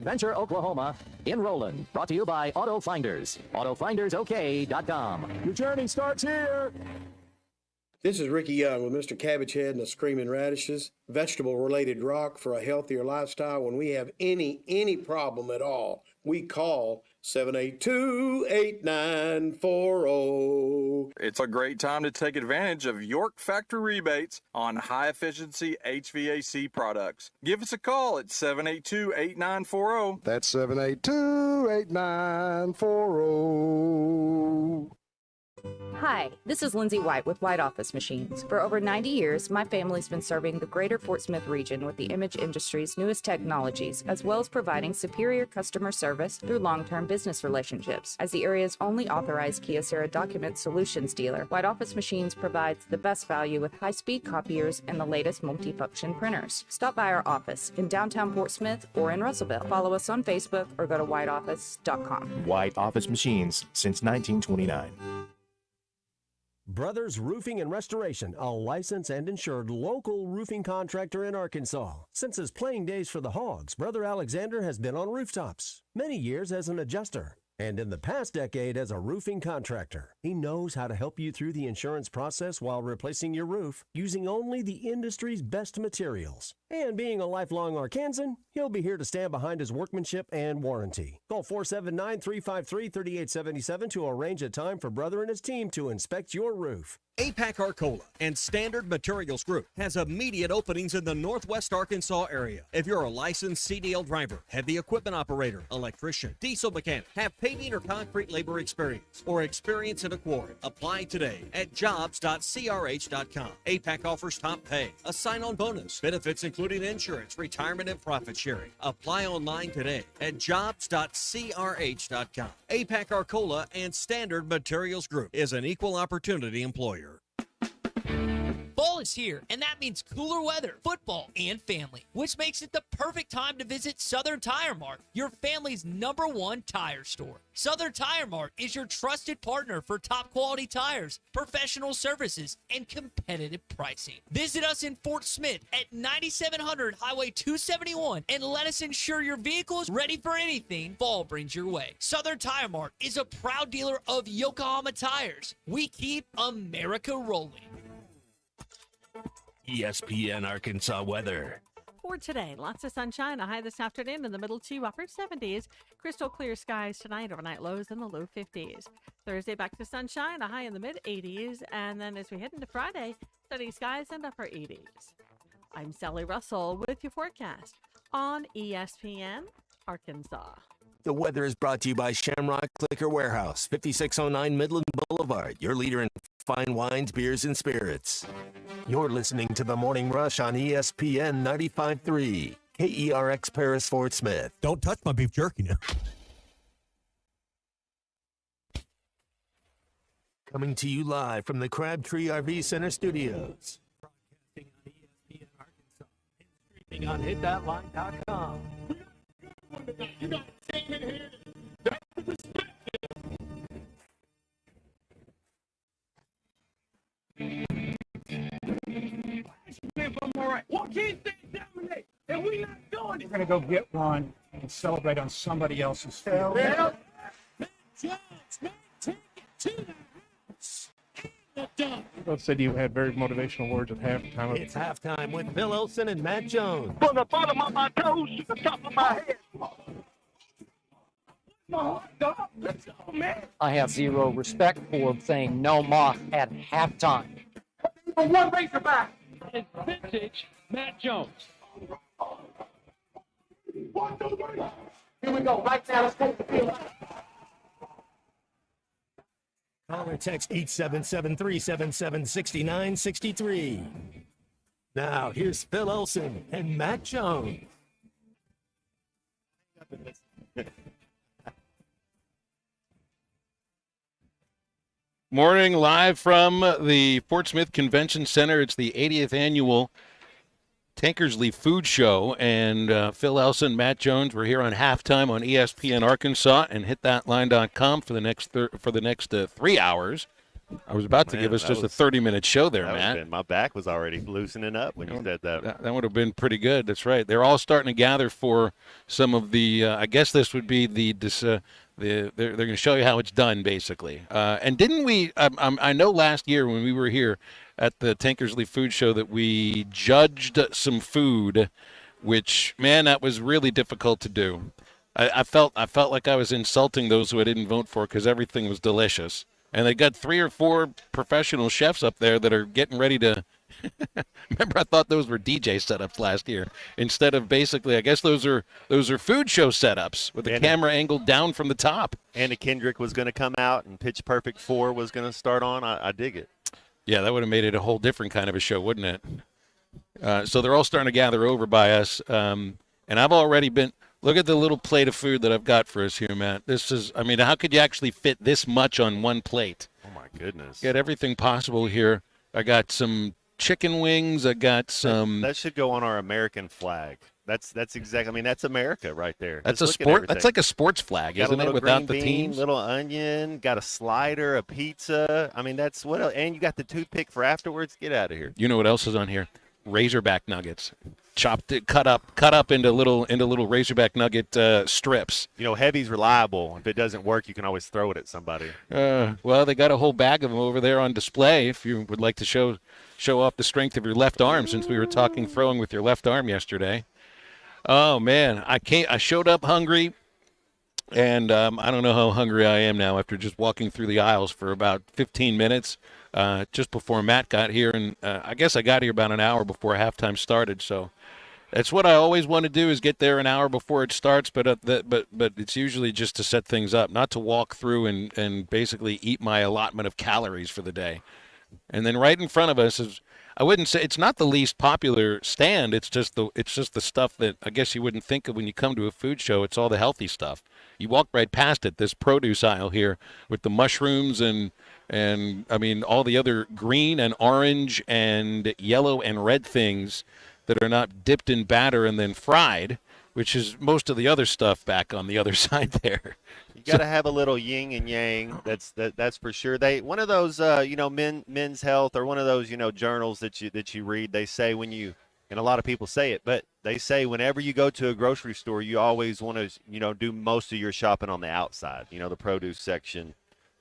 Venture, Oklahoma, in Roland. Brought to you by Auto Finders. AutoFindersOK.com. Your journey starts here. This is Ricky Young with Mr. Cabbage Head and the Screaming Radishes, vegetable-related rock for a healthier lifestyle. When we have any problem at all, we call 782-8940. It's a great time to take advantage of York Factory rebates on high-efficiency HVAC products. Give us a call at 782-8940. That's 782-8940. Hi, this is Lindsay White with White Office Machines. For over 90 years, my family's been serving the greater Fort Smith region with the image industry's newest technologies, as well as providing superior customer service through long-term business relationships. As the area's only authorized Kyocera document solutions dealer, White Office Machines provides the best value with high-speed copiers and the latest multifunction printers. Stop by our office in downtown Fort Smith or in Russellville. Follow us on Facebook or go to whiteoffice.com. White Office Machines since 1929. Brothers Roofing and Restoration, a licensed and insured local roofing contractor in Arkansas. Since his playing days for the Hogs, Brother Alexander has been on rooftops, many years as an adjuster, and in the past decade as a roofing contractor. He knows how to help you through the insurance process while replacing your roof using only the industry's best materials. And being a lifelong Arkansan, he'll be here to stand behind his workmanship and warranty. Call 479-353-3877 to arrange a time for Brother and his team to inspect your roof. APAC Arcola and Standard Materials Group has immediate openings in the Northwest Arkansas area. If you're a licensed CDL driver, heavy equipment operator, electrician, diesel mechanic, have paving or concrete labor experience, or experience in a quarry, apply today at jobs.crh.com. APAC offers top pay, a sign-on bonus, benefits including insurance, retirement, and profit sharing. Apply online today at jobs.crh.com. APAC Arcola and Standard Materials Group is an equal opportunity employer. Fall is here, and that means cooler weather, football, and family, which makes it the perfect time to visit Southern Tire Mart, your family's #1 tire store. Southern Tire Mart is your trusted partner for top quality tires, professional services, and competitive pricing. Visit us in Fort Smith at 9700 Highway 271 and let us ensure your vehicle is ready for anything fall brings your way. Southern Tire Mart is a proud dealer of Yokohama tires. We keep America rolling. ESPN Arkansas weather. For today, lots of sunshine, a high this afternoon in the middle to upper 70s. Crystal clear skies tonight, overnight lows in the low 50s. Thursday, back to sunshine, a high in the mid 80s. And then as we head into Friday, sunny skies and upper 80s. I'm Sally Russell with your forecast on ESPN Arkansas. The weather is brought to you by Shamrock Liquor Warehouse, 5609 Midland Boulevard, your leader in fine wines, beers, and spirits. You're listening to The Morning Rush on ESPN 95.3, KERX Paris, Fort Smith. Don't touch my beef jerky now. Coming to you live from the Crabtree RV Center studios. Broadcasting on ESPN Arkansas and streaming on hitthatline.com. You got to take it here. That's the perspective. I'm all right. Why can't they dominate? And we not doing it. We're going to go get one and celebrate on somebody else's field. Well, Matt Jones, man, take it to the house. Both said you had very motivational words at halftime. It's halftime with Bill Olson and Matt Jones. From the bottom of my toes to the top of my head. Let's go, man. I have zero respect for saying no mock at halftime. One Razorback is vintage Matt Jones. Here we go. Right now, let's take the field. Call or text 877-377-6963. Now, here's Phil Olson and Matt Jones. Morning, live from the Fort Smith Convention Center. It's the 80th annual Tankersly Food Show, and Phil Elson, Matt Jones, we're here on halftime on ESPN Arkansas and hitthatline.com for the next 3 hours I was about to give us just a 30-minute show there, Matt. My back was already loosening up when you said that. That would have been pretty good. That's right. They're all starting to gather for some of the. I guess this would be they're going to show you how it's done, basically. And didn't we? I know last year when we were here at the Tankersly Food Show that we judged some food, which, man, that was really difficult to do. I felt like I was insulting those who I didn't vote for because everything was delicious. And they got 3 or 4 professional chefs up there that are getting ready to remember, I thought those were DJ setups last year. Instead of basically, I guess those are food show setups with the camera angled down from the top. Anna Kendrick was going to come out and Pitch Perfect 4 was going to start on. I dig it. Yeah, that would have made it a whole different kind of a show, wouldn't it? So they're all starting to gather over by us. And I've already been – look at the little plate of food that I've got for us here, Matt. This is – I mean, how could you actually fit this much on one plate? Oh, my goodness. Got everything possible here. I got some chicken wings. I got some – That should go on our American flag. That's exactly – I mean, that's America right there. That's a sport – that's like a sports flag, isn't it, without the teams? Little onion, got a slider, a pizza. I mean, that's what else? And you got the toothpick for afterwards. Get out of here. You know what else is on here? Razorback nuggets. Chopped it, cut up into little Razorback nugget strips. You know, heavy's reliable. If it doesn't work, you can always throw it at somebody. Well, they got a whole bag of them over there on display. If you would like to show off the strength of your left arm, since we were talking throwing with your left arm yesterday. Oh man, I showed up hungry, and I don't know how hungry I am now after just walking through the aisles for about 15 minutes. Just before Matt got here, and I guess I got here about an hour before halftime started. So that's what I always want to do, is get there an hour before it starts. But it's usually just to set things up, not to walk through and basically eat my allotment of calories for the day. And then right in front of us is, I wouldn't say it's not the least popular stand. It's just the stuff that I guess you wouldn't think of when you come to a food show. It's all the healthy stuff. You walk right past it, this produce aisle here with the mushrooms and I mean all the other green and orange and yellow and red things that are not dipped in batter and then fried, which is most of the other stuff back on the other side there. You got to have a little yin and yang. That's for sure. One of those Men's Health, or one of those journals that you read. They say when you, and a lot of people say it, but they say whenever you go to a grocery store, you always want to do most of your shopping on the outside. The produce section,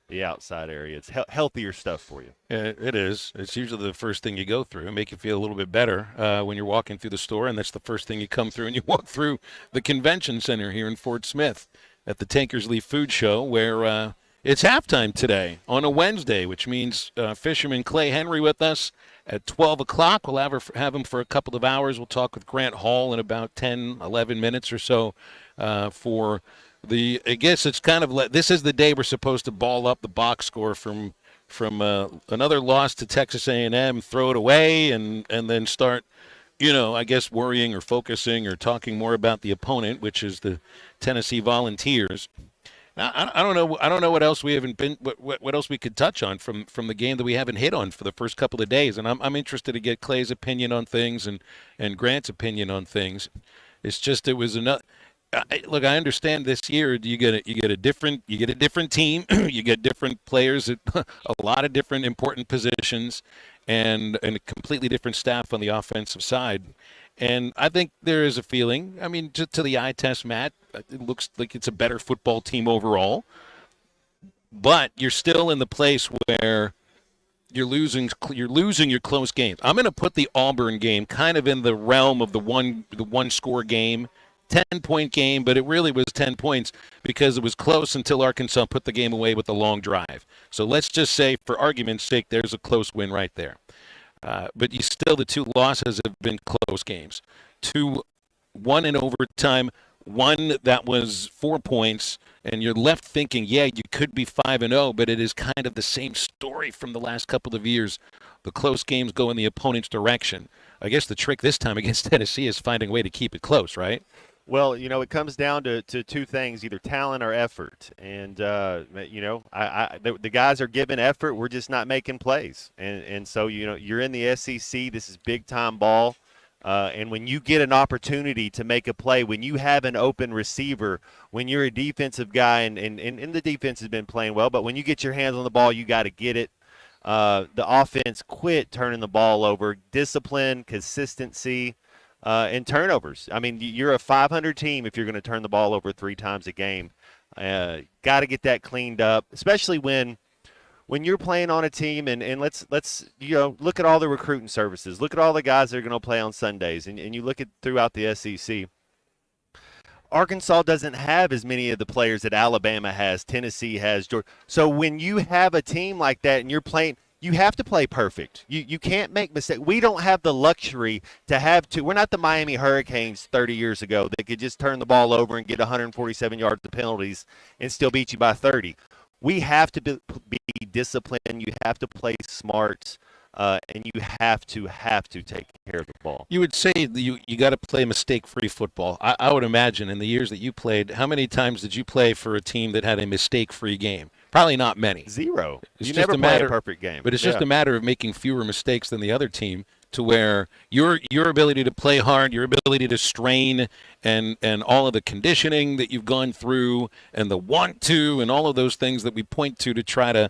the outside area. It's healthier stuff for you. Yeah, it is. It's usually the first thing you go through. Make you feel a little bit better when you're walking through the store, and that's the first thing you come through. And you walk through the convention center here in Fort Smith at the Tankersly Food Show, where it's halftime today on a Wednesday, which means Fisherman Clay Henry with us at 12 o'clock. We'll have him for a couple of hours. We'll talk with Grant Hall in about 10, 11 minutes or so for I guess it's kind of this is the day we're supposed to ball up the box score from another loss to Texas A&M, throw it away, and then start, I guess worrying or focusing or talking more about the opponent, which is the Tennessee Volunteers. Now, I don't know what else we haven't been, what else we could touch on from the game that we haven't hit on for the first couple of days, and I'm interested to get Clay's opinion on things and Grant's opinion on things. It's just it was enough. Look, I understand this year you get a different team, you get different players at a lot of different important positions, and a completely different staff on the offensive side. And I think there is a feeling, I mean, to the eye test, Matt, it looks like it's a better football team overall. But you're still in the place where you're losing your close games. I'm going to put the Auburn game kind of in the realm of the one score game. 10-point game, but it really was 10 points because it was close until Arkansas put the game away with a long drive. So let's just say, for argument's sake, there's a close win right there. But the 2 losses have been close games. 1 in overtime, 1 that was 4 points, and you're left thinking, yeah, you could be 5-0, but it is kind of the same story from the last couple of years. The close games go in the opponent's direction. I guess the trick this time against Tennessee is finding a way to keep it close, right? Well, it comes down to 2 things, either talent or effort. And, the guys are giving effort. We're just not making plays. And so, you're in the SEC. This is big-time ball. And when you get an opportunity to make a play, when you have an open receiver, when you're a defensive guy, and the defense has been playing well, but when you get your hands on the ball, you got to get it. the offense quit turning the ball over. Discipline, consistency, and turnovers. I mean, you're a 500 team if you're going to turn the ball over 3 times a game. Got to get that cleaned up, especially when you're playing on a team. And let's look at all the recruiting services. Look at all the guys that are going to play on Sundays, and you look at throughout the SEC. Arkansas doesn't have as many of the players that Alabama has, Tennessee has, Georgia. So when you have a team like that and you're playing, you have to play perfect. You can't make mistakes. We don't have the luxury to have to. We're not the Miami Hurricanes 30 years ago that could just turn the ball over and get 147 yards of penalties and still beat you by 30. We have to be disciplined. You have to play smart. And you have to take care of the ball. You would say you got to play mistake-free football. I would imagine in the years that you played, how many times did you play for a team that had a mistake-free game? Probably not many. 0. It's you just never play a perfect game. But it's just a matter of making fewer mistakes than the other team, to where your ability to play hard, your ability to strain, and all of the conditioning that you've gone through, and the want to, and all of those things that we point to try to,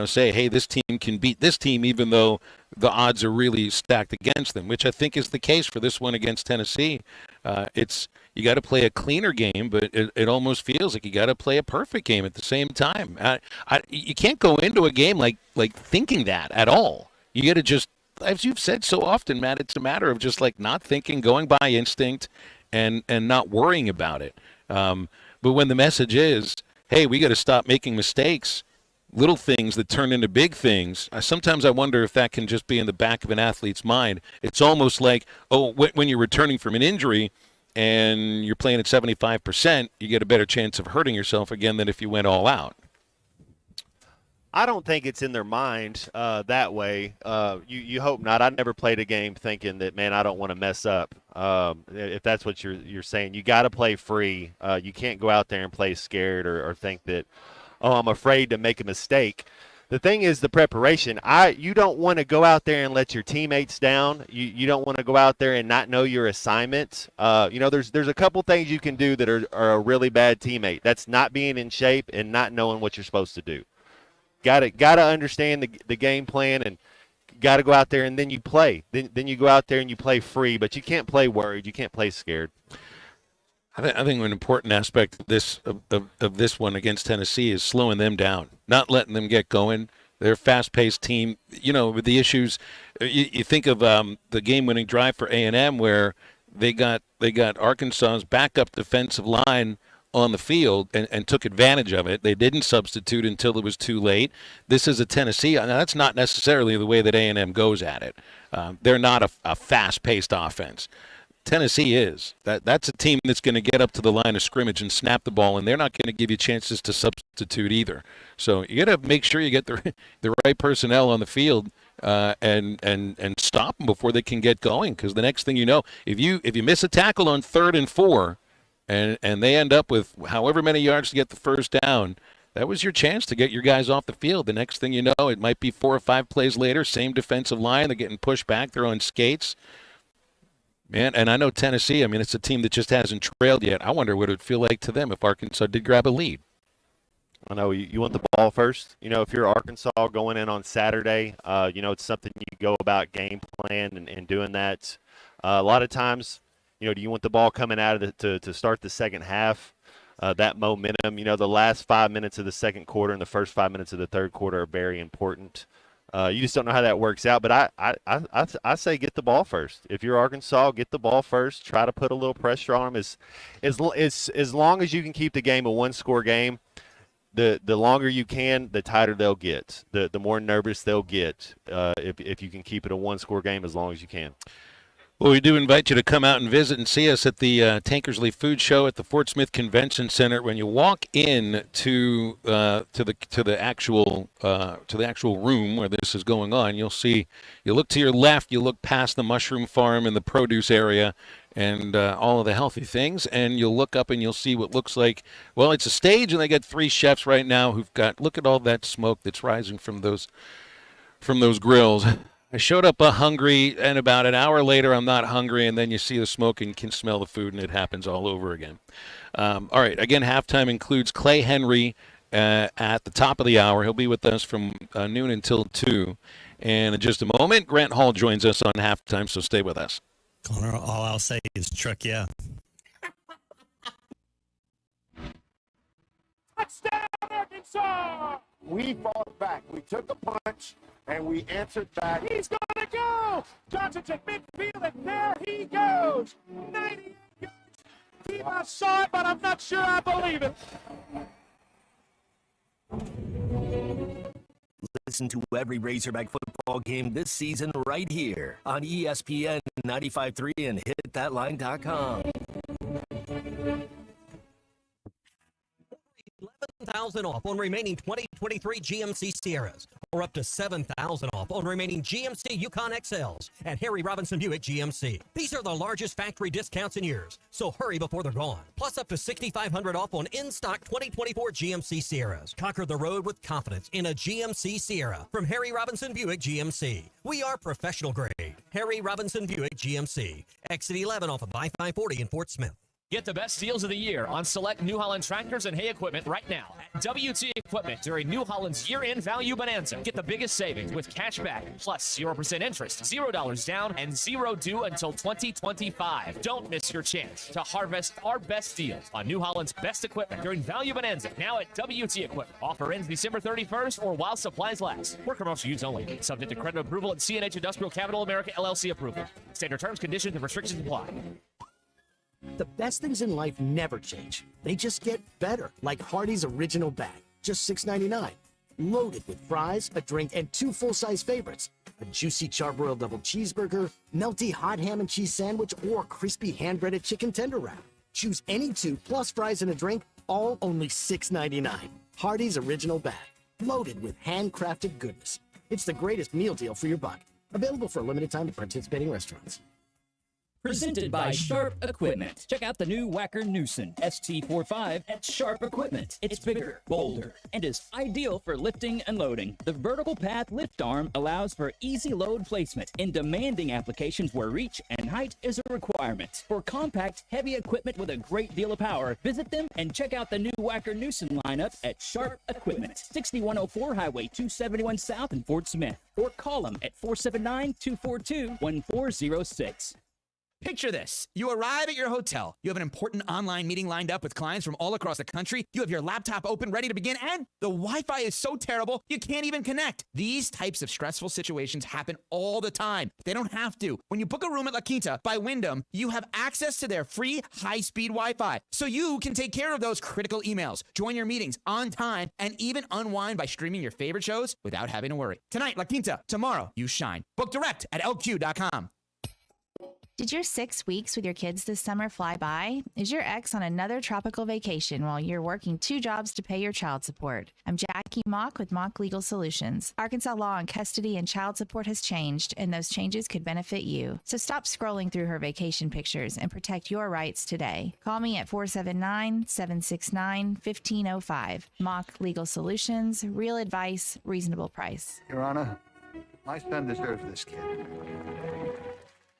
say, hey, this team can beat this team, even though the odds are really stacked against them, which I think is the case for this one against Tennessee. You got to play a cleaner game, but it almost feels like you got to play a perfect game at the same time. You can't go into a game like thinking that at all. You got to just, as you've said so often, Matt, it's a matter of just like not thinking, going by instinct, and not worrying about it. But when the message is, hey, we got to stop making mistakes, little things that turn into big things, sometimes I wonder if that can just be in the back of an athlete's mind. It's almost like, when you're returning from an injury and you're playing at 75%, you get a better chance of hurting yourself again than if you went all out. I don't think it's in their mind that way. You hope not. I never played a game thinking that, man, I don't want to mess up. If that's what you're saying, you got to play free. You can't go out there and play scared or think that, I'm afraid to make a mistake. The thing is the preparation. You don't want to go out there and let your teammates down. You don't want to go out there and not know your assignment. There's a couple things you can do that are a really bad teammate. That's not being in shape and not knowing what you're supposed to do. Got to understand the game plan, and got to go out there and then you play. Then you go out there and you play free, but you can't play worried. You can't play scared. I think an important aspect of this one against Tennessee is slowing them down, not letting them get going. They're a fast-paced team. With the issues, you think of the game-winning drive for A&M where they got Arkansas's backup defensive line on the field and took advantage of it. They didn't substitute until it was too late. This is a Tennessee. Now, that's not necessarily the way that A&M goes at it. They're not a fast-paced offense. Tennessee is. That's a team that's going to get up to the line of scrimmage and snap the ball, and they're not going to give you chances to substitute either. So you got to make sure you get the right personnel on the field and stop them before they can get going. Because the next thing you know, if you miss a tackle on 3rd and 4, and they end up with however many yards to get the first down, that was your chance to get your guys off the field. The next thing you know, it might be 4 or 5 plays later, same defensive line, they're getting pushed back, they're on skates. Man, and I know Tennessee, it's a team that just hasn't trailed yet. I wonder what it would feel like to them if Arkansas did grab a lead. I know you want the ball first. If you're Arkansas going in on Saturday, it's something you go about game plan and doing that. A lot of times, do you want the ball coming out of to start the second half? That momentum, the last 5 minutes of the second quarter and the first 5 minutes of the third quarter are very important. You just don't know how that works out. But I say get the ball first. If you're Arkansas, get the ball first. Try to put a little pressure on them. As long as you can keep the game a one-score game, the longer you can, the tighter they'll get. The more nervous they'll get if you can keep it a one-score game as long as you can. Well, we do invite you to come out and visit and see us at the Tankersly Food Show at the Fort Smith Convention Center. When you walk in to the actual room where this is going on, you'll see. You look to your left, you look past the mushroom farm and the produce area, and all of the healthy things, and you'll look up and you'll see what looks like. Well, it's a stage, and they got 3 chefs right now who've got. Look at all that smoke that's rising from those grills. I showed up hungry, and about an hour later, I'm not hungry, and then you see the smoke and can smell the food, and it happens all over again. All right, again, halftime includes Clay Henry at the top of the hour. He'll be with us from noon until 2. And in just a moment, Grant Hall joins us on halftime, so stay with us. Connor, all I'll say is truck, yeah. Touchdown, Arkansas! We fought back. We took a punch, and we answered back. He's going to go! Johnson to midfield, and there he goes! 98 yards. Team, I saw it, but I'm not sure I believe it. Listen to every Razorback football game this season right here on ESPN 95.3 and hitthatline.com. 11,000 off on remaining 2023 GMC Sierras, or up to 7,000 off on remaining GMC Yukon XLs at Harry Robinson Buick GMC. These are the largest factory discounts in years, so hurry before they're gone. Plus up to $6,500 off on in-stock 2024 GMC Sierras. Conquer the road with confidence in a GMC Sierra from Harry Robinson Buick GMC. We are professional grade. Harry Robinson Buick GMC. Exit 11 off of I-540 in Fort Smith. Get the best deals of the year on select New Holland tractors and hay equipment right now at WT Equipment during New Holland's year-end value bonanza. Get the biggest savings with cash back plus 0% interest, $0 down, and 0 due until 2025. Don't miss your chance to harvest our best deals on New Holland's best equipment during value bonanza now at WT Equipment. Offer ends December 31st or while supplies last. For commercial use only. Subject to credit approval and CNH Industrial Capital America LLC approval. Standard terms, conditions, and restrictions apply. The best things in life never change. They just get better, like Hardee's Original Bag, just $6.99. Loaded with fries, a drink, and 2 full-size favorites. A juicy charbroiled double cheeseburger, melty hot ham and cheese sandwich, or crispy hand-breaded chicken tender wrap. Choose any 2 plus fries and a drink, all only $6.99. Hardee's Original Bag, loaded with handcrafted goodness. It's the greatest meal deal for your buck. Available for a limited time at participating restaurants. Presented by Sharp Equipment. Check out the new Wacker Newson ST45 at Sharp Equipment. It's bigger, bolder, and is ideal for lifting and loading. The vertical path lift arm allows for easy load placement in demanding applications where reach and height is a requirement. For compact, heavy equipment with a great deal of power, visit them and check out the new Wacker Newson lineup at Sharp Equipment, 6104 Highway 271 South in Fort Smith, or call them at 479-242-1406. Picture this. You arrive at your hotel. You have an important online meeting lined up with clients from all across the country. You have your laptop open, ready to begin, and the Wi-Fi is so terrible, you can't even connect. These types of stressful situations happen all the time. They don't have to. When you book a room at La Quinta by Wyndham, you have access to their free high-speed Wi-Fi, so you can take care of those critical emails, join your meetings on time, and even unwind by streaming your favorite shows without having to worry. Tonight, La Quinta. Tomorrow, you shine. Book direct at lq.com. Did your 6 weeks with your kids this summer fly by? Is your ex on another tropical vacation while you're working 2 jobs to pay your child support? I'm Jackie Mock with Mock Legal Solutions. Arkansas law on custody and child support has changed, and those changes could benefit you. So stop scrolling through her vacation pictures and protect your rights today. Call me at 479-769-1505. Mock Legal Solutions, real advice, reasonable price. Your Honor, my son deserves this kid.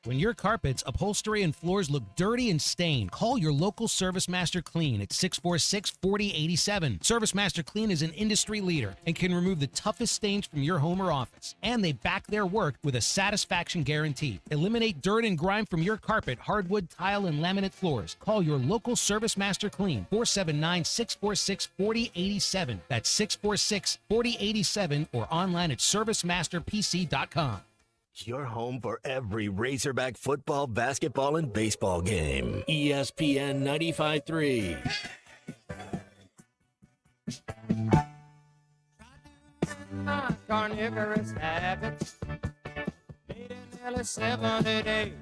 When your carpets, upholstery, and floors look dirty and stained, call your local Service Master Clean at 646-4087. Service Master Clean is an industry leader and can remove the toughest stains from your home or office. And they back their work with a satisfaction guarantee. Eliminate dirt and grime from your carpet, hardwood, tile, and laminate floors. Call your local Service Master Clean, 479-646-4087. That's 646-4087 or online at servicemasterpc.com. Your home for every Razorback football, basketball, and baseball game. ESPN 95.3. Carnivorous habits, made in nearly 70 days,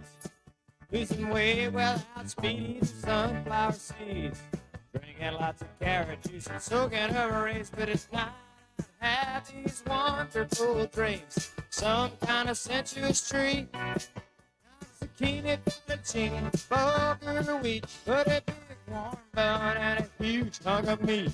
losing weight without speeding sunflower seeds, drinking lots of carrot juice and soaking over race, but it's not have these wonderful dreams, some kind of sensuous treat. Zucchini, fettuccine, bulgur wheat, put a big warm bun and a huge hunk of meat.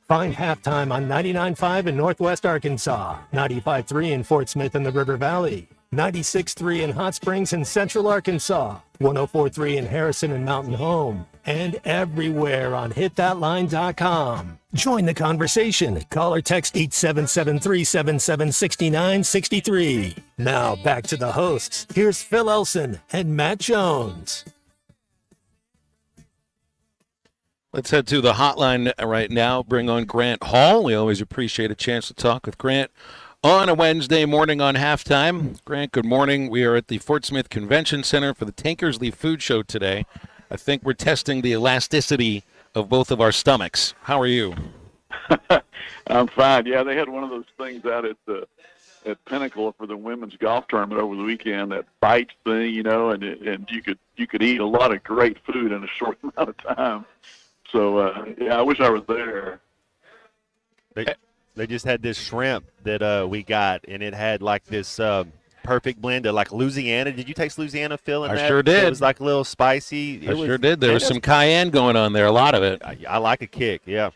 Find halftime on 99.5 in Northwest Arkansas, 95.3 in Fort Smith and the River Valley, 96.3 in Hot Springs and Central Arkansas, 104.3 in Harrison and Mountain Home, and everywhere on hitthatline.com. Join the conversation. Call or text 877-377-6963. Now back to the hosts. Here's Phil Elson and Matt Jones. Let's head to the hotline right now. Bring on Grant Hall. We always appreciate a chance to talk with Grant on a Wednesday morning on halftime. Grant, good morning. We are at the Fort Smith Convention Center for the Tankersly Food Show today. I think we're testing the elasticity of both of our stomachs. How are you? I'm fine. Yeah, they had one of those things out at Pinnacle for the women's golf tournament over the weekend, that bites thing, and you could eat a lot of great food in a short amount of time. So, yeah, I wish I was there. They just had this shrimp that we got, and it had like this perfect blend of like Louisiana. Did you taste Louisiana, Phil? I sure did. It was like a little spicy. I sure did. There was some cayenne going on there, a lot of it. I like a kick, yeah.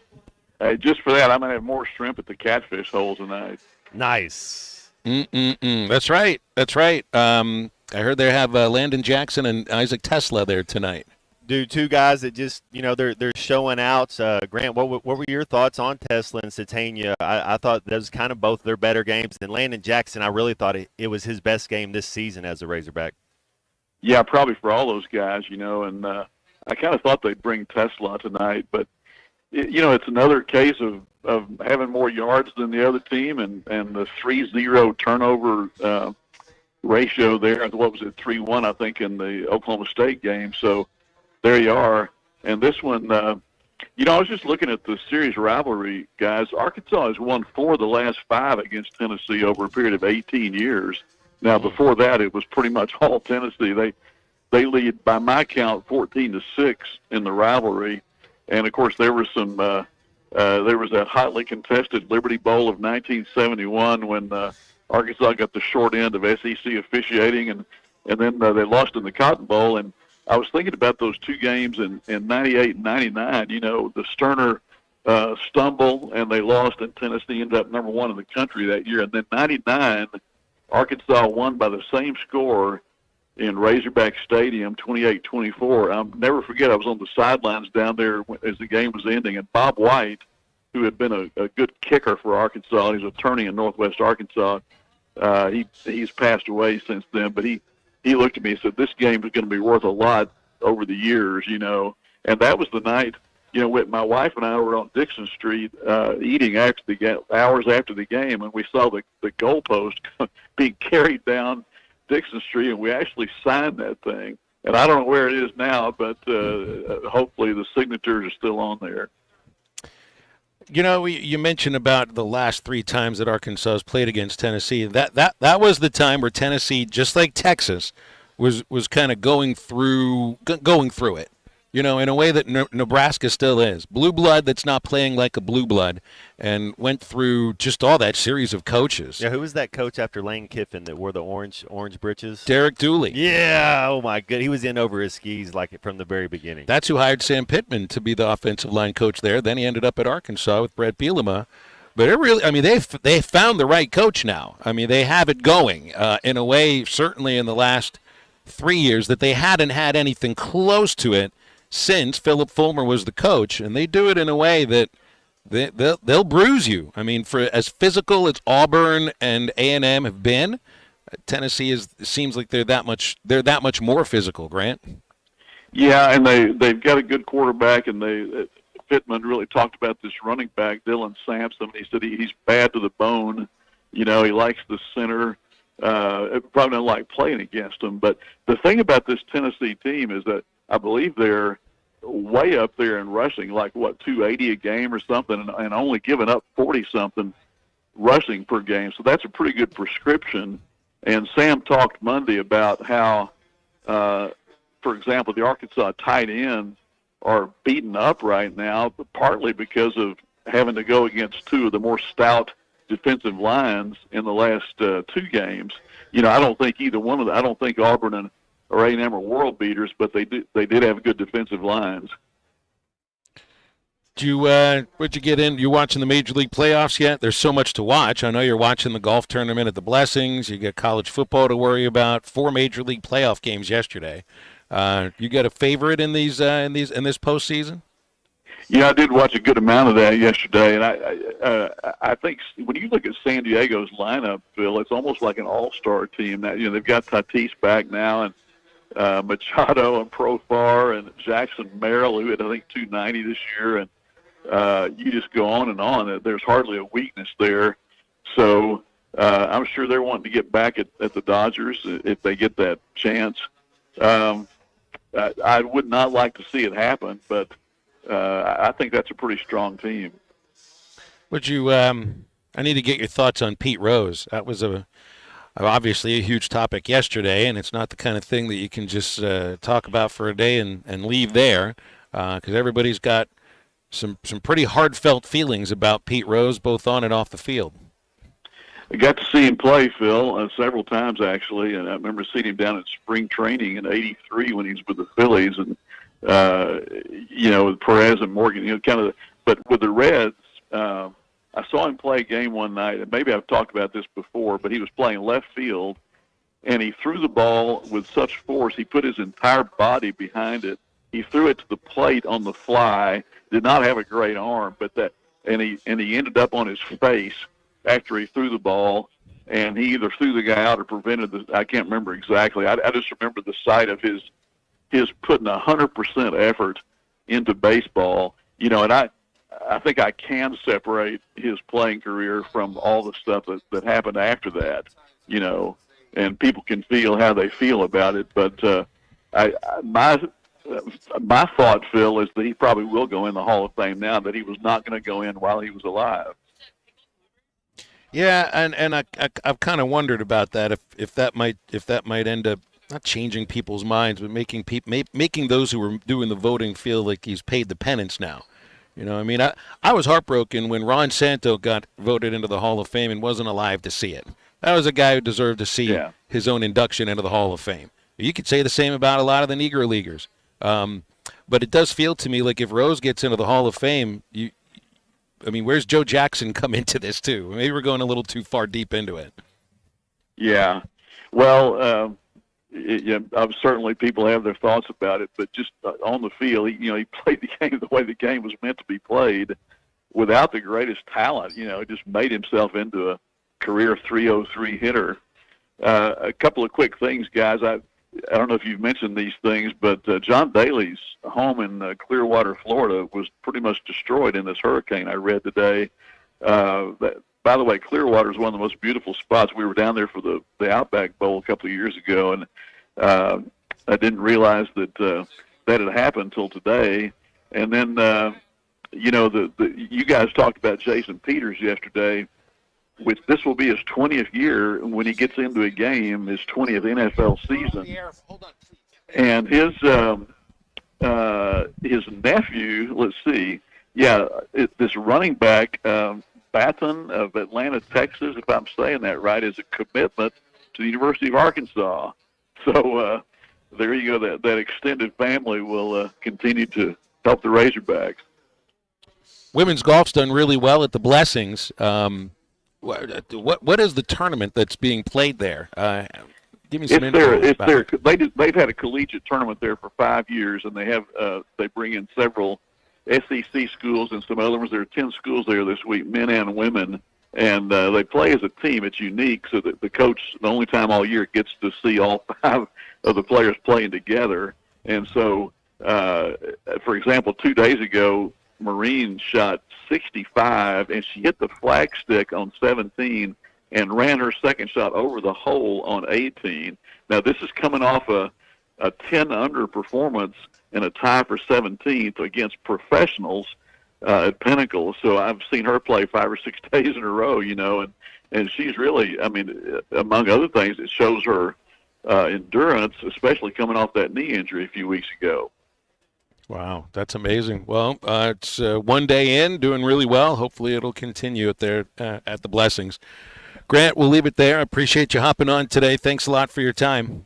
Hey, just for that, I'm going to have more shrimp at the Catfish Hole tonight. Nice. That's right. That's right. I heard they have Landon Jackson and Isaac Tesla there tonight. Dude, two guys that just, they're showing out. Grant, what were your thoughts on Tesla and Satania? I thought those kind of both their better games. And Landon Jackson, I really thought it was his best game this season as a Razorback. Yeah, probably for all those guys, and I kind of thought they'd bring Tesla tonight. But, it's another case of having more yards than the other team, and the 3-0 turnover ratio there. What was it, 3-1, I think, in the Oklahoma State game. So, there you are. And this one, I was just looking at the series rivalry, guys. Arkansas has won 4 of the last 5 against Tennessee over a period of 18 years. Now, before that, it was pretty much all Tennessee. They lead, by my count, 14-6 in the rivalry. And, of course, there was that hotly contested Liberty Bowl of 1971 when Arkansas got the short end of SEC officiating, and then they lost in the Cotton Bowl. And I was thinking about those 2 games in 98 and 99, the Sterner stumble, and they lost, and Tennessee ended up number 1 in the country that year. And then 99, Arkansas won by the same score in Razorback Stadium, 28-24. I'll never forget, I was on the sidelines down there as the game was ending, and Bob White, who had been a good kicker for Arkansas, he's an attorney in Northwest Arkansas, he's passed away since then, but he looked at me and said, this game is going to be worth a lot over the years, And that was the night, my wife and I were on Dixon Street eating hours after the game, and we saw the goalpost being carried down Dixon Street, and we actually signed that thing. And I don't know where it is now, but hopefully the signatures are still on there. You mentioned about the last 3 times that Arkansas has played against Tennessee. That was the time where Tennessee, just like Texas, was kind of going through it. In a way that Nebraska still is. Blue blood that's not playing like a blue blood, and went through just all that series of coaches. Yeah, who was that coach after Lane Kiffin that wore the orange britches? Derek Dooley. Yeah, oh my God, he was in over his skis like from the very beginning. That's who hired Sam Pittman to be the offensive line coach there. Then he ended up at Arkansas with Brett Bielema. But they found the right coach now. They have it going in a way, certainly in the last 3 years, that they hadn't had anything close to it since Philip Fulmer was the coach, and they do it in a way that they'll bruise you. For as physical as Auburn and A&M have been, Tennessee seems like they're that much more physical. Grant. Yeah, and they've got a good quarterback, and Pittman really talked about this running back, Dylan Sampson. He said he's bad to the bone. He likes the center. Probably don't like playing against him. But the thing about this Tennessee team is that I believe they're way up there in rushing, like 280 a game or something, and only giving up 40-something rushing per game. So that's a pretty good prescription. And Sam talked Monday about how, for example, the Arkansas tight ends are beaten up right now, but partly because of having to go against 2 of the more stout defensive lines in the last 2 games. I don't think either one of them. I don't think Auburn or A&M are world beaters, but they did have good defensive lines. What'd you get in? You watching the Major League playoffs yet? There's so much to watch. I know you're watching the golf tournament at the Blessings. You got college football to worry about. 4 Major League playoff games yesterday. You got a favorite in this postseason? Yeah, I did watch a good amount of that yesterday, and I think when you look at San Diego's lineup, Phil, it's almost like an all-star team. That they've got Tatis back now, and Machado and Profar and Jackson Merrill, who had I think 290 this year, and you just go on and on. There's hardly a weakness there, so I'm sure they're wanting to get back at the Dodgers if they get that chance. I would not like to see it happen, but I think that's a pretty strong team. Would you? I need to get your thoughts on Pete Rose. That was obviously a huge topic yesterday, and it's not the kind of thing that you can just talk about for a day and leave there, because everybody's got some pretty heartfelt feelings about Pete Rose, both on and off the field. I got to see him play, Phil, several times actually, and I remember seeing him down at spring training in '83 when he was with the Phillies, and with Perez and Morgan, but with the Reds, I saw him play a game one night, and maybe I've talked about this before, but he was playing left field, and he threw the ball with such force, he put his entire body behind it. He threw it to the plate on the fly, did not have a great arm, and he ended up on his face after he threw the ball, and he either threw the guy out or prevented I can't remember exactly. I just remember the sight of his putting 100% effort into baseball, and I think I can separate his playing career from all the stuff that happened after that, and people can feel how they feel about it. But my thought, Phil, is that he probably will go in the Hall of Fame now, that he was not going to go in while he was alive. Yeah, and I've kind of wondered about that, if that might end up not changing people's minds, but making those who were doing the voting feel like he's paid the penance now. I was heartbroken when Ron Santo got voted into the Hall of Fame and wasn't alive to see it. That was a guy who deserved to see his own induction into the Hall of Fame. You could say the same about a lot of the Negro Leaguers. But it does feel to me like if Rose gets into the Hall of Fame, where's Joe Jackson come into this too? Maybe we're going a little too far deep into it. Yeah. Well, certainly people have their thoughts about it, but just on the field, he played the game the way the game was meant to be played, without the greatest talent. Just made himself into a career 303 hitter. A couple of quick things, guys. I don't know if you've mentioned these things, but John Daly's home in Clearwater, Florida, was pretty much destroyed in this hurricane. I read today. By the way, Clearwater is one of the most beautiful spots. We were down there for the Outback Bowl a couple of years ago, and I didn't realize that that had happened until today. And then, you guys talked about Jason Peters yesterday. This will be his 20th year when he gets into a game, his 20th NFL season. And his nephew, let's see, this running back, Baton of Atlanta, Texas, if I'm saying that right, is a commitment to the University of Arkansas. So there you go. That extended family will continue to help the Razorbacks. Women's golf's done really well at the Blessings. What is the tournament that's being played there? Give me some info. They've had a collegiate tournament there for 5 years, and they bring in several SEC schools and some other ones. There are 10 schools there this week, men and women, and they play as a team. It's unique, so that the coach, the only time all year, gets to see all 5 of the players playing together. And so, for example, 2 days ago, Marine shot 65, and she hit the flagstick on 17 and ran her second shot over the hole on 18. Now, this is coming off a 10-under performance and a tie for 17th against professionals at Pinnacle. So I've seen her play 5 or 6 days in a row, and she's really, among other things, it shows her endurance, especially coming off that knee injury a few weeks ago. Wow, that's amazing. Well, it's 1 day in, doing really well. Hopefully it'll continue at the Blessings. Grant, we'll leave it there. I appreciate you hopping on today. Thanks a lot for your time.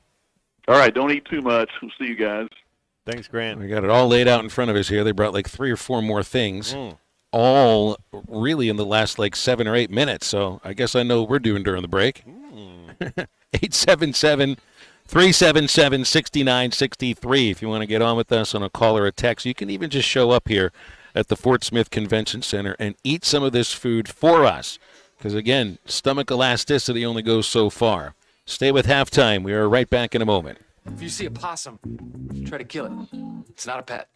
All right, don't eat too much. We'll see you guys. Thanks, Grant. We got it all laid out in front of us here. They brought like 3 or 4 more things, all really in the last 7 or 8 minutes. So I guess I know what we're doing during the break. 877 377-6963 if you want to get on with us on a call or a text. You can even just show up here at the Fort Smith Convention Center and eat some of this food for us. Because, again, stomach elasticity only goes so far. Stay with Halftime. We are right back in a moment. If you see a possum, try to kill it. It's not a pet.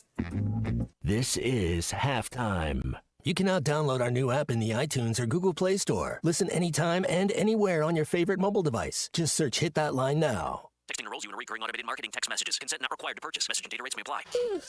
This is Halftime. You can now download our new app in the iTunes or Google Play Store. Listen anytime and anywhere on your favorite mobile device. Just search Hit That Line now. Texting enrolls you in recurring automated marketing text messages. Consent not required to purchase. Message and data rates may apply.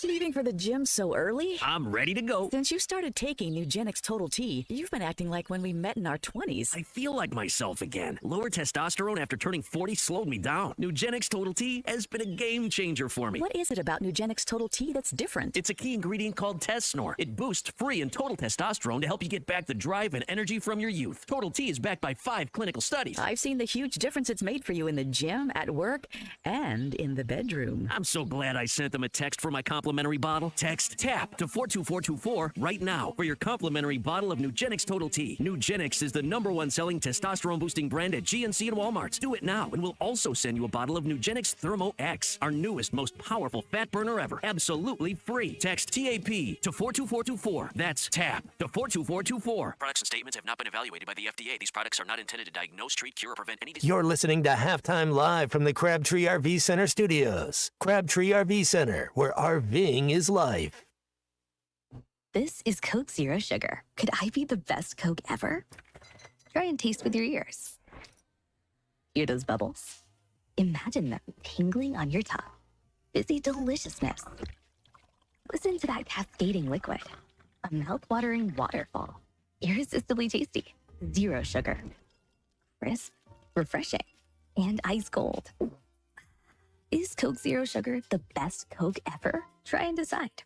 Leaving for the gym so early? I'm ready to go. Since you started taking Nugenix Total T, you've been acting like when we met in our 20s. I feel like myself again. Lower testosterone after turning 40 slowed me down. Nugenix Total T has been a game changer for me. What is it about Nugenix Total T that's different? It's a key ingredient called Tesnor. It boosts free and total testosterone to help you get back the drive and energy from your youth. Total T is backed by 5 clinical studies. I've seen the huge difference it's made for you in the gym, at work, and in the bedroom. I'm so glad I sent them a text for my complimentary bottle. Text TAP to 42424 right now for your complimentary bottle of Nugenix Total T. Nugenix is the #1 selling testosterone boosting brand at GNC and Walmart. Do it now and we'll also send you a bottle of Nugenix Thermo X, our newest, most powerful fat burner ever. Absolutely free. Text TAP to 42424. That's TAP to 42424. Products and statements have not been evaluated by the FDA. These products are not intended to diagnose, treat, cure, or prevent any disease. You're listening to Halftime Live from the Crabtree RV Center Studios. Crabtree RV Center, where RVing is life. This is Coke Zero Sugar. Could I be the best Coke ever? Try and taste with your ears. Hear those bubbles? Imagine them tingling on your tongue. Fizzy deliciousness. Listen to that cascading liquid. A mouth-watering waterfall. Irresistibly tasty. Zero sugar. Crisp, refreshing, and ice cold. Is Coke Zero Sugar the best Coke ever? Try and decide.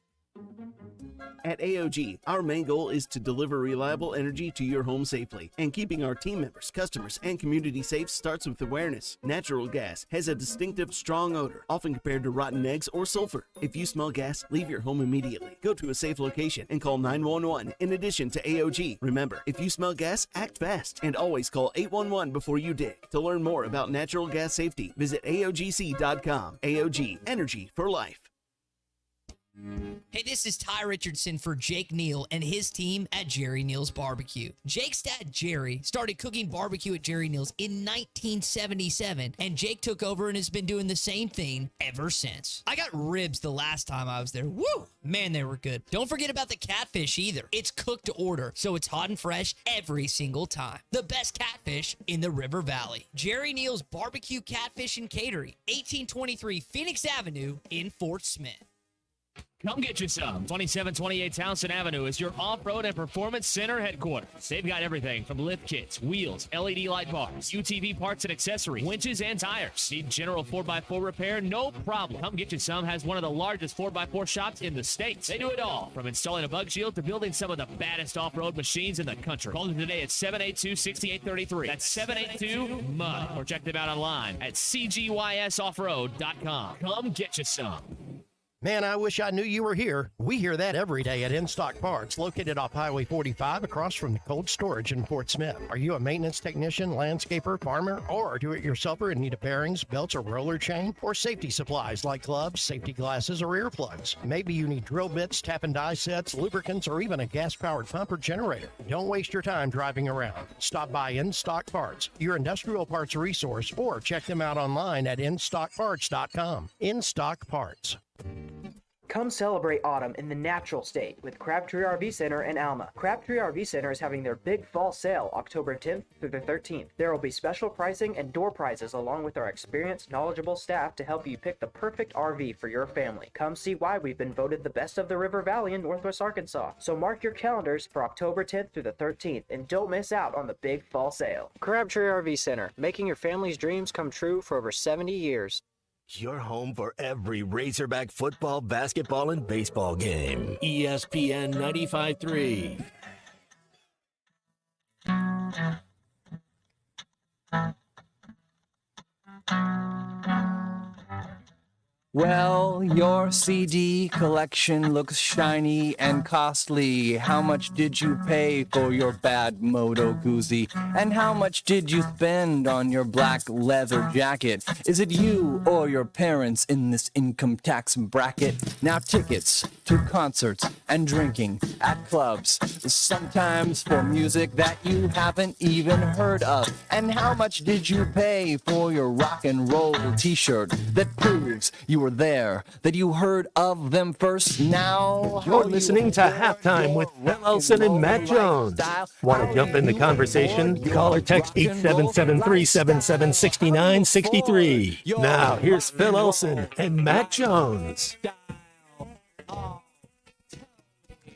At AOG, our main goal is to deliver reliable energy to your home safely. And keeping our team members, customers, and community safe starts with awareness. Natural gas has a distinctive, strong odor, often compared to rotten eggs or sulfur. If you smell gas, leave your home immediately. Go to a safe location and call 911 in addition to AOG. Remember, if you smell gas, act fast. And always call 811 before you dig. To learn more about natural gas safety, visit AOGC.com. AOG, energy for life. Hey, this is Ty Richardson for Jake Neal and his team at Jerry Neal's Barbecue. Jake's dad, Jerry, started cooking barbecue at Jerry Neal's in 1977, and Jake took over and has been doing the same thing ever since. I got ribs the last time I was there. Woo! Man, they were good. Don't forget about the catfish either. It's cooked to order, so it's hot and fresh every single time. The best catfish in the River Valley. Jerry Neal's Barbecue, Catfish, and Catering, 1823 Phoenix Avenue in Fort Smith. Come get you some. 2728 Townsend Avenue is your off-road and performance center headquarters. They've got everything from lift kits, wheels, LED light bars, UTV parts and accessories, winches and tires. Need general 4x4 repair? No problem. Come get you some has one of the largest 4x4 shops in the States. They do it all, from installing a bug shield to building some of the baddest off-road machines in the country. Call them today at 782-6833. That's 782-MUD. Or check them out online at cgysoffroad.com. Come get you some. Man, I wish I knew you were here. We hear that every day at In Stock Parts, located off Highway 45 across from the cold storage in Fort Smith. Are you a maintenance technician, landscaper, farmer, or a do-it-yourselfer in need of bearings, belts, or roller chain? Or safety supplies like gloves, safety glasses, or earplugs? Maybe you need drill bits, tap and die sets, lubricants, or even a gas-powered pump or generator. Don't waste your time driving around. Stop by In Stock Parts, your industrial parts resource, or check them out online at InStockParts.com. In Stock Parts. Come celebrate autumn in the natural state with Crabtree RV Center in Alma. Crabtree RV Center is having their big fall sale October 10th through the 13th. There will be special pricing and door prizes along with our experienced, knowledgeable staff to help you pick the perfect RV for your family. Come see why we've been voted the best of the River Valley in Northwest Arkansas. So mark your calendars for October 10th through the 13th and don't miss out on the big fall sale. Crabtree RV Center, making your family's dreams come true for over 70 years. Your home for every Razorback football, basketball, and baseball game. ESPN 95.3. Well, your CD collection looks shiny and costly. How much did you pay for your bad Moto Guzzi? And how much did you spend on your black leather jacket? Is it you or your parents in this income tax bracket? Now tickets to concerts and drinking at clubs, sometimes for music that you haven't even heard of. And how much did you pay for your rock and roll t-shirt that proves you were there, that you heard of them first? Now You're listening to Halftime with Phil Elson and Matt Jones. Want to jump in the conversation? Call or text 877-377-6963. Now, here's Phil Elson and Matt Jones.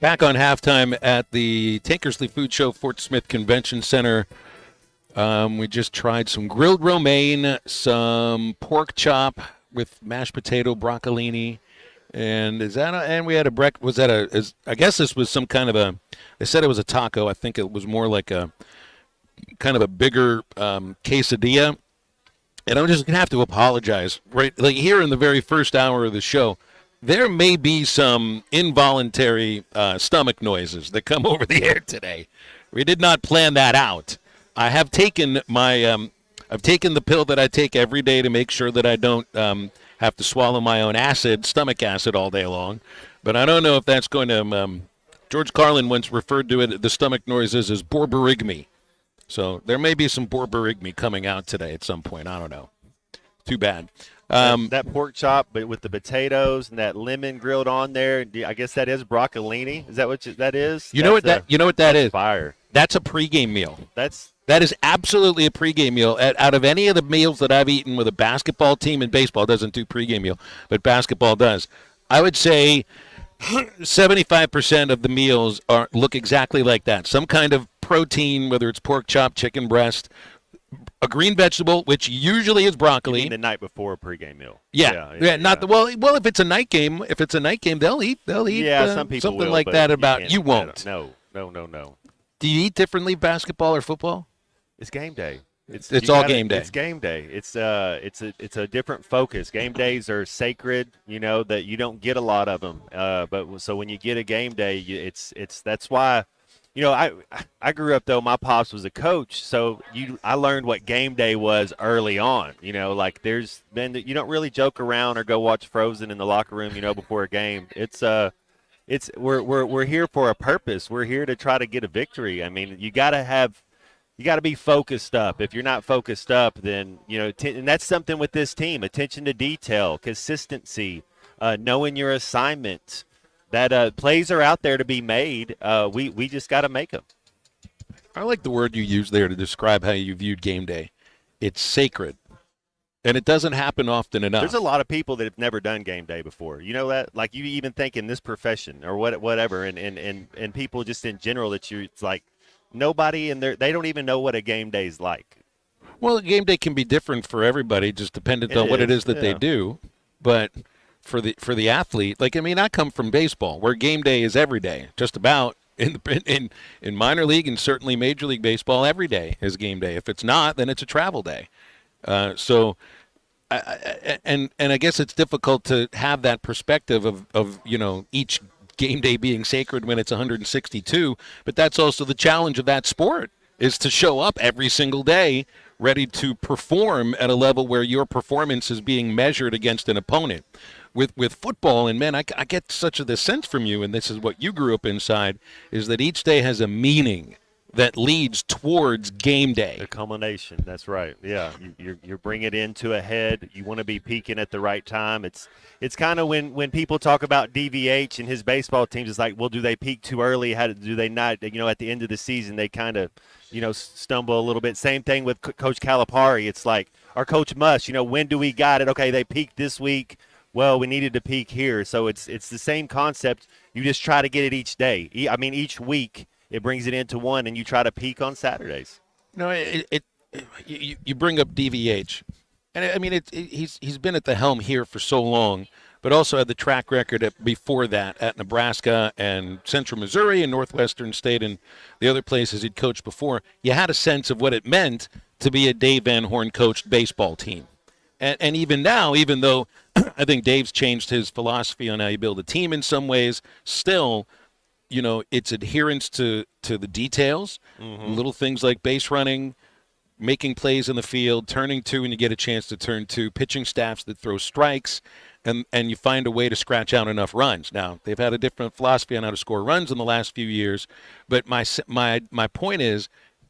Back on Halftime at the Tankersly Food Show, Fort Smith Convention Center. We just tried some grilled romaine, some pork chop with mashed potato, broccolini, and we had I guess this was some kind of they said it was a taco. I think it was more like a kind of a bigger quesadilla. And I'm just going to have to apologize, right? Like here in the very first hour of the show, there may be some involuntary stomach noises that come over the air today. We did not plan that out. I have taken I've taken the pill that I take every day to make sure that I don't have to swallow my own stomach acid all day long. But I don't know if that's going to George Carlin once referred to the stomach noises as borborygmi. So there may be some borborygmi coming out today at some point. I don't know. Too bad. That pork chop, but with the potatoes and that lemon grilled on there, I guess that is broccolini. Is that what that is? You know what that is? Fire. That's a pregame meal. That is absolutely a pregame meal. Out of any of the meals that I've eaten with a basketball team, and baseball doesn't do pregame meal, but basketball does. I would say 75% of the meals look exactly like that. Some kind of protein, whether it's pork chop, chicken breast, a green vegetable, which usually is broccoli. You mean the night before a pregame meal? Yeah. Well, if it's a night game, they'll eat. Yeah, some people something will, like that. You won't. No. Do you eat differently, basketball or football? It's game day. It's all game day. It's game day. It's a different focus. Game days are sacred. You know that you don't get a lot of them. But so when you get a game day, that's why. You know, I grew up, though, my pops was a coach, so I learned what game day was early on. You know, like you don't really joke around or go watch Frozen in the locker room, before a game. We're here for a purpose. We're here to try to get a victory. I mean, you got to be focused up. If you're not focused up, then, and that's something with this team, attention to detail, consistency, knowing your assignment. That plays are out there to be made. We just got to make them. I like the word you used there to describe how you viewed game day. It's sacred, and it doesn't happen often enough. There's a lot of people that have never done game day before. You know that? Like you even think in this profession or whatever, and people just in general it's like nobody in there. They don't even know what a game day is like. Well, a game day can be different for everybody, just dependent on what it is that they do, but. For the athlete, I come from baseball, where game day is every day, just about in minor league and certainly Major League Baseball, every day is game day. If it's not, then it's a travel day. I guess it's difficult to have that perspective of each game day being sacred when it's 162. But that's also the challenge of that sport, is to show up every single day ready to perform at a level where your performance is being measured against an opponent. With football, and man, I get such a sense from you, and this is what you grew up inside, is that each day has a meaning that leads towards game day. The culmination, that's right. Yeah, you're bringing it into a head. You want to be peaking at the right time. It's kind of when people talk about DVH and his baseball teams, it's like, well, do they peak too early? Do they not? At the end of the season, they kind of, stumble a little bit. Same thing with Coach Calipari. It's like, our Coach Mush, when do we got it? Okay, they peaked this week. Well, we needed to peak here. So it's the same concept. You just try to get it each day. Each week it brings it into one, and you try to peak on Saturdays. No, you bring up DVH, and he's been at the helm here for so long, but also had the track record before that at Nebraska and Central Missouri and Northwestern State and the other places he'd coached before. You had a sense of what it meant to be a Dave Van Horn coached baseball team. And even now, even though I think Dave's changed his philosophy on how you build a team in some ways, still, it's adherence to the details, little things like base running, making plays in the field, turning two when you get a chance to turn two, pitching staffs that throw strikes, and you find a way to scratch out enough runs. Now, they've had a different philosophy on how to score runs in the last few years, but my point is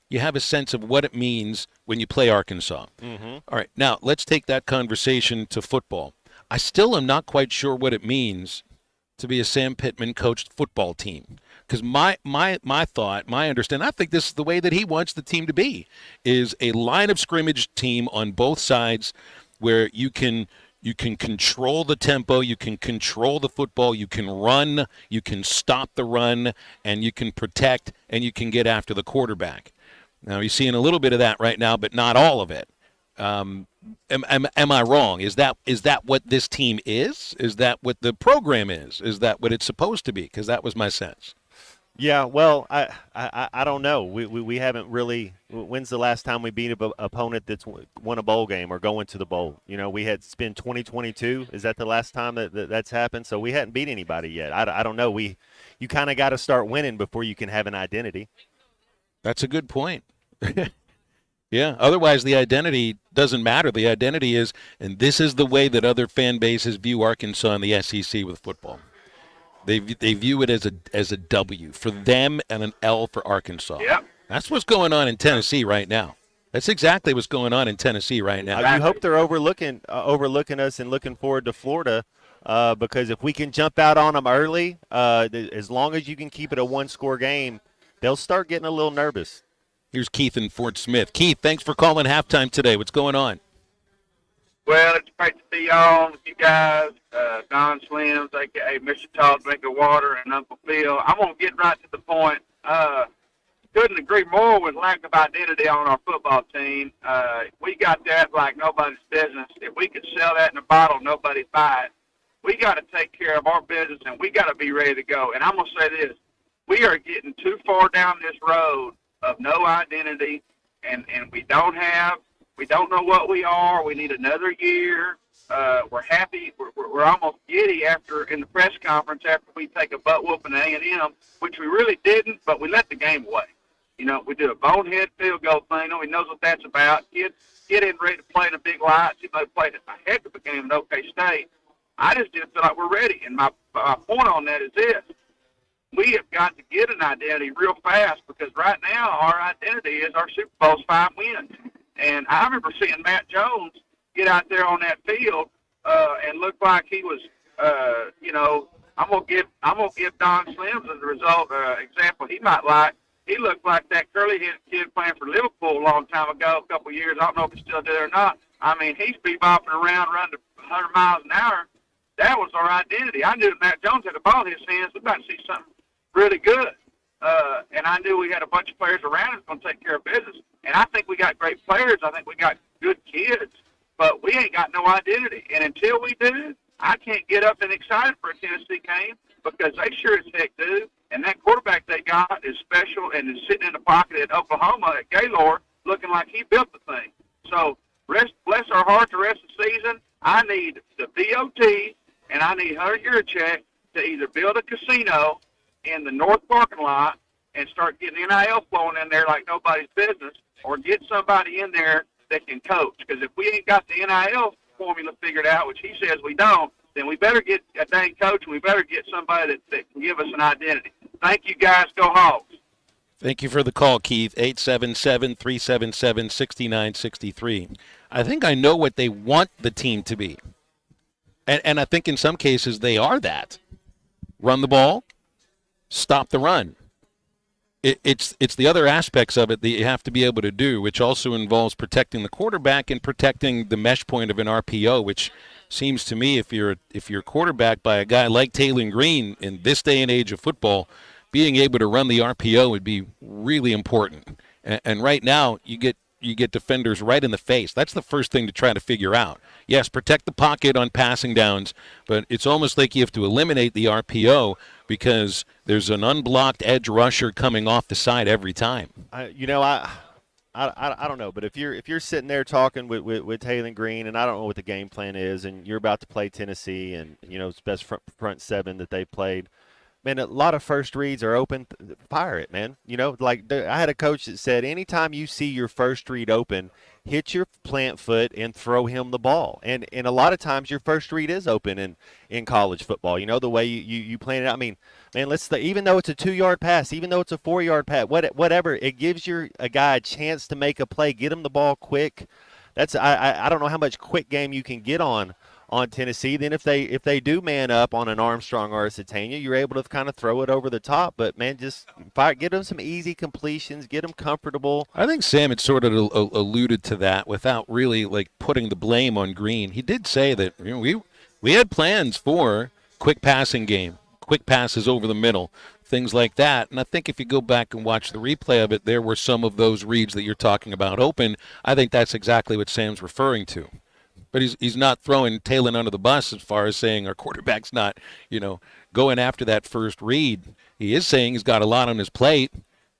you have a sense of what it means when you play Arkansas. All right, now let's take that conversation to football. I still am not quite sure what it means to be a Sam Pittman coached football team. Because my thought, my understanding, I think this is the way that he wants the team to be, is a line of scrimmage team on both sides where you can control the tempo, you can control the football, you can run, you can stop the run, and you can protect, and you can get after the quarterback. Now, you're seeing a little bit of that right now, but not all of it. Am I wrong? Is that what this team is? Is that what the program is? Is that what it's supposed to be? Because that was my sense. Yeah, well, I don't know. We haven't really. When's the last time we beat an opponent that's won a bowl game or going to the bowl? It's been 2022. Is that the last time that's happened? So we hadn't beat anybody yet. I don't know. You kind of got to start winning before you can have an identity. That's a good point. Yeah, otherwise the identity doesn't matter. The identity is, and this is the way that other fan bases view Arkansas and the SEC with football. They view it as a W for them and an L for Arkansas. Yep. That's what's going on in Tennessee right now. That's exactly what's going on in Tennessee right now. You hope they're overlooking us and looking forward to Florida, because if we can jump out on them early, as long as you can keep it a one-score game, they'll start getting a little nervous. Here's Keith in Fort Smith. Keith, thanks for calling halftime today. What's going on? Well, it's great to be on with you guys, Don Slims, a.k.a. Mr. Tall Drink of Water, and Uncle Phil. I'm going to get right to the point. Couldn't agree more with lack of identity on our football team. We got that like nobody's business. If we could sell that in a bottle, nobody'd buy it. We got to take care of our business, and we got to be ready to go. And I'm going to say this. We are getting too far down this road of no identity, and we don't know what we are. We need another year. We're happy. We're almost giddy in the press conference after we take a butt whooping at A&M, which we really didn't, but we let the game away. We did a bonehead field goal thing. Nobody knows what that's about. Kids get in ready to play in the big lights. They played a heck of a game at OK State. I just didn't feel like we're ready. And my point on that is this. We have got to get an identity real fast, because right now our identity is our Super Bowl's 5 wins. And I remember seeing Matt Jones get out there on that field and look like he was, I'm gonna give Don Slims as a result example he might like. He looked like that curly-headed kid playing for Liverpool a long time ago, a couple of years. I don't know if he's still there or not. I mean, he's bebopping around, running 100 miles an hour. That was our identity. I knew that Matt Jones had the ball in his hands. We're about to see something really good. And I knew we had a bunch of players around us going to take care of business. And I think we got great players. I think we got good kids. But we ain't got no identity. And until we do, I can't get up and excited for a Tennessee game, because they sure as heck do. And that quarterback they got is special and is sitting in the pocket at Oklahoma at Gaylord looking like he built the thing. So bless our heart the rest of the season. I need the VOT and I need Hunter Yurachek to either build a casino in the north parking lot and start getting NIL flowing in there like nobody's business, or get somebody in there that can coach. Because if we ain't got the NIL formula figured out, which he says we don't, then we better get a dang coach, and we better get somebody that can give us an identity. Thank you, guys. Go Hogs. Thank you for the call, Keith. 877-377-6963. I think I know what they want the team to be. And I think in some cases they are that. Run the ball, stop the run. It's the other aspects of it that you have to be able to do, which also involves protecting the quarterback and protecting the mesh point of an RPO, which seems to me if you're quarterbacked by a guy like Taylor Green in this day and age of football, being able to run the RPO would be really important. And right now you get defenders right in the face. That's the first thing to try to figure out. Yes, protect the pocket on passing downs, but it's almost like you have to eliminate the RPO because there's an unblocked edge rusher coming off the side every time. I don't know, but if you're sitting there talking with Taylor Green, and I don't know what the game plan is, and you're about to play Tennessee, and it's best front seven that they played. Man, a lot of first reads are open. Fire it, man. I had a coach that said, anytime you see your first read open, hit your plant foot and throw him the ball. And a lot of times your first read is open in college football. The way you plan it out. I mean, man, even though it's a 2-yard pass, even though it's a 4-yard pass, whatever, it gives a guy a chance to make a play, get him the ball quick. I don't know how much quick game you can get on Tennessee. Then if they do man up on an Armstrong or a Satania, you're able to kind of throw it over the top. But man, just get them some easy completions, get them comfortable. I think Sam had sort of alluded to that without really putting the blame on Green. He did say that we had plans for quick passing game, quick passes over the middle, things like that. And I think if you go back and watch the replay of it, there were some of those reads that you're talking about open. I think that's exactly what Sam's referring to. But he's not throwing Taylor under the bus as far as saying our quarterback's not, going after that first read. He is saying he's got a lot on his plate.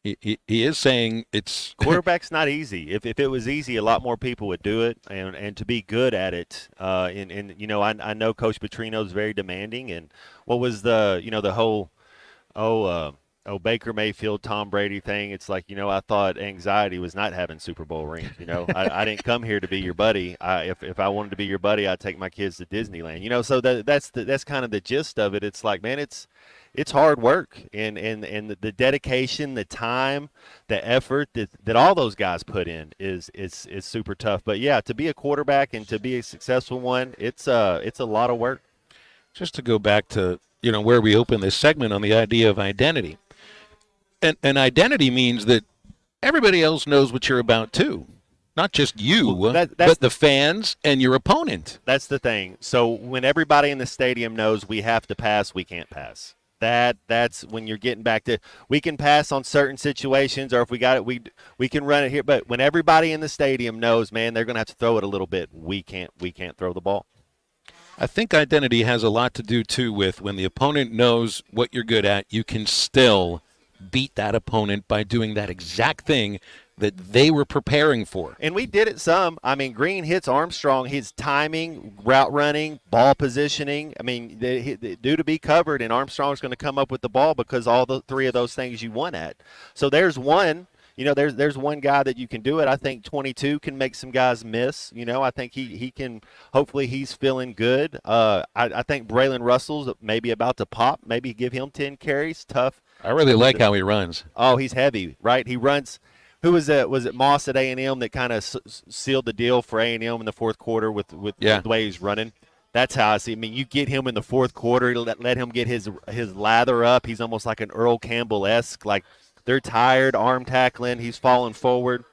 He is saying it's quarterback's not easy. If it was easy, a lot more people would do it, and to be good at it. I know Coach Petrino's very demanding. And what was the whole Baker Mayfield, Tom Brady thing. It's like, I thought anxiety was not having Super Bowl rings. I didn't come here to be your buddy. If I wanted to be your buddy, I'd take my kids to Disneyland. So that's kind of the gist of it. It's like, man, it's hard work and the dedication, the time, the effort that all those guys put in is super tough. But yeah, to be a quarterback and to be a successful one, it's a lot of work. Just to go back to where we opened this segment on the idea of identity. And identity means that everybody else knows what you're about too. Not just you, but the fans and your opponent. That's the thing. So when everybody in the stadium knows we have to pass, we can't pass. That's when you're getting back to, we can pass on certain situations, or if we got it, we can run it here. But when everybody in the stadium knows, man, they're going to have to throw it a little bit, we can't throw the ball. I think identity has a lot to do too with when the opponent knows what you're good at, you can still beat that opponent by doing that exact thing that they were preparing for. And we did it some. I mean, Green hits Armstrong, his timing, route running, ball positioning. I mean, due to be covered, and Armstrong's going to come up with the ball because all the three of those things you won at. So there's one. There's one guy that you can do it. I think 22 can make some guys miss. I think he can. Hopefully he's feeling good. I think Braylon Russell's maybe about to pop. Maybe give him 10 carries. Tough. I really like how he runs. Oh, he's heavy, right? He runs. Who was it? Was it Moss at A&M that kind of sealed the deal for A&M in the fourth quarter with the way he's running? That's how I see. I mean, you get him in the fourth quarter, let him get his lather up. He's almost like an Earl Campbell-esque. Like, they're tired, arm tackling. He's falling forward.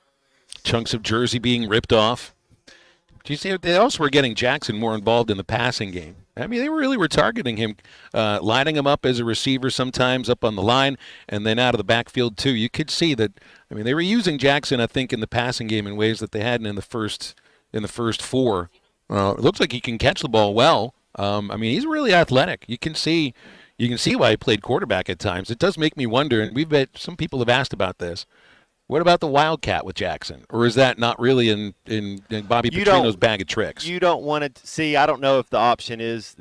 Chunks of jersey being ripped off. Do you see? They also were getting Jackson more involved in the passing game. I mean, they really were targeting him, lining him up as a receiver sometimes up on the line, and then out of the backfield too. You could see that. I mean, they were using Jackson, I think, in the passing game in ways that they hadn't in the first four. It looks like he can catch the ball well. I mean, he's really athletic. You can see why he played quarterback at times. It does make me wonder, and some people have asked about this. What about the Wildcat with Jackson? Or is that not really in Bobby Petrino's bag of tricks? You don't want to see. I don't know if the option is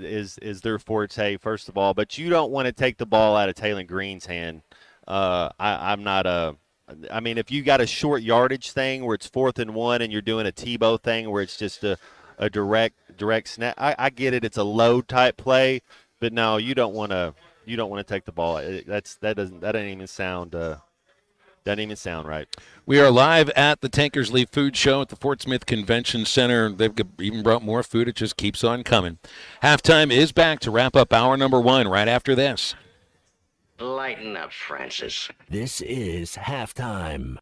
their forte, first of all, but you don't want to take the ball out of Taylor Green's hand. I'm not a. I mean, if you got a short yardage thing where it's 4th and 1 and you're doing a Tebow thing where it's just a direct snap, I get it. It's a low type play, but no, you don't want to take the ball. That doesn't even sound. Doesn't even sound right. We are live at the Tankersly Food Show at the Fort Smith Convention Center. They've even brought more food. It just keeps on coming. Halftime is back to wrap up hour number 1 right after this. Lighten up, Francis. This is Halftime.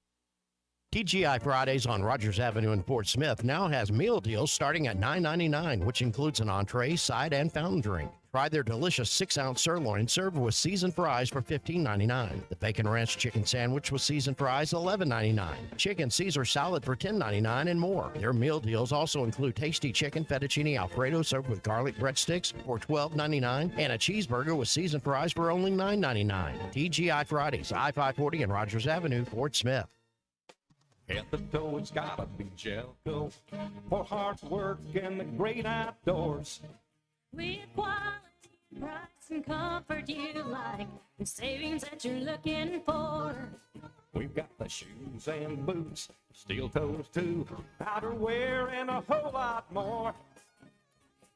TGI Fridays on Rogers Avenue in Fort Smith now has meal deals starting at $9.99, which includes an entree, side, and fountain drink. Try their delicious 6-ounce sirloin served with seasoned fries for $15.99. The Bacon Ranch Chicken Sandwich with seasoned fries, $11.99. Chicken Caesar Salad for $10.99 and more. Their meal deals also include tasty chicken fettuccine Alfredo served with garlic breadsticks for $12.99 and a cheeseburger with seasoned fries for only $9.99. TGI Fridays, I-540 and Rogers Avenue, Fort Smith. Head to toe, it's gotta be Jelco. For hard work and the great outdoors. With quality, price, and comfort you like, the savings that you're looking for. We've got the shoes and boots, steel toes too, outerwear and a whole lot more.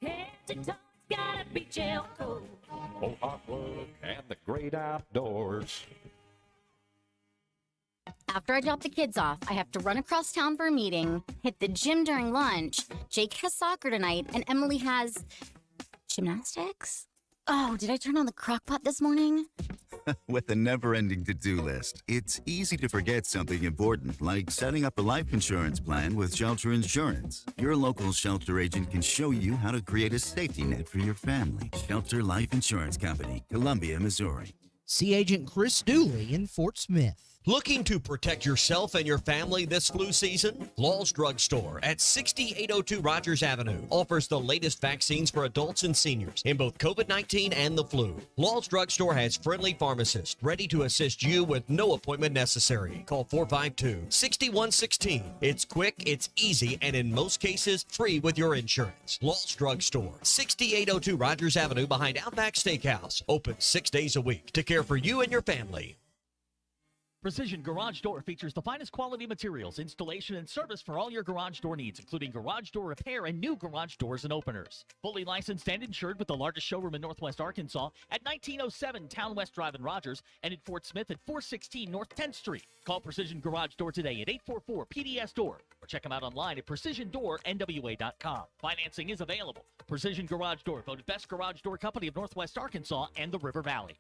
Head to toe, it's gotta be Jelco. For hard work and the great outdoors. After I drop the kids off, I have to run across town for a meeting, hit the gym during lunch. Jake has soccer tonight, and Emily has gymnastics? Oh, did I turn on the crock pot this morning? With the never-ending to-do list, it's easy to forget something important, like setting up a life insurance plan with Shelter Insurance. Your local Shelter agent can show you how to create a safety net for your family. Shelter Life Insurance Company, Columbia, Missouri. See Agent Chris Dooley in Fort Smith. Looking to protect yourself and your family this flu season? Law's Drug Store at 6802 Rogers Avenue offers the latest vaccines for adults and seniors in both COVID-19 and the flu. Law's Drug Store has friendly pharmacists ready to assist you with no appointment necessary. Call 452-6116. It's quick, it's easy, and in most cases, free with your insurance. Law's Drug Store, 6802 Rogers Avenue behind Outback Steakhouse. Open 6 days a week to care for you and your family. Precision Garage Door features the finest quality materials, installation, and service for all your garage door needs, including garage door repair and new garage doors and openers. Fully licensed and insured with the largest showroom in Northwest Arkansas at 1907 Town West Drive in Rogers and in Fort Smith at 416 North 10th Street. Call Precision Garage Door today at 844-PDS-DOOR or check them out online at PrecisionDoorNWA.com. Financing is available. Precision Garage Door, voted best garage door company of Northwest Arkansas and the River Valley.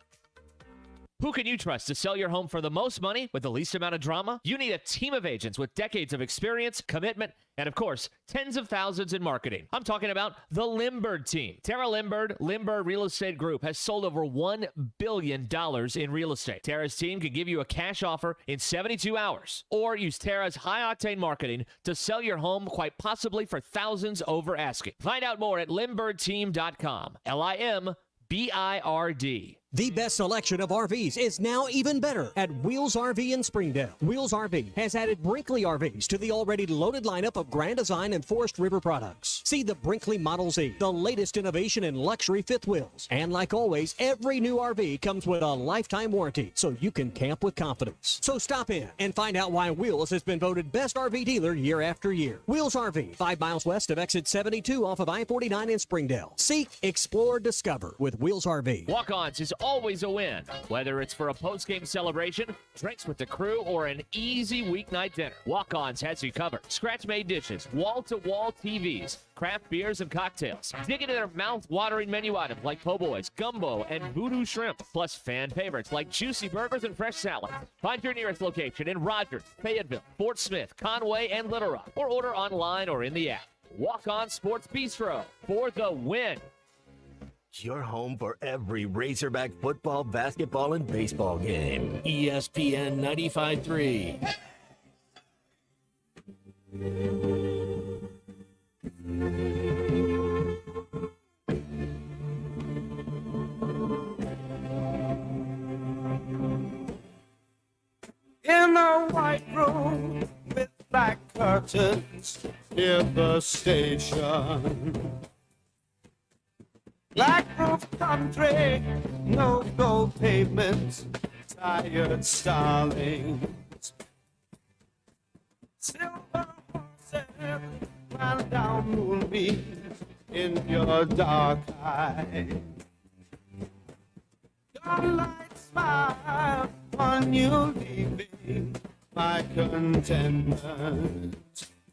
Who can you trust to sell your home for the most money with the least amount of drama? You need a team of agents with decades of experience, commitment, and of course, tens of thousands in marketing. I'm talking about the Limbird team. Tara Limbird Real Estate Group has sold over $1 billion in real estate. Tara's team can give you a cash offer in 72 hours or use Tara's high-octane marketing to sell your home quite possibly for thousands over asking. Find out more at limbirdteam.com. LIMBIRD. The best selection of RVs is now even better at Wheels RV in Springdale. Wheels RV has added Brinkley RVs to the already loaded lineup of Grand Design and Forest River products. See the Brinkley Model Z, the latest innovation in luxury fifth wheels. And like always, every new RV comes with a lifetime warranty, so you can camp with confidence. So stop in and find out why Wheels has been voted best RV dealer year after year. Wheels RV, 5 miles west of exit 72 off of I-49 in Springdale. Seek, explore, discover with Wheels RV. Walk-Ons is always a win, whether it's for a post-game celebration, drinks with the crew, or an easy weeknight dinner. Walk-Ons has you covered. Scratch-made dishes, wall-to-wall TVs, craft beers and cocktails. Dig into their mouth-watering menu items like po' boys, gumbo, and voodoo shrimp, plus fan favorites like juicy burgers and fresh salad. Find your nearest location in Rogers, Fayetteville, Fort Smith, Conway, and Little Rock, or order online or in the app. Walk-On Sports Bistro for the win. Your home for every Razorback football, basketball, and baseball game. ESPN 95.3. In a white room with black curtains near the station. Black roof country, no gold pavements, tired starlings. Silver horses run down moonbeams in your dark eyes. Your light smile on you leaving my contentment.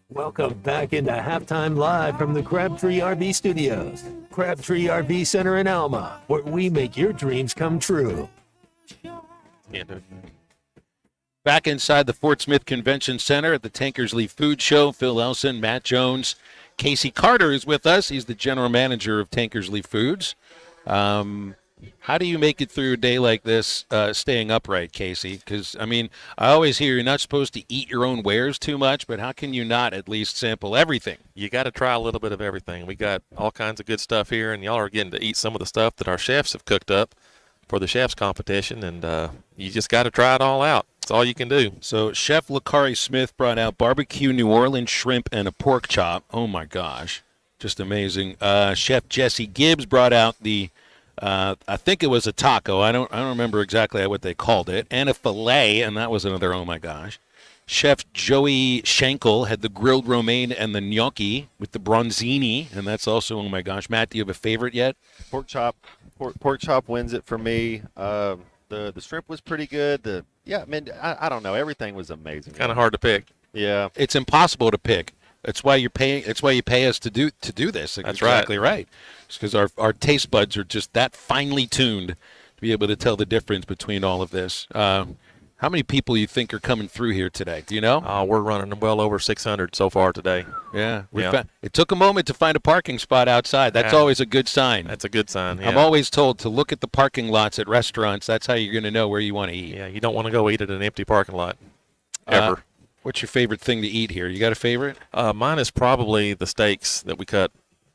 Welcome back into Halftime Live from the Crabtree RV Studios. Crabtree RV Center in Alma, where we make your dreams come true. Back inside the Fort Smith Convention Center at the Tankersly Food Show, Phil Elson, Matt Jones, Casey Carter is with us. He's the general manager of Tankersly Foods. How do you make it through a day like this staying upright, Casey? Because, I mean, I always hear you're not supposed to eat your own wares too much, but how can you not at least sample everything? You got to try a little bit of everything. We got all kinds of good stuff here, and y'all are getting to eat some of the stuff that our chefs have cooked up for the chefs competition, and you just got to try it all out. That's all you can do. So Chef Lakari Smith brought out barbecue New Orleans shrimp and a pork chop. Oh my gosh, just amazing. Chef Jesse Gibbs brought out the, I think it was a taco. I don't remember exactly what they called it, and a fillet, and that was another. Oh my gosh. Chef Joey Schenkel had the grilled romaine and the gnocchi with the bronzini, and that's also, oh my gosh. Matt, do you have a favorite yet? Pork chop. Pork chop wins it for me. The shrimp was pretty good. I mean, I don't know. Everything was amazing. Kind of hard to pick. Yeah, it's impossible to pick. That's why you're paying. That's why you pay us to do this. That's exactly right. It's because our taste buds are just that finely tuned to be able to tell the difference between all of this. How many people you think are coming through here today? Do you know? We're running well over 600 so far today. Yeah. It took a moment to find a parking spot outside. That's always a good sign. That's a good sign, yeah. I'm always told to look at the parking lots at restaurants. That's how you're going to know where you want to eat. Yeah, you don't want to go eat at an empty parking lot, ever. What's your favorite thing to eat here? You got a favorite? Mine is probably the steaks that we cut.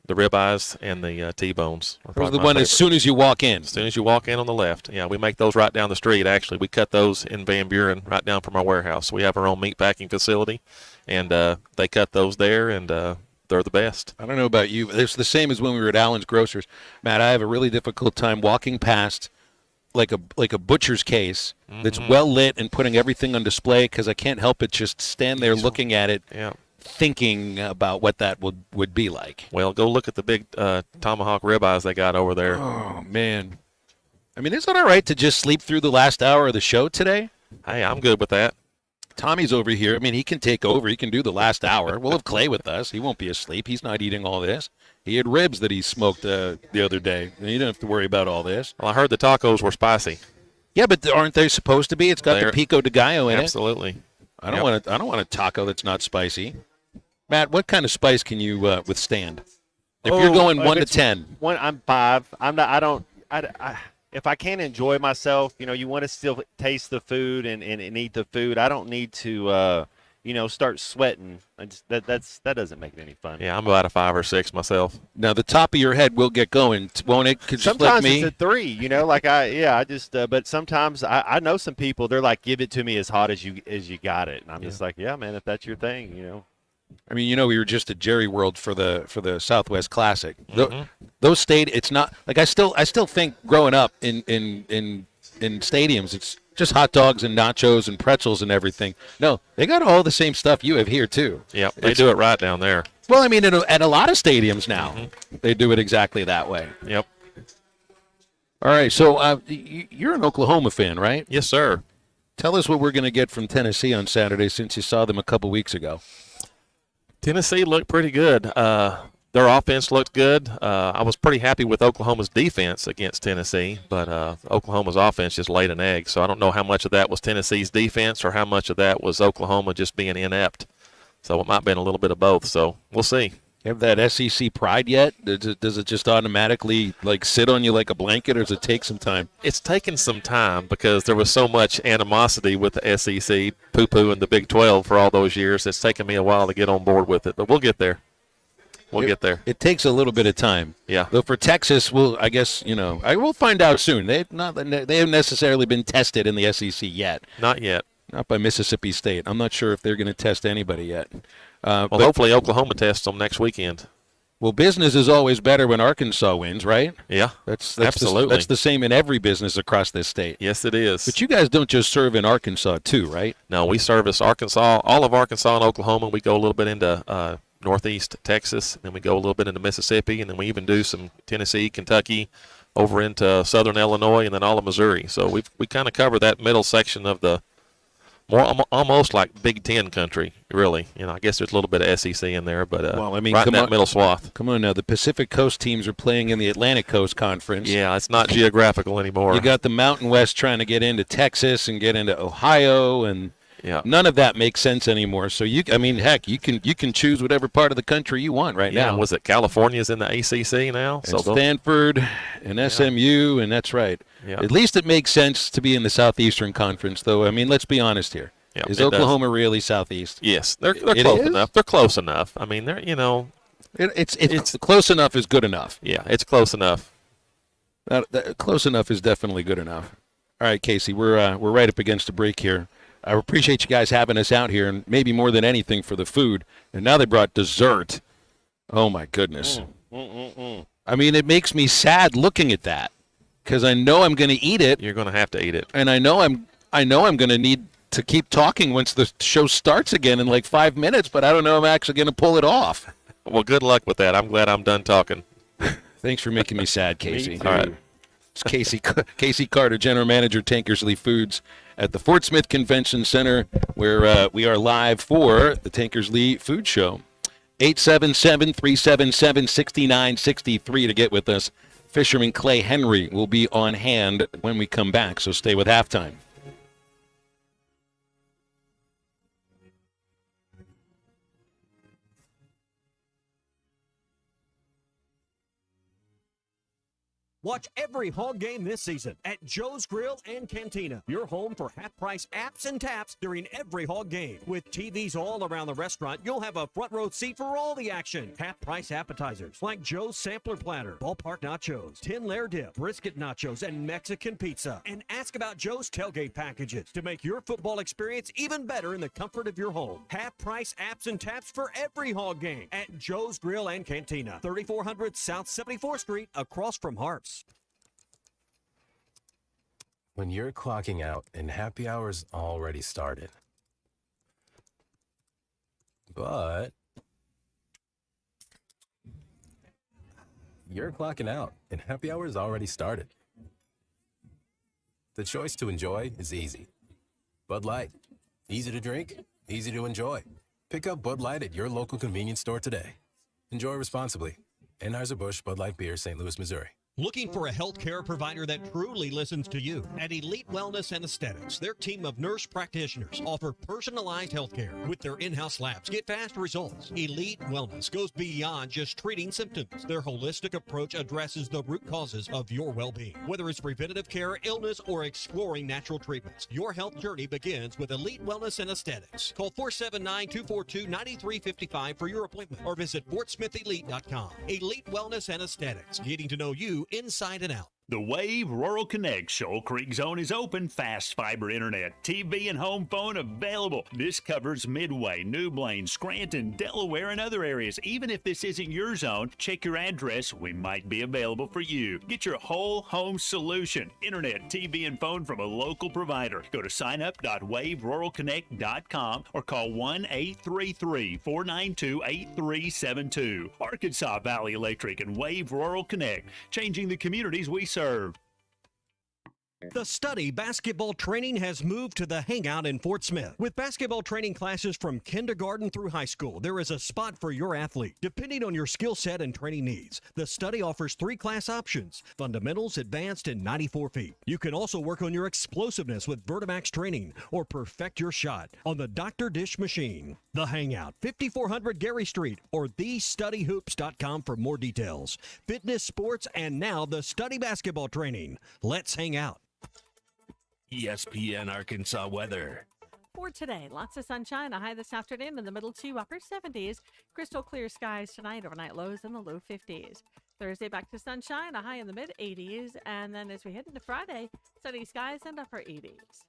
The ribeyes and the T-bones. Those are the one as soon as you walk in. As soon as you walk in on the left. Yeah, we make those right down the street, actually. We cut those in Van Buren right down from our warehouse. We have our own meat packing facility, and they cut those there, and they're the best. I don't know about you, but it's the same as when we were at Allen's Grocers. Matt, I have a really difficult time walking past like a butcher's case that's well lit and putting everything on display because I can't help but just stand there looking at it. Yeah. Thinking about what that would be like. Well, go look at the big tomahawk ribeyes they got over there. Oh, man. I mean, is it all right to just sleep through the last hour of the show today? Hey, I'm good with that. Tommy's over here. I mean, he can take over. He can do the last hour. We'll have Clay with us. He won't be asleep. He's not eating all this. He had ribs that he smoked the other day. You don't have to worry about all this. Well, I heard the tacos were spicy. Yeah, but aren't they supposed to be? It's got the pico de gallo in Absolutely. I don't want a taco that's not spicy. Matt, what kind of spice can you withstand? If you're going 1 to 10, I'm 5. I'm not. I don't. If I can't enjoy myself, you want to still taste the food and eat the food. I don't need to, start sweating. That doesn't make it any fun. Yeah, I'm about a 5 or 6 myself. Now the top of your head will get going, won't it? Sometimes it's a 3. But sometimes I know some people. They're like, give it to me as hot as you got it, and I'm just like, yeah, man, if that's your thing, I mean, we were just at Jerry World for the Southwest Classic. Those it's not like I still think growing up in stadiums, it's just hot dogs and nachos and pretzels and everything. No, they got all the same stuff you have here too. Yeah, they do it right down there. Well, I mean, at a lot of stadiums now, they do it exactly that way. Yep. All right, so you're an Oklahoma fan, right? Yes, sir. Tell us what we're going to get from Tennessee on Saturday since you saw them a couple weeks ago. Tennessee looked pretty good. Their offense looked good. I was pretty happy with Oklahoma's defense against Tennessee, but Oklahoma's offense just laid an egg. So I don't know how much of that was Tennessee's defense or how much of that was Oklahoma just being inept. So it might have been a little bit of both. So we'll see. Have that SEC pride yet? Does it just automatically sit on you like a blanket, or does it take some time? It's taken some time because there was so much animosity with the SEC, poo-pooing the Big 12 for all those years. It's taken me a while to get on board with it, but we'll get there. We'll get there. It takes a little bit of time. Yeah. Though for Texas, I will find out soon. They haven't necessarily been tested in the SEC yet. Not yet. Not by Mississippi State. I'm not sure if they're going to test anybody yet. But hopefully Oklahoma tests them next weekend. Well, business is always better when Arkansas wins, right? Yeah, that's absolutely. That's the same in every business across this state. Yes, it is. But you guys don't just serve in Arkansas too, right? No, we service Arkansas, all of Arkansas and Oklahoma. We go a little bit into northeast Texas, and then we go a little bit into Mississippi, and then we even do some Tennessee, Kentucky, over into southern Illinois, and then all of Missouri. So we kind of cover that middle section of the almost like Big Ten country, really. I guess there's a little bit of SEC in there, but right in that middle swath. Come on now, the Pacific Coast teams are playing in the Atlantic Coast Conference. Yeah, it's not geographical anymore. You got the Mountain West trying to get into Texas and get into Ohio, and none of that makes sense anymore. So you can choose whatever part of the country you want right now. Was it California's in the ACC now? And Stanford and SMU, and that's right. Yeah. At least it makes sense to be in the Southeastern Conference, though. I mean, let's be honest here. Yeah, is Oklahoma really Southeast? Yes, they're close enough. They're close enough. I mean, they're it's close enough is good enough. Yeah, it's close enough. Close enough is definitely good enough. All right, Casey, we're right up against a break here. I appreciate you guys having us out here, and maybe more than anything for the food. And now they brought dessert. Oh, my goodness. I mean, it makes me sad looking at that because I know I'm going to eat it. You're going to have to eat it. And I know I'm going to need to keep talking once the show starts again in like 5 minutes, but I don't know if I'm actually going to pull it off. Well, good luck with that. I'm glad I'm done talking. Thanks for making me sad, Casey. All right. It's Casey Carter, General Manager, Tankersly Foods at the Fort Smith Convention Center, where we are live for the Tankersly Food Show. 877-377-6963 to get with us. Fisherman Clay Henry will be on hand when we come back, so stay with Halftime. Watch every Hog game this season at Joe's Grill and Cantina, your home for half-price apps and taps during every Hog game. With TVs all around the restaurant, you'll have a front-row seat for all the action. Half-price appetizers like Joe's Sampler Platter, Ballpark Nachos, 10-layer dip, brisket nachos, and Mexican pizza. And ask about Joe's tailgate packages to make your football experience even better in the comfort of your home. Half-price apps and taps for every Hog game at Joe's Grill and Cantina, 3400 South 74th Street, across from Harps. When you're clocking out and happy hour's already started. But you're clocking out and happy hour's already started. The choice to enjoy is easy. Bud Light. Easy to drink, easy to enjoy. Pick up Bud Light at your local convenience store today. Enjoy responsibly. Anheuser-Busch Bud Light Beer, St. Louis, Missouri. Looking for a healthcare provider that truly listens to you? At Elite Wellness and Aesthetics, their team of nurse practitioners offer personalized healthcare with their in-house labs. Get fast results. Elite Wellness goes beyond just treating symptoms. Their holistic approach addresses the root causes of your well-being. Whether it's preventative care, illness, or exploring natural treatments, your health journey begins with Elite Wellness and Aesthetics. Call 479-242-9355 for your appointment or visit fortsmithelite.com. Elite Wellness and Aesthetics, getting to know you inside and out. The Wave Rural Connect Shoal Creek Zone is open. Fast fiber internet, TV, and home phone available. This covers Midway, New Blaine, Scranton, Delaware, and other areas. Even if this isn't your zone, check your address. We might be available for you. Get your whole home solution. Internet, TV, and phone from a local provider. Go to signup.waveruralconnect.com or call 1-833-492-8372. Arkansas Valley Electric and Wave Rural Connect, changing the communities we serve. The Study Basketball Training has moved to the Hangout in Fort Smith. With basketball training classes from kindergarten through high school, there is a spot for your athlete. Depending on your skill set and training needs, the Study offers 3 class options: Fundamentals, Advanced, and 94 feet. You can also work on your explosiveness with Vertimax training or perfect your shot on the Dr. Dish machine. The Hangout, 5400 Gary Street, or thestudyhoops.com for more details. Fitness, sports, and now the Study Basketball Training. Let's hang out. ESPN Arkansas weather. For today, lots of sunshine, a high this afternoon in the middle to upper 70s. Crystal clear skies tonight, overnight lows in the low 50s. Thursday, back to sunshine, a high in the mid 80s. And then as we head into Friday, sunny skies and upper 80s.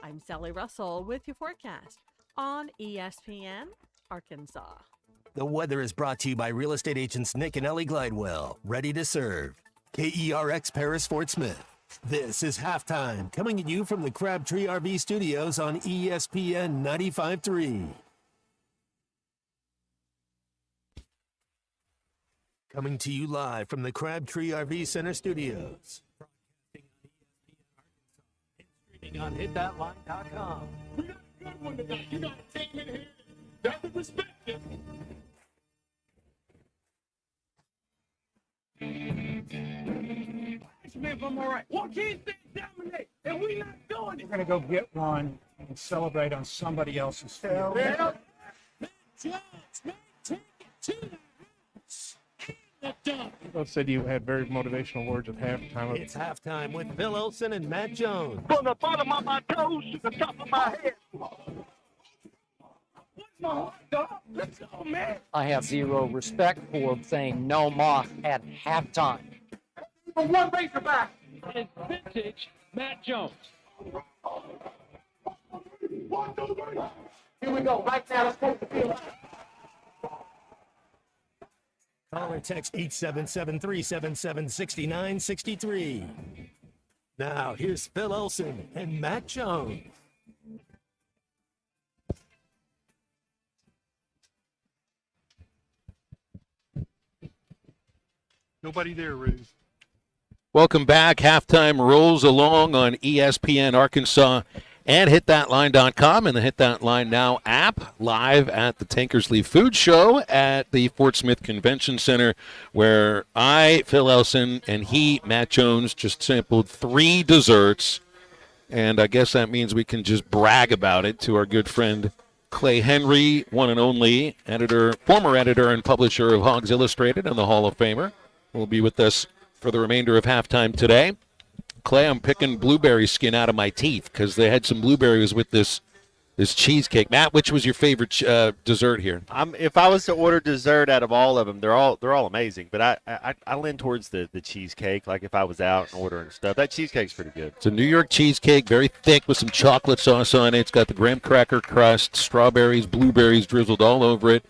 I'm Sally Russell with your forecast on ESPN Arkansas. The weather is brought to you by real estate agents Nick and Ellie Glidewell. Ready to serve. KERX Paris Fort Smith. This is Halftime, coming at you from the Crabtree RV Studios on ESPN 95.3. Coming to you live from the Crabtree RV Center Studios. Streaming on hitthatline.com. We got a good one tonight. You got to take me here. That's perspective. If I'm all right. Why can't they dominate? And we not doing it. We're going to go get one and celebrate on somebody else's field. Yeah. Both said you had very motivational words at halftime. It's Halftime with Bill Olsen and Matt Jones. From the bottom of my toes to the top of my head. What's my heart, dog? Let's go, man. I have zero respect for saying no moth at halftime. For one Razorback is vintage Matt Jones. Here we go. Right now, let's take the field. Call or text 877-377-6963. Now, here's Phil Olson and Matt Jones. Nobody there, Ruth. Welcome back. Halftime rolls along on ESPN Arkansas and hitthatline.com and the Hit That Line Now app, live at the Tankersly Food Show at the Fort Smith Convention Center, where I, Phil Elson, and he, Matt Jones, just sampled 3 desserts. And I guess that means we can just brag about it to our good friend Clay Henry, one and only editor, former editor and publisher of Hogs Illustrated and the Hall of Famer, will be with us for the remainder of halftime today. Clay, I'm picking blueberry skin out of my teeth because they had some blueberries with this cheesecake. Matt, which was your favorite dessert here? If I was to order dessert out of all of them, they're all amazing. But I lean towards the cheesecake. Like if I was out and ordering stuff, that cheesecake's pretty good. It's a New York cheesecake, very thick with some chocolate sauce on it. It's got the graham cracker crust, strawberries, blueberries drizzled all over it.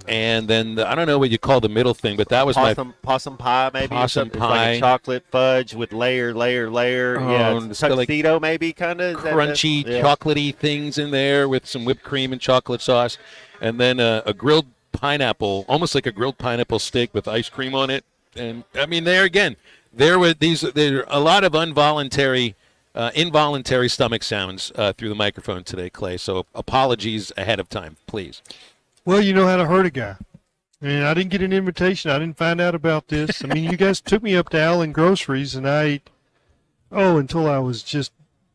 And then I don't know what you call the middle thing, but that was possum pie, maybe. Possum it's pie, like a chocolate fudge with layer. Yeah, it's tuxedo, maybe kind of crunchy, chocolatey things in there with some whipped cream and chocolate sauce, and then a grilled pineapple, almost like a grilled pineapple steak with ice cream on it. And I mean, there again, there are a lot of involuntary stomach sounds through the microphone today, Clay. So apologies ahead of time, please. Well, you know how to hurt a guy. And I didn't get an invitation. I didn't find out about this. I mean, you guys took me up to Allen Groceries, and I ate, until I was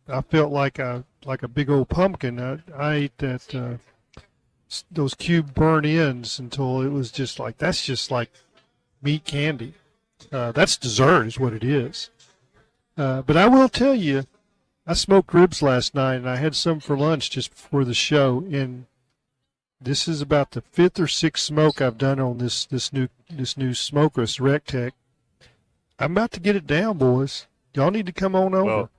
I felt like a big old pumpkin. I ate those cube burnt ends until it was just like, that's just like meat candy. That's dessert is what it is. But I will tell you, I smoked ribs last night, and I had some for lunch just before the show, and this is about the 5th or 6th smoke I've done on this new smokeless Rectech. I'm about to get it down, boys. Y'all need to come on over. Well,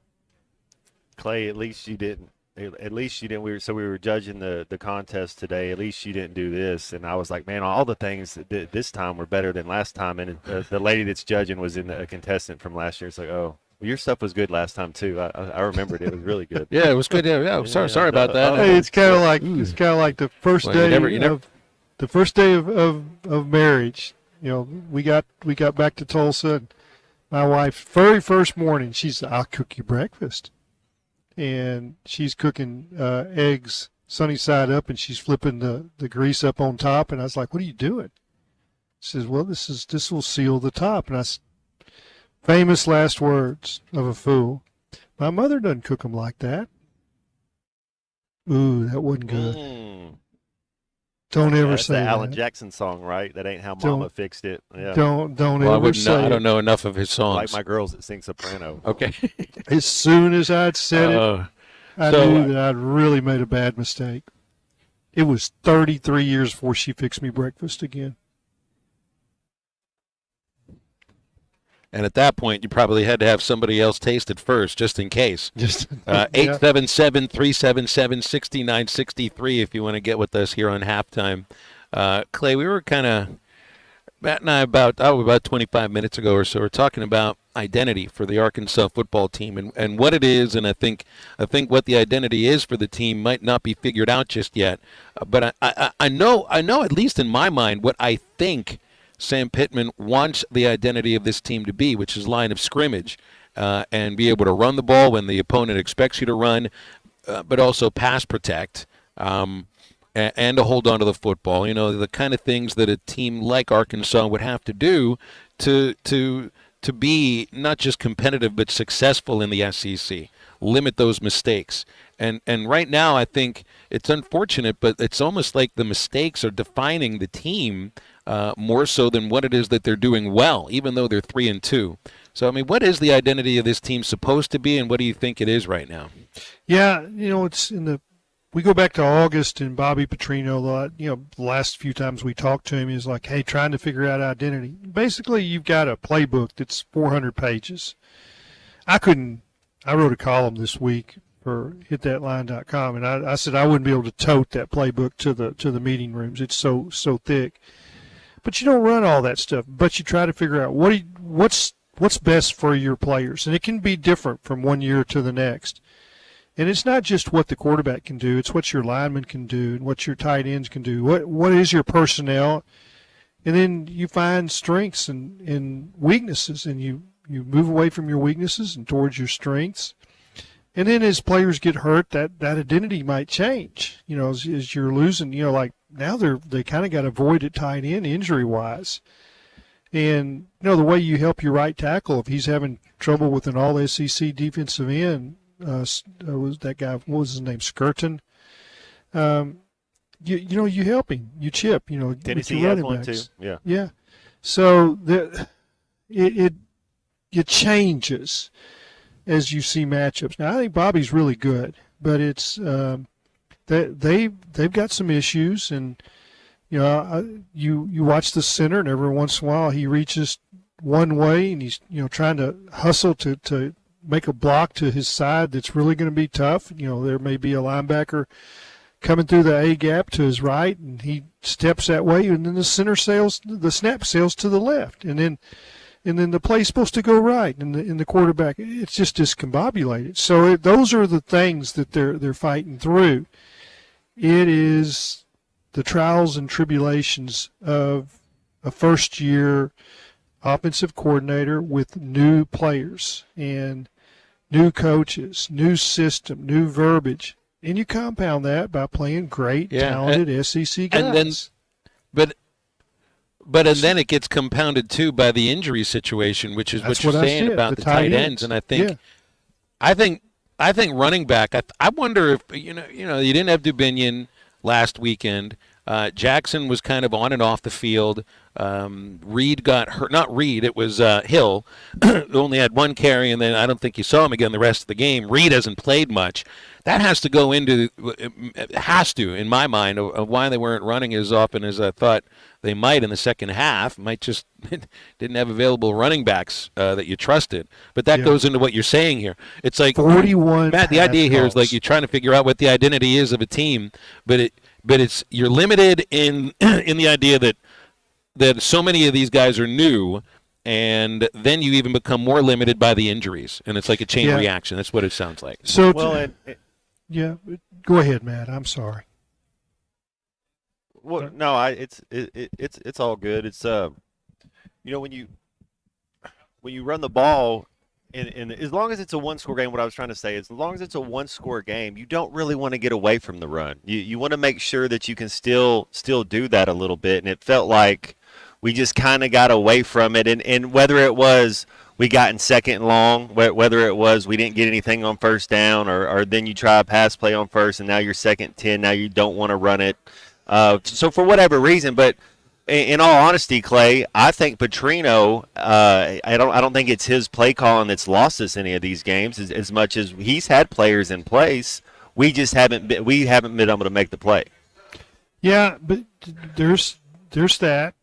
Clay, at least you didn't. We were judging the contest today. At least you didn't do this. And I was like, man, all the things this time were better than last time. And the lady that's judging was a contestant from last year. It's like, oh. Well, your stuff was good last time too. I remembered it was really good. Yeah, it was good. Yeah, sorry about that. Hey, it's kind of like the first day the first day of marriage. You know, we got back to Tulsa, and my wife, very first morning, she said, "I'll cook you breakfast," and she's cooking eggs sunny side up, and she's flipping the grease up on top, and I was like, "What are you doing?" She says, "Well, this will seal the top," and I said, famous last words of a fool. My mother doesn't cook them like that. Ooh, that wasn't good. Don't ever That's say the that. Alan Jackson song, right? That ain't how Mama fixed it. Yeah. Don't ever say it. I don't know enough of his songs. Like my girls that sing soprano. Okay. As soon as I'd said it, I knew that I'd really made a bad mistake. It was 33 years before she fixed me breakfast again. And at that point, you probably had to have somebody else taste it first, just in case. 877-377-6963 if you want to get with us here on halftime. Clay, we were Matt and I about 25 minutes ago or so, were talking about identity for the Arkansas football team and what it is, and I think what the identity is for the team might not be figured out just yet. But I know at least in my mind what I think Sam Pittman wants the identity of this team to be, which is line of scrimmage, and be able to run the ball when the opponent expects you to run, but also pass protect, and to hold on to the football. You know, the kind of things that a team like Arkansas would have to do to be not just competitive but successful in the SEC. Limit those mistakes. And right now I think it's unfortunate, but it's almost like the mistakes are defining the team more so than what it is that they're doing well, even though they're 3-2. So, I mean, what is the identity of this team supposed to be, and what do you think it is right now? Yeah, you know, we go back to August and Bobby Petrino, the last few times we talked to him, he's like, hey, trying to figure out identity. Basically, you've got a playbook that's 400 pages. I wrote a column this week for hitthatline.com, and I said I wouldn't be able to tote that playbook to the meeting rooms. It's so thick. But you don't run all that stuff. But you try to figure out what's best for your players, and it can be different from one year to the next. And it's not just what the quarterback can do; it's what your linemen can do and what your tight ends can do. What is your personnel? And then you find strengths and weaknesses, and you move away from your weaknesses and towards your strengths. And then as players get hurt, that identity might change. As you're losing, like now they kind of got a void at tight end injury-wise. And, the way you help your right tackle, if he's having trouble with an all-SEC defensive end, was that guy, what was his name, Skirton? You help him. You chip, Tennessee with your has running one backs. too. Yeah. Yeah. So it changes as you see matchups. Now, I think Bobby's really good, but it's they've got some issues, and you watch the center, and every once in a while he reaches one way, and he's trying to hustle to make a block to his side that's really going to be tough. There may be a linebacker coming through the A gap to his right, and he steps that way, and then the snap sails to the left, and then the play's supposed to go right, and the quarterback, it's just discombobulated. So those are the things that they're fighting through. It is the trials and tribulations of a first-year offensive coordinator with new players and new coaches, new system, new verbiage. And you compound that by playing great, talented SEC guys. And then it gets compounded too by the injury situation, which is what you're saying about the tight ends. And I think running back. I wonder if you didn't have Dubinion last weekend. Jackson was kind of on and off the field. Reed got hurt. Not Reed, it was Hill. Only had one carry, and then I don't think you saw him again the rest of the game. Reed hasn't played much. That has to go into, in my mind, of why they weren't running as often as I thought they might in the second half. Might just didn't have available running backs that you trusted. But that goes into what you're saying here. It's like 41. Matt, the idea here is like you're trying to figure out what the identity is of a team, but you're limited in the idea that so many of these guys are new, and then you even become more limited by the injuries, and it's like a chain reaction. That's what it sounds like. So go ahead, Matt. I'm sorry. Well, no, it's all good. It's when you run the ball, and as long as it's a one-score game, what I was trying to say is, as long as it's a one-score game, you don't really want to get away from the run. You want to make sure that you can still do that a little bit, and it felt like we just kind of got away from it, and whether it was we got in second and long, whether it was we didn't get anything on first down, or then you try a pass play on first, and now you're second and 10, now you don't want to run it. So for whatever reason, but in all honesty, Clay, I think Petrino, I don't think it's his play calling that's lost us any of these games as much as he's had players in place. We just haven't been able to make the play. Yeah, but there's that.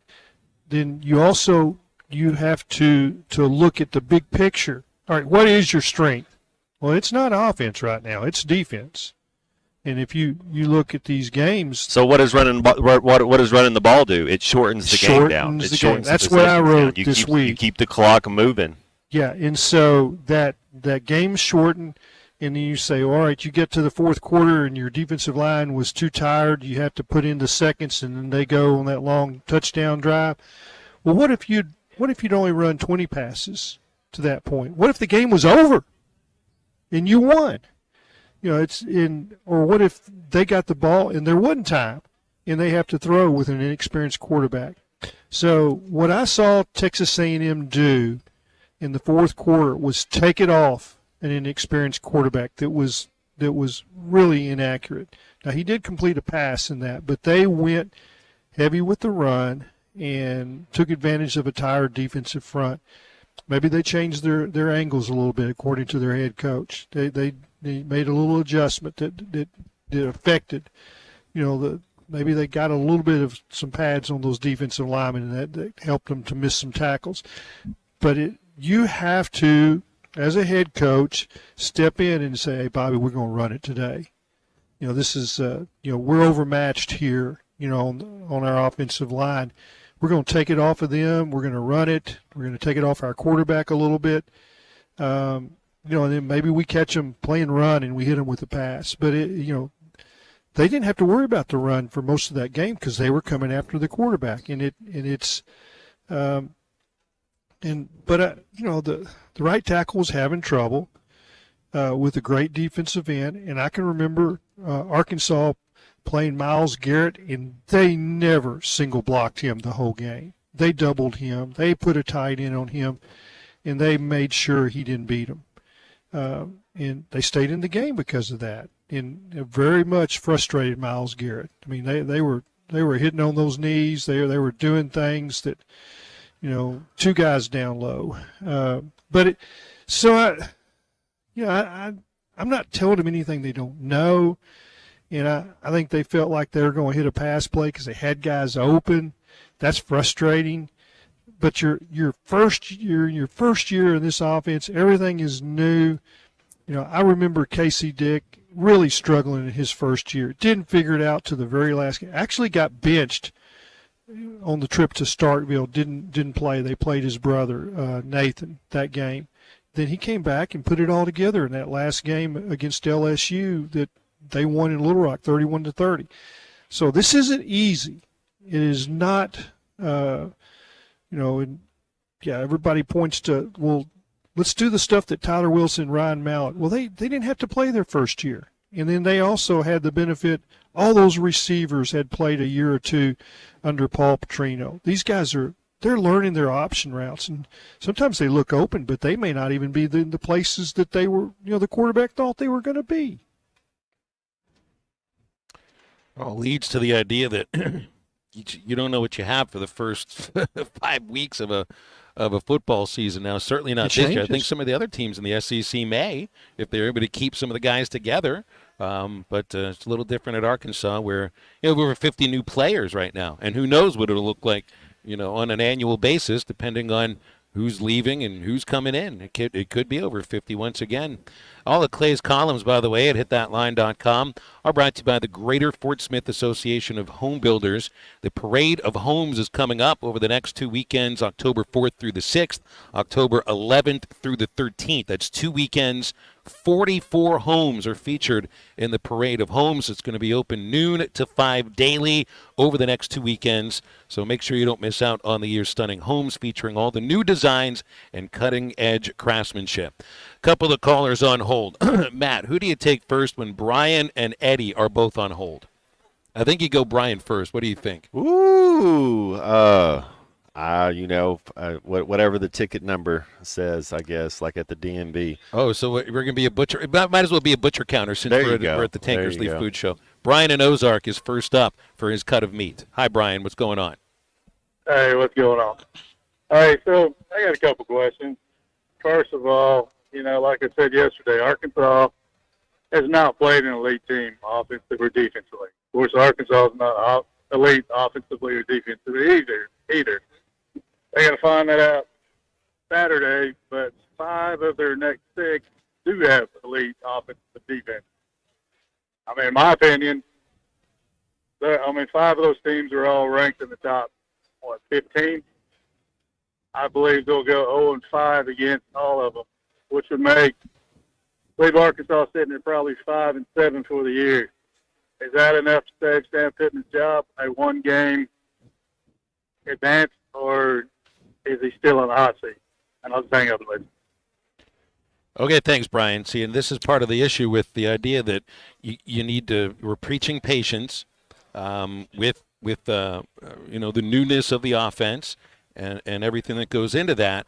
Then you have to look at the big picture. All right, what is your strength? Well, it's not offense right now; it's defense. And if you look at these games, so what does running the ball do? It shortens the game down. It shortens the That's what I wrote down. this week. You keep the clock moving. Yeah, and so that game's shortened, and then you say, all right, you get to the fourth quarter and your defensive line was too tired. You have to put in the seconds, and then they go on that long touchdown drive. Well, what if you'd only run 20 passes to that point? What if the game was over and you won? Or what if they got the ball and there wasn't time and they have to throw with an inexperienced quarterback? So what I saw Texas A&M do in the fourth quarter was take it off an inexperienced quarterback that was really inaccurate. Now, he did complete a pass in that, but they went heavy with the run and took advantage of a tired defensive front. Maybe they changed their angles a little bit according to their head coach. They made a little adjustment that affected, maybe they got a little bit of some pads on those defensive linemen, and that helped them to miss some tackles. But you have to as a head coach, step in and say, hey, Bobby, we're going to run it today. This is, we're overmatched here, on our offensive line. We're going to take it off of them. We're going to run it. We're going to take it off our quarterback a little bit. And then maybe we catch them playing run and we hit them with a pass. But, they didn't have to worry about the run for most of that game because they were coming after the quarterback. The right tackle was having trouble with a great defensive end. And I can remember Arkansas playing Myles Garrett, and they never single blocked him the whole game. They doubled him. They put a tight end on him, and they made sure he didn't beat them. And they stayed in the game because of that. And it very much frustrated Myles Garrett. I mean, they were hitting on those knees. They were doing things that, two guys down low. I'm not telling them anything they don't know. And I think they felt like they were going to hit a pass play because they had guys open. That's frustrating. But your first year in this offense, everything is new. I remember Casey Dick really struggling in his first year. Didn't figure it out to the very last game. Actually got benched on the trip to Starkville. Didn't play. They played his brother Nathan that game. Then he came back and put it all together in that last game against LSU that they won in Little Rock, 31-30. So this isn't easy. It is not. Everybody points to, well, let's do the stuff that Tyler Wilson, Ryan Mallett. Well, they didn't have to play their first year. And then they also had the benefit, all those receivers had played a year or two under Paul Petrino. These guys they're learning their option routes. And sometimes they look open, but they may not even be in the places that they were, the quarterback thought they were going to be. Well, it leads to the idea that you don't know what you have for the first 5 weeks of a football season. Now, certainly not this year. I think some of the other teams in the SEC may, if they're able to keep some of the guys together. But it's a little different at Arkansas, where we have over 50 new players right now, and who knows what it'll look like, on an annual basis, depending on who's leaving and who's coming in. It could be over 50 once again. All of Clay's columns, by the way, at hitthatline.com are brought to you by the Greater Fort Smith Association of Home Builders. The Parade of Homes is coming up over the next 2 weekends, October 4th through the 6th, October 11th through the 13th. That's 2 weekends. 44 homes are featured in the Parade of Homes. It's going to be open noon to 5 daily over the next 2 weekends. So make sure you don't miss out on the year's stunning homes featuring all the new designs and cutting-edge craftsmanship. A couple of callers on hold. Matt, who do you take first when Brian and Eddie are both on hold? I think you go Brian first. What do you think? Ooh, whatever the ticket number says, I guess, like at the DMV. Oh, so we're going to be a butcher. Might as well be a butcher counter since we're at the Tankersly Food Show. Brian in Ozark is first up for his cut of meat. Hi, Brian. What's going on? Hey, what's going on? All right, so I got a couple questions. First of all, like I said yesterday, Arkansas has not played an elite team offensively or defensively. Of course, Arkansas is not elite offensively or defensively either. They got to find that out Saturday, but 5 of their next 6 do have elite offensive defense. I mean, in my opinion, 5 of those teams are all ranked in the top, 15? I believe they'll go 0-5 against all of them, which would leave Arkansas sitting at probably 5-7 for the year. Is that enough to save Sam Pittman's job, a 1-game advance, or is he still on the hot seat? And I'll just hang up and listen. Okay, thanks, Brian. See, and this is part of the issue with the idea that you need to. We're preaching patience with the newness of the offense and everything that goes into that,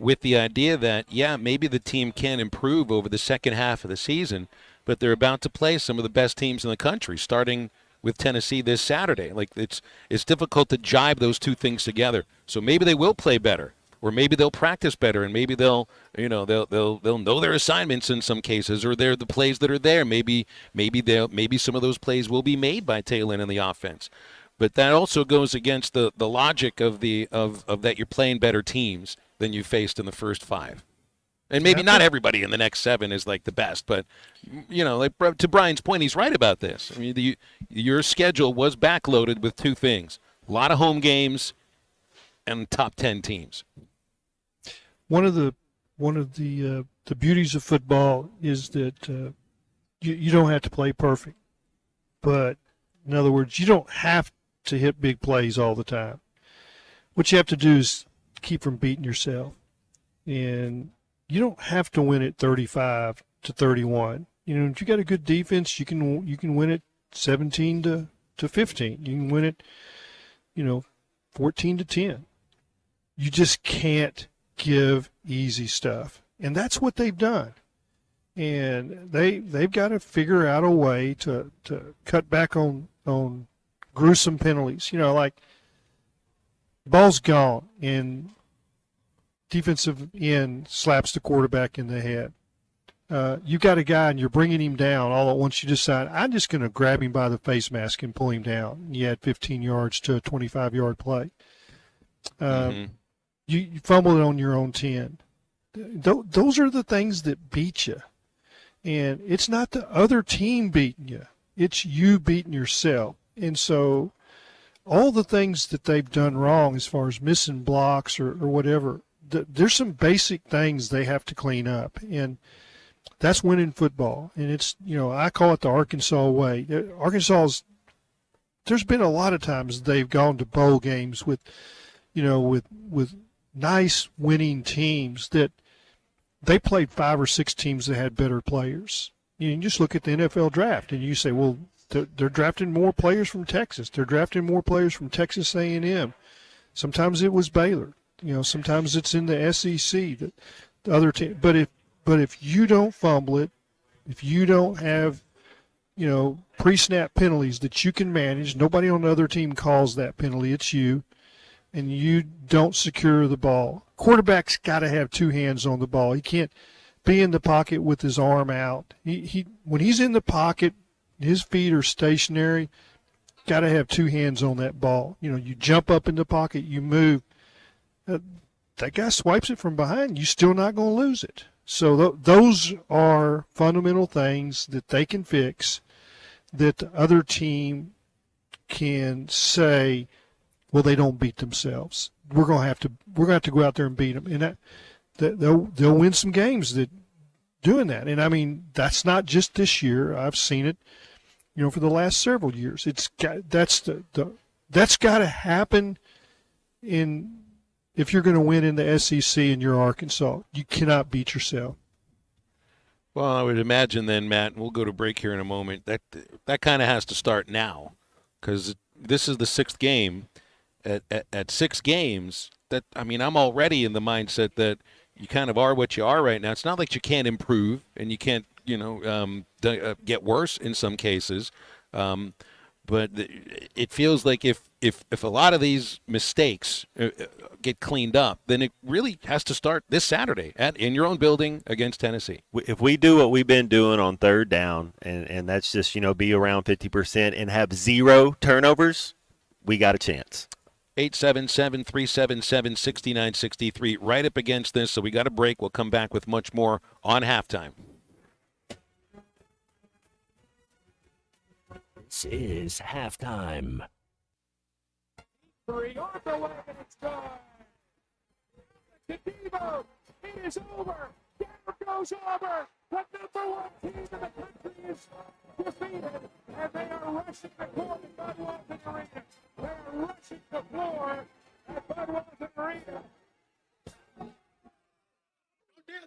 with the idea that maybe the team can improve over the second half of the season, but they're about to play some of the best teams in the country, starting with Tennessee this Saturday. Like it's difficult to jibe those two things together. So maybe they will play better, or maybe they'll practice better, and maybe they'll know their assignments in some cases, or they're the plays that are there. Maybe some of those plays will be made by tail end in the offense. But that also goes against the logic of that you're playing better teams than you faced in the first 5. And maybe not everybody in the next 7 is like the best, but like to Brian's point, he's right about this. I mean, your schedule was backloaded with 2 things: a lot of home games and top 10 teams. One of the beauties of football is that you don't have to play perfect, but in other words, you don't have to hit big plays all the time. What you have to do is keep from beating yourself, and you don't have to win it 35-31. If you got a good defense, you can win it 17-15. You can win it, 14-10. You just can't give easy stuff, and that's what they've done. And they've got to figure out a way to cut back on gruesome penalties. Like ball's gone and defensive end slaps the quarterback in the head. You got a guy and you're bringing him down all at once. You decide, I'm just going to grab him by the face mask and pull him down. You add 15 yards to a 25-yard play. You fumble it on your own 10. Those are the things that beat you. And it's not the other team beating you. It's you beating yourself. And so all the things that they've done wrong as far as missing blocks or whatever, there's some basic things they have to clean up, and that's winning football. And it's, I call it the Arkansas way. Arkansas's, there's been a lot of times they've gone to bowl games with nice winning teams that they played 5 or 6 teams that had better players. You just look at the NFL draft and you say, well, they're drafting more players from Texas. They're drafting more players from Texas A&M. Sometimes it was Baylor. Sometimes it's in the SEC, the other team. But if you don't fumble it, if you don't have, pre-snap penalties that you can manage, nobody on the other team calls that penalty, it's you, and you don't secure the ball. Quarterback's got to have 2 hands on the ball. He can't be in the pocket with his arm out. When he's in the pocket, his feet are stationary. Got to have 2 hands on that ball. You jump up in the pocket, you move. That guy swipes it from behind, you're still not going to lose it. So those are fundamental things that they can fix, that the other team can say, well, they don't beat themselves. We're going to have to go out there and beat them, and they'll win some games that doing that. And I mean, that's not just this year. I've seen it, for the last several years. That's got to happen if you're going to win in the SEC and you're Arkansas. You cannot beat yourself. Well, I would imagine then, Matt, and we'll go to break here in a moment, that kind of has to start now, because this is the 6th game. At 6 games, I'm already in the mindset that you kind of are what you are right now. It's not like you can't improve and you can't, get worse in some cases. But it feels like if a lot of these mistakes get cleaned up, then it really has to start this Saturday in your own building against Tennessee. If we do what we've been doing on 3rd down, and that's just, be around 50% and have 0 turnovers, we got a chance. 877-377-6963, right up against this, so we got a break. We'll come back with much more on halftime. This is halftime. 3 on the way, and it's gone. To Devo, it is over. Down goes Auburn. The #1 team in the country is defeated, and they are rushing the court at Budweiser Arena. They are rushing the floor at Budweiser Arena.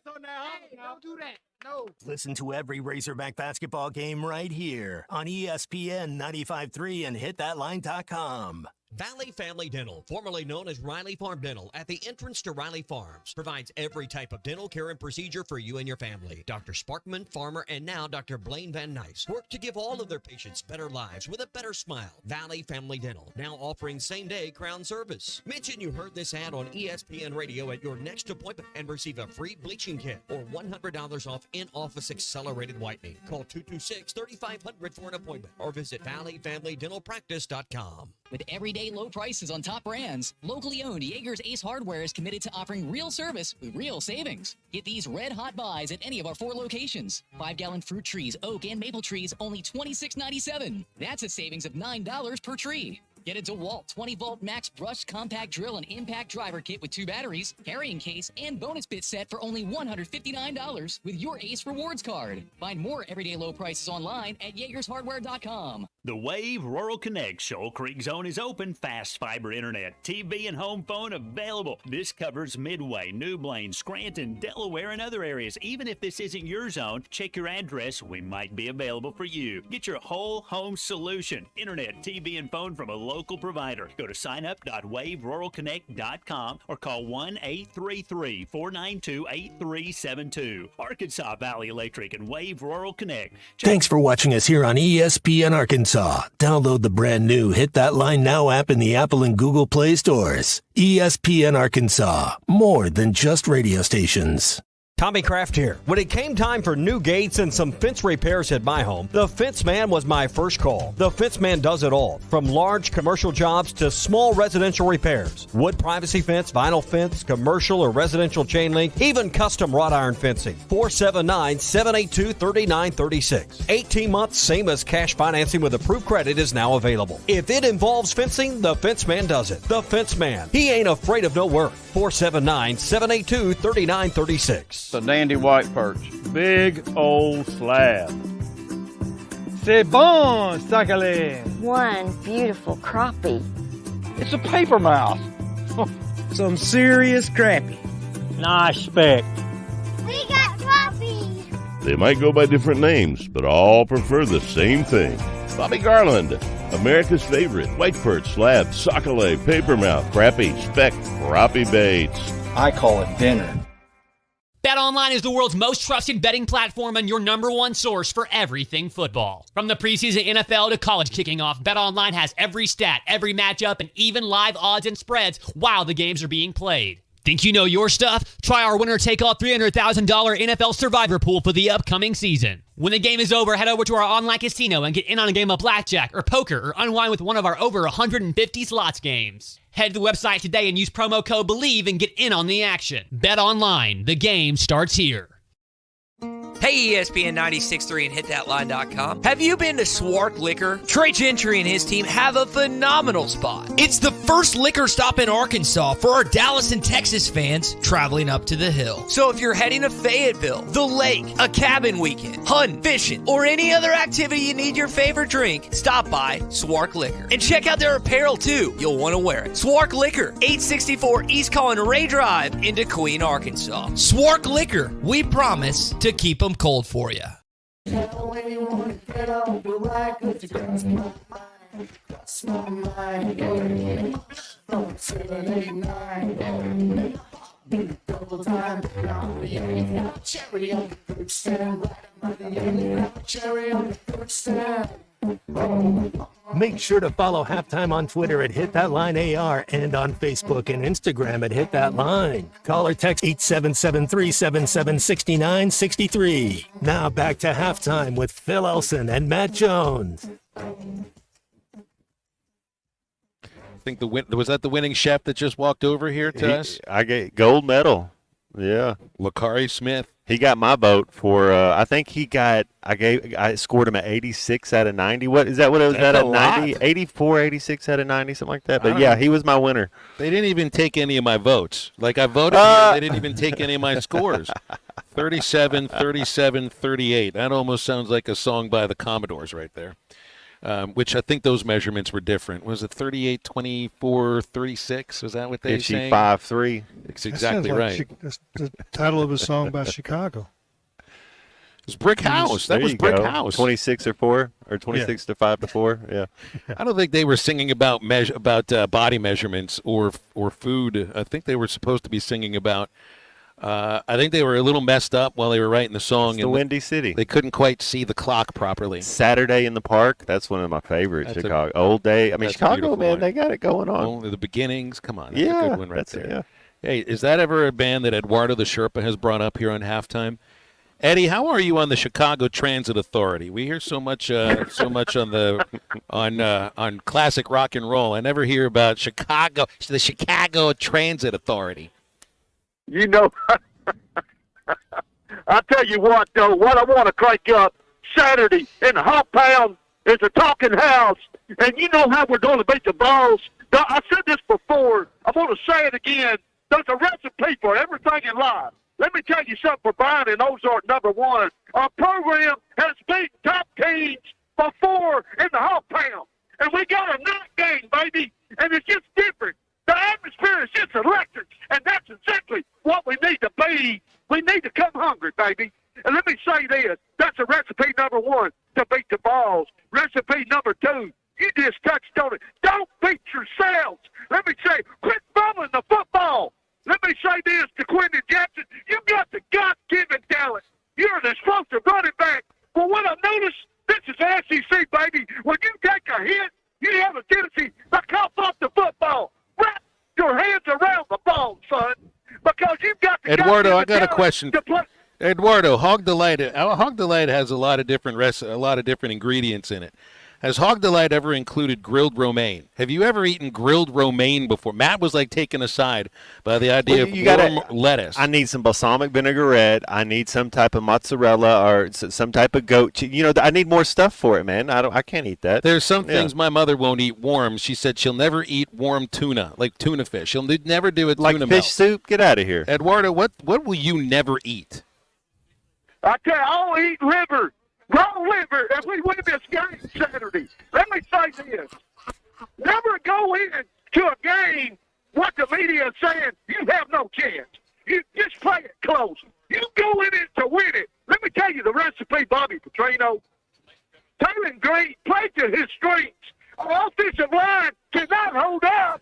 Don't do that. No. Listen to every Razorback basketball game right here on ESPN 95.3 and hitthatline.com. Valley Family Dental, formerly known as Riley Farm Dental, at the entrance to Riley Farms, provides every type of dental care and procedure for you and your family. Dr. Sparkman, Farmer, and now Dr. Blaine Van Nice work to give all of their patients better lives with a better smile. Valley Family Dental, now offering same-day crown service. Mention you heard this ad on ESPN Radio at your next appointment and receive a free bleaching kit or $100 off in-office accelerated whitening. Call 226-3500 for an appointment or visit valleyfamilydentalpractice.com. With everyday low prices on top brands, locally owned Jaeger's Ace Hardware is committed to offering real service with real savings. Get these red-hot buys at any of our 4 locations. 5-gallon fruit trees, oak, and maple trees, only $26.97. That's a savings of $9 per tree. Get a DeWalt 20-volt max brushed compact drill and impact driver kit with 2 batteries, carrying case, and bonus bit set for only $159 with your Ace Rewards card. Find more everyday low prices online at JaegersHardware.com. The Wave Rural Connect Shoal Creek Zone is open. Fast fiber internet, TV, and home phone available. This covers Midway, New Blaine, Scranton, Delaware, and other areas. Even if this isn't your zone, check your address. We might be available for you. Get your whole home solution. Internet, TV, and phone from a local provider. Go to signup.waveruralconnect.com or call 1-833-492-8372. Arkansas Valley Electric and Wave Rural Connect. Thanks for watching us here on ESPN Arkansas. Download the brand new Hit That Line Now app in the Apple and Google Play stores. ESPN Arkansas, more than just radio stations. Tommy Kraft here. When it came time for new gates and some fence repairs at my home, the Fence Man was my first call. The Fence Man does it all, from large commercial jobs to small residential repairs. Wood privacy fence, vinyl fence, commercial or residential chain link, even custom wrought iron fencing. 479-782-3936. 18 months, same as cash financing with approved credit is now available. If it involves fencing, the Fence Man does it. The Fence Man. He ain't afraid of no work. 479-782-3936. The dandy white perch. Big old slab. C'est bon, Sakale. One beautiful crappie. It's a paper mouse. Some serious crappie. Nice speck. We got crappie. They might go by different names, but all prefer the same thing. Bobby Garland, America's favorite white perch, slab, sockeye, papermouth, crappie, speck, crappie baits. I call it dinner. BetOnline is the world's most trusted betting platform and your number one source for everything football. From the preseason NFL to college kicking off, BetOnline has every stat, every matchup, and even live odds and spreads while the games are being played. Think you know your stuff? Try our winner-take-all $300,000 NFL Survivor Pool for the upcoming season. When the game is over, head over to our online casino and get in on a game of blackjack or poker or unwind with one of our over 150 slots games. Head to the website today and use promo code BELIEVE and get in on the action. Bet online. The game starts here. Hey, ESPN 96.3 and hitthatline.com. Have you been to Swark Liquor? Trey Gentry and his team have a phenomenal spot. It's the first liquor stop in Arkansas for our Dallas and Texas fans traveling up to the hill. So if you're heading to Fayetteville, the lake, a cabin weekend, hunting, fishing, or any other activity you need your favorite drink, stop by Swark Liquor. And check out their apparel too. You'll want to wear it. Swark Liquor, 864 East Collin Ray Drive in Queen, Arkansas. Swark Liquor, we promise to keep them cold for you. Make sure to follow Halftime on Twitter at HitThatLineAR and on Facebook and Instagram at HitThatLine. Call or text 877-377-6963. Now back to Halftime with Phil Elson and Matt Jones. I think was that the winning chef that just walked over here to us? I get gold medal. Yeah, Lakari Smith. He got my vote for. I think he got. I scored him at 86 out of 90. What is that? What it was at 90? 84, 86 out of 90, something like that. But yeah, he was my winner. They didn't even take any of my votes. Like I voted, here, they didn't even take any of my scores. 37, 37, 38. That almost sounds like a song by the Commodores right there. Which I think those measurements were different. Was it 38, 24, 36? Was that what they say? 5'3". It's exactly right. That's the title of a song by Chicago. It was Brick House. That was Brick House. 26 or 4, or 26 to 5 to 4. Yeah. I don't think they were singing about body measurements or food. I think they were supposed to be singing about. I think they were a little messed up while they were writing the song. It's the Windy City. They couldn't quite see the clock properly. Saturday in the Park. That's one of my favorites. Chicago. Old Day. I mean, Chicago, man, they got it going on. Only the beginnings. Come on. That's a good one right there. Yeah. Hey, is that ever a band that Eduardo the Sherpa has brought up here on Halftime? Eddie, how are you on the Chicago Transit Authority? We hear so much on the on classic rock and roll. I never hear about the Chicago Transit Authority. You know, I tell you what, though, what I want to crank up Saturday in the Hot Pound is a talking house, and you know how we're going to beat the Vols. I said this before. I'm going to say it again. There's a recipe for everything in life. Let me tell you something for Brian and Ozark, number one. Our program has beat top teams before in the Hot Pound. And we got a night game, baby, and it's just different. The atmosphere is just electric, and that's exactly what we need to be. We need to come hungry, baby. And let me say this. That's a recipe number one to beat the Vols. Recipe number two, you just touched on it. Don't beat yourselves. Let me say, quit fumbling the football. Let me say this to Quentin Jackson. You got the God-given talent. You're an explosive running back. But what I've noticed, this is SEC, baby. When you take a hit, you have a tendency to cough off the football. Wrap your hands around the ball, son, because you've got the Eduardo, I God-given got a talent question. to play. Eduardo, Hog Delight. Hog Delight has a lot of different ingredients in it. Has Hog Delight ever included grilled romaine? Have you ever eaten grilled romaine before? Matt was like taken aside by the idea of warm lettuce. I need some balsamic vinaigrette. I need some type of mozzarella or some type of goat cheese. You know, I need more stuff for it, man. I can't eat that. There's some things my mother won't eat warm. She said she'll never eat warm tuna, like tuna fish. She'll never do a like tuna fish melt. soup. Get out of here, Eduardo. What will you never eat? I tell you, I'll eat liver. Raw liver if we win this game Saturday. Let me say this. Never go in to a game what the media is saying, you have no chance. You just play it close. You go in it to win it. Let me tell you the recipe, Bobby Petrino. Taylor Green played to his strengths. Our offensive line cannot hold up.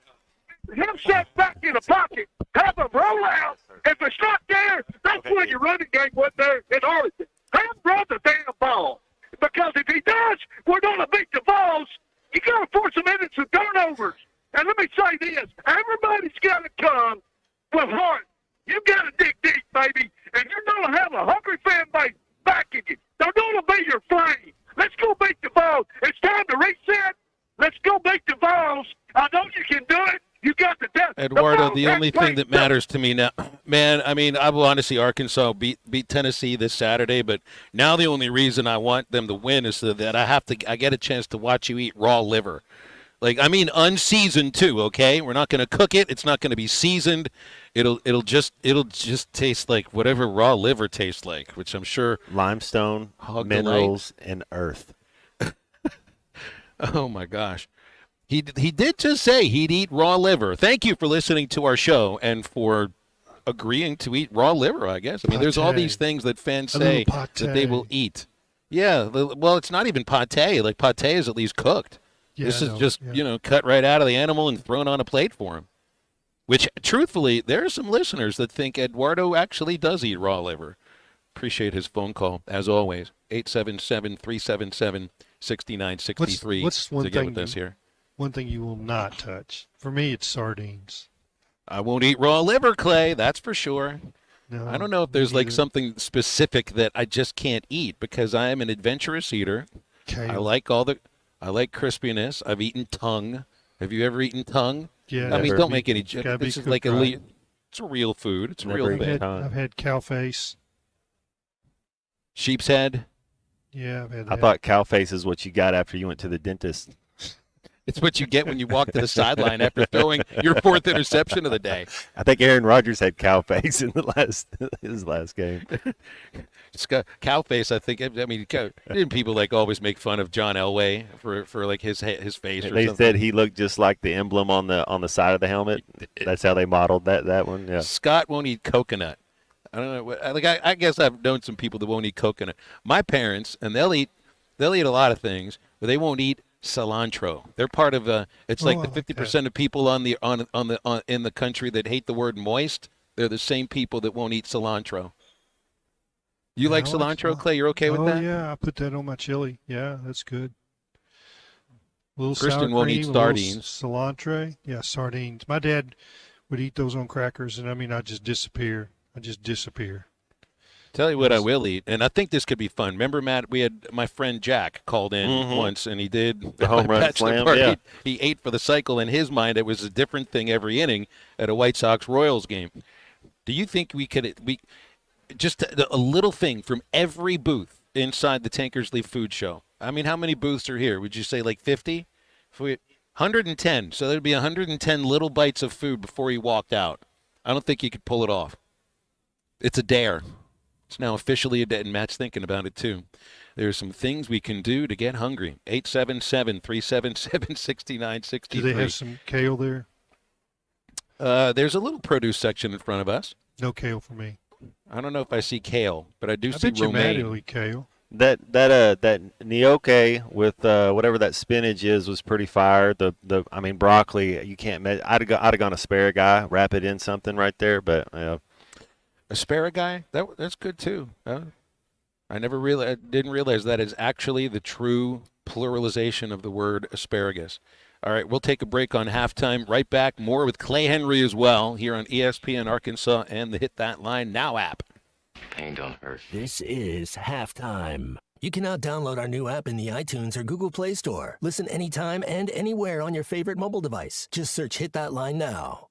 Him set back in the pocket, have him roll out. If it's not there, that's when your running game wasn't there in Arlington. Have him run the damn ball. Because if he does, we're going to beat the Vols. You got to force them into some turnovers. And let me say this. Everybody's got to come with heart. You got to dig deep, baby. And you're going to have a hungry fan base backing you. They're going to be your flame. Let's go beat the Vols. It's time to reset. Let's go beat the Vols. I know you can do it. You got the depth. Eduardo, the only thing that matters to me now, man, I mean, I want to see Arkansas beat Tennessee this Saturday, but now the only reason I want them to win is so that I get a chance to watch you eat raw liver. Like, I mean, unseasoned too, okay? We're not going to cook it. It's not going to be seasoned. It'll just taste like whatever raw liver tastes like, which I'm sure limestone, minerals, and earth. Oh my gosh. He did just say he'd eat raw liver. Thank you for listening to our show and for agreeing to eat raw liver, I guess. I mean, there's all these things that fans say that they will eat. Yeah, well, it's not even pate. Like, pate is at least cooked. Yeah, this is just, cut right out of the animal and thrown on a plate for him. Which, truthfully, there are some listeners that think Eduardo actually does eat raw liver. Appreciate his phone call, as always. 877-377-6963 What's one to get thing with us here. One thing you will not touch. For me, it's sardines. I won't eat raw liver, Clay. That's for sure. No, I don't know if there's like something specific that I just can't eat because I am an adventurous eater. Kale. I like crispiness. I've eaten tongue. Have you ever eaten tongue? Yeah. I mean, don't make any jokes. This Is like it's a real food. It's a real thing. I've had cow face. Sheep's head. Yeah, I've had that. I thought cow face is what you got after you went to the dentist. It's what you get when you walk to the sideline after throwing your fourth interception of the day. I think Aaron Rodgers had cow face in his last game. It's got cow face. I think. I mean, didn't people like always make fun of John Elway for like his face? And or they something? said he looked just like the emblem on the side of the helmet. That's how they modeled that one. Yeah. Scott won't eat coconut. I don't know. I guess I've known some people that won't eat coconut. My parents, and they'll eat a lot of things, but they won't eat cilantro. They're part of it's like the 50% of people in the country that hate the word moist. They're the same people that won't eat cilantro. You like cilantro, Clay? You're okay with that? Oh yeah, I put that on my chili. Yeah, that's good. Little Christian sour won't cream, eat a little sardines. Cilantro. Yeah, sardines. My dad would eat those on crackers, and I mean, I just disappear. Tell you what I will eat, and I think this could be fun. Remember, Matt, we had my friend Jack called in once, and he did the home run bachelor slam. party. Yeah. He ate for the cycle. In his mind, it was a different thing every inning at a White Sox-Royals game. Do you think we just a little thing from every booth inside the Tankersly Food Show? I mean, how many booths are here? Would you say like 50? 110. So there'd be 110 little bites of food before he walked out. I don't think you could pull it off. It's a dare. It's now officially a dare, and Matt's thinking about it too. There are some things we can do to get hungry. 877-377-6963. Do they have some kale there? There's a little produce section in front of us. No kale for me. I don't know if I see kale, but I do I see bet you Matt romaine. will eat kale. That gnocchi with whatever that spinach is was pretty fire. I mean broccoli, you can't. I'd have gone asparagus, wrap it in something right there. But Asparagus, that's good too. I didn't realize that is actually the true pluralization of the word asparagus. All right, we'll take a break on halftime. Right back, more with Clay Henry as well here on ESPN Arkansas and the Hit That Line Now app. Pain don't hurt. This is halftime. You can now download our new app in the iTunes or Google Play Store. Listen anytime and anywhere on your favorite mobile device. Just search Hit That Line Now.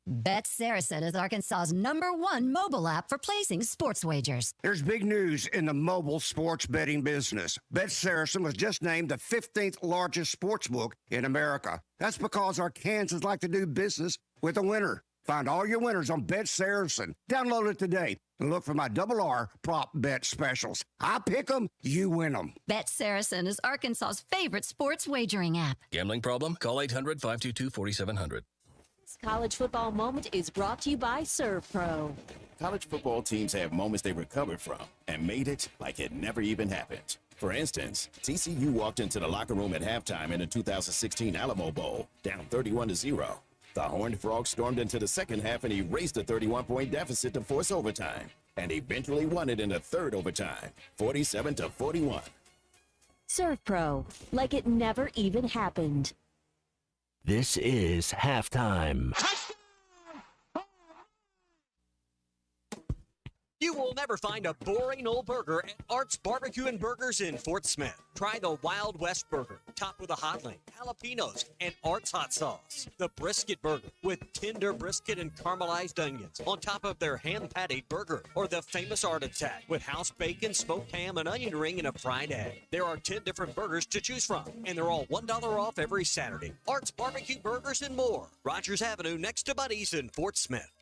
Bet Saracen is Arkansas's #1 mobile app for placing sports wagers. There's big news in the mobile sports betting business. Bet Saracen was just named the 15th largest sports book in America. That's because Arkansans like to do business with a winner. Find all your winners on Bet Saracen. Download it today and look for my RR prop bet specials. I pick them, you win them. Bet Saracen is Arkansas's favorite sports wagering app. Gambling problem? Call 800-522-4700. This college football moment is brought to you by Serve Pro. College football teams have moments they recovered from and made it like it never even happened. For instance, TCU walked into the locker room at halftime in the 2016 Alamo Bowl, down 31-0. The Horned Frogs stormed into the second half and erased a 31-point deficit to force overtime, and eventually won it in the third overtime, 47-41. Serve Pro, like it never even happened. This is halftime. You will never find a boring old burger at Art's Barbecue and Burgers in Fort Smith. Try the Wild West Burger, topped with a hot link, jalapenos, and Art's hot sauce. The Brisket Burger, with tender brisket and caramelized onions on top of their hand-patted burger. Or the famous Art Attack, with house bacon, smoked ham, an onion ring, and a fried egg. There are 10 different burgers to choose from, and they're all $1 off every Saturday. Art's Barbecue Burgers and more. Rogers Avenue, next to Buddy's in Fort Smith.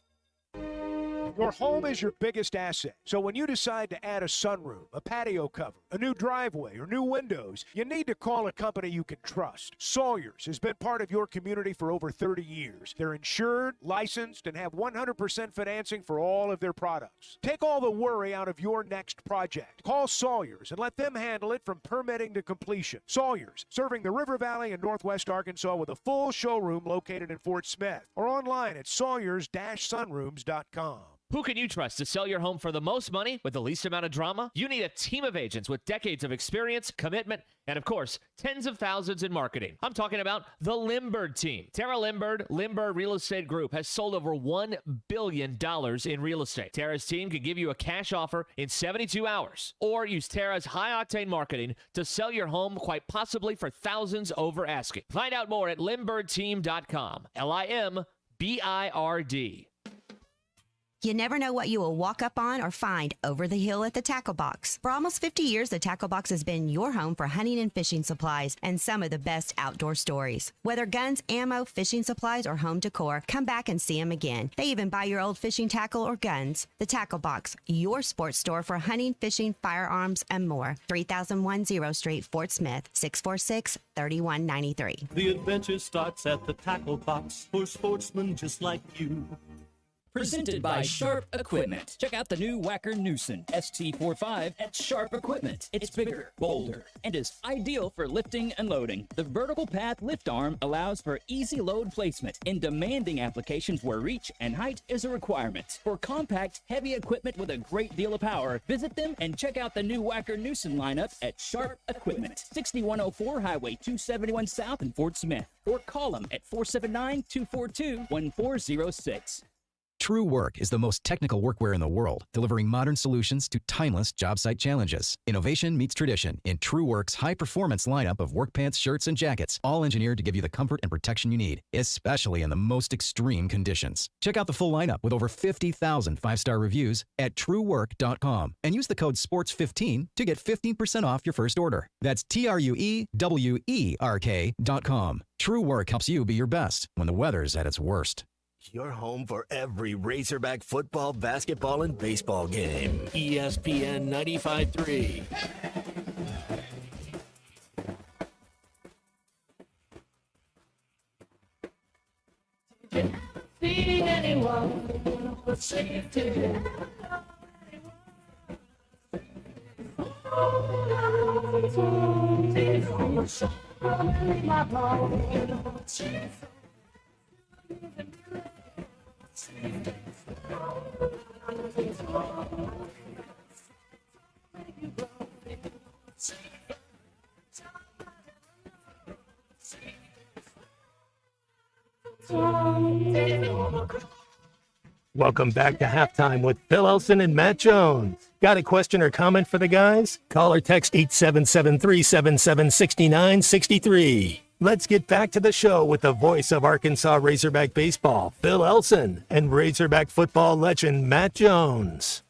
Your home is your biggest asset. So when you decide to add a sunroom, a patio cover, a new driveway, or new windows, you need to call a company you can trust. Sawyers has been part of your community for over 30 years. They're insured, licensed, and have 100% financing for all of their products. Take all the worry out of your next project. Call Sawyers and let them handle it from permitting to completion. Sawyers, serving the River Valley and Northwest Arkansas with a full showroom located in Fort Smith or online at sawyers-sunrooms.com. Who can you trust to sell your home for the most money with the least amount of drama? You need a team of agents with decades of experience, commitment, and of course, tens of thousands in marketing. I'm talking about the Limbird team. Tara Limbird Real Estate Group has sold over $1 billion in real estate. Tara's team can give you a cash offer in 72 hours or use Tara's high-octane marketing to sell your home quite possibly for thousands over asking. Find out more at LimbirdTeam.com. LIMBIRD. You never know what you will walk up on or find over the hill at the Tackle Box. For almost 50 years, the Tackle Box has been your home for hunting and fishing supplies and some of the best outdoor stories. Whether guns, ammo, fishing supplies, or home decor, come back and see them again. They even buy your old fishing tackle or guns. The Tackle Box, your sports store for hunting, fishing, firearms, and more. 3010 Street, Fort Smith, 646-3193. The adventure starts at the Tackle Box for sportsmen just like you. Presented by Sharp Equipment. Check out the new Wacker Newson ST45 at Sharp Equipment. It's bigger, bolder, and is ideal for lifting and loading. The vertical path lift arm allows for easy load placement in demanding applications where reach and height is a requirement. For compact, heavy equipment with a great deal of power, visit them and check out the new Wacker Newson lineup at Sharp Equipment. 6104 Highway 271 South in Fort Smith. Or call them at 479-242-1406. True Work is the most technical workwear in the world, delivering modern solutions to timeless job site challenges. Innovation meets tradition in True Work's high-performance lineup of work pants, shirts, and jackets, all engineered to give you the comfort and protection you need, especially in the most extreme conditions. Check out the full lineup with over 50,000 five-star reviews at truework.com and use the code SPORTS15 to get 15% off your first order. That's TRUEWERK.com. True Work helps you be your best when the weather's at its worst. Your home for every Razorback football, basketball, and baseball game. ESPN 95.3. See anyone but safety. Welcome back to Halftime with Phil Elson and Matt Jones. Got a question or comment for the guys? Call or text 877-377-6963. Let's get back to the show with the voice of Arkansas Razorback baseball, Phil Elson, and Razorback football legend Matt Jones.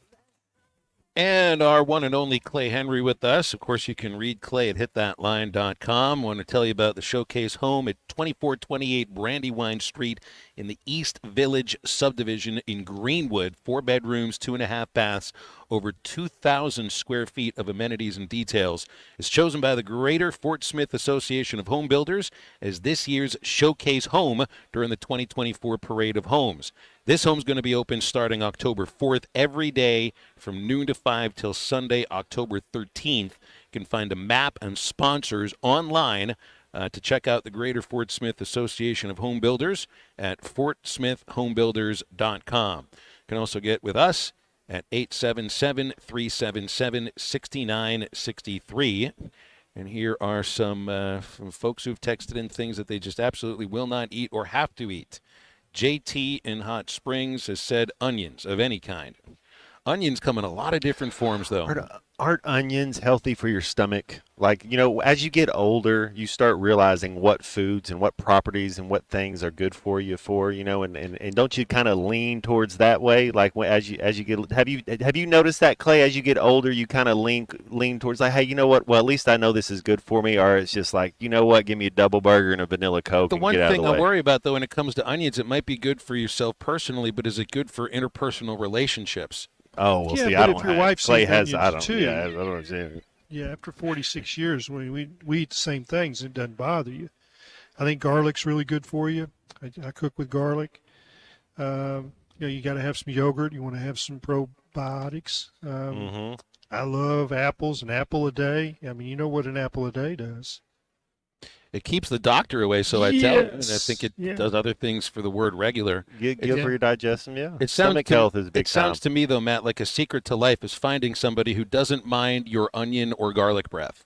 And our one and only Clay Henry with us. Of course, you can read Clay at hitthatline.com. I want to tell you about the Showcase home at 2428 Brandywine Street in the East Village subdivision in Greenwood. 4 bedrooms, 2.5 baths, over 2,000 square feet of amenities and details. It's chosen by the Greater Fort Smith Association of Home Builders as this year's Showcase home during the 2024 Parade of Homes. This home's going to be open starting October 4th every day from noon to 5 till Sunday, October 13th. You can find a map and sponsors online to check out the Greater Fort Smith Association of Home Builders at fortsmithhomebuilders.com. You can also get with us at 877-377-6963. And here are some from folks who've texted in things that they just absolutely will not eat or have to eat. JT in Hot Springs has said onions of any kind. Onions come in a lot of different forms, though. Aren't onions healthy for your stomach? Like, you know, as you get older, you start realizing what foods and what properties and what things are good for you, and don't you kind of lean towards that way? Like as you get, have you noticed that, Clay? As you get older, you kind of lean towards like, hey, you know what? Well, at least I know this is good for me. Or it's just like, you know what? Give me a double burger and a vanilla Coke. The and one get out thing of the I way. worry about, though, when it comes to onions, it might be good for yourself personally, but is it good for interpersonal relationships? Oh, well, Yeah, see, but I don't if your have. wife Clay sees has. I onions don't. too, Yeah, I don't understand. Yeah, after 46 years, we eat the same things. It doesn't bother you. I think garlic's really good for you. I cook with garlic. You got to have some yogurt. You want to have some probiotics. I love apples. An apple a day. I mean, you know what an apple a day does. It keeps the doctor away, so I tell you. And I think it does other things for the word regular. Good for your digestion, yeah. It sounds Stomach health is a big It sounds time. to me, though, Matt, like a secret to life is finding somebody who doesn't mind your onion or garlic breath.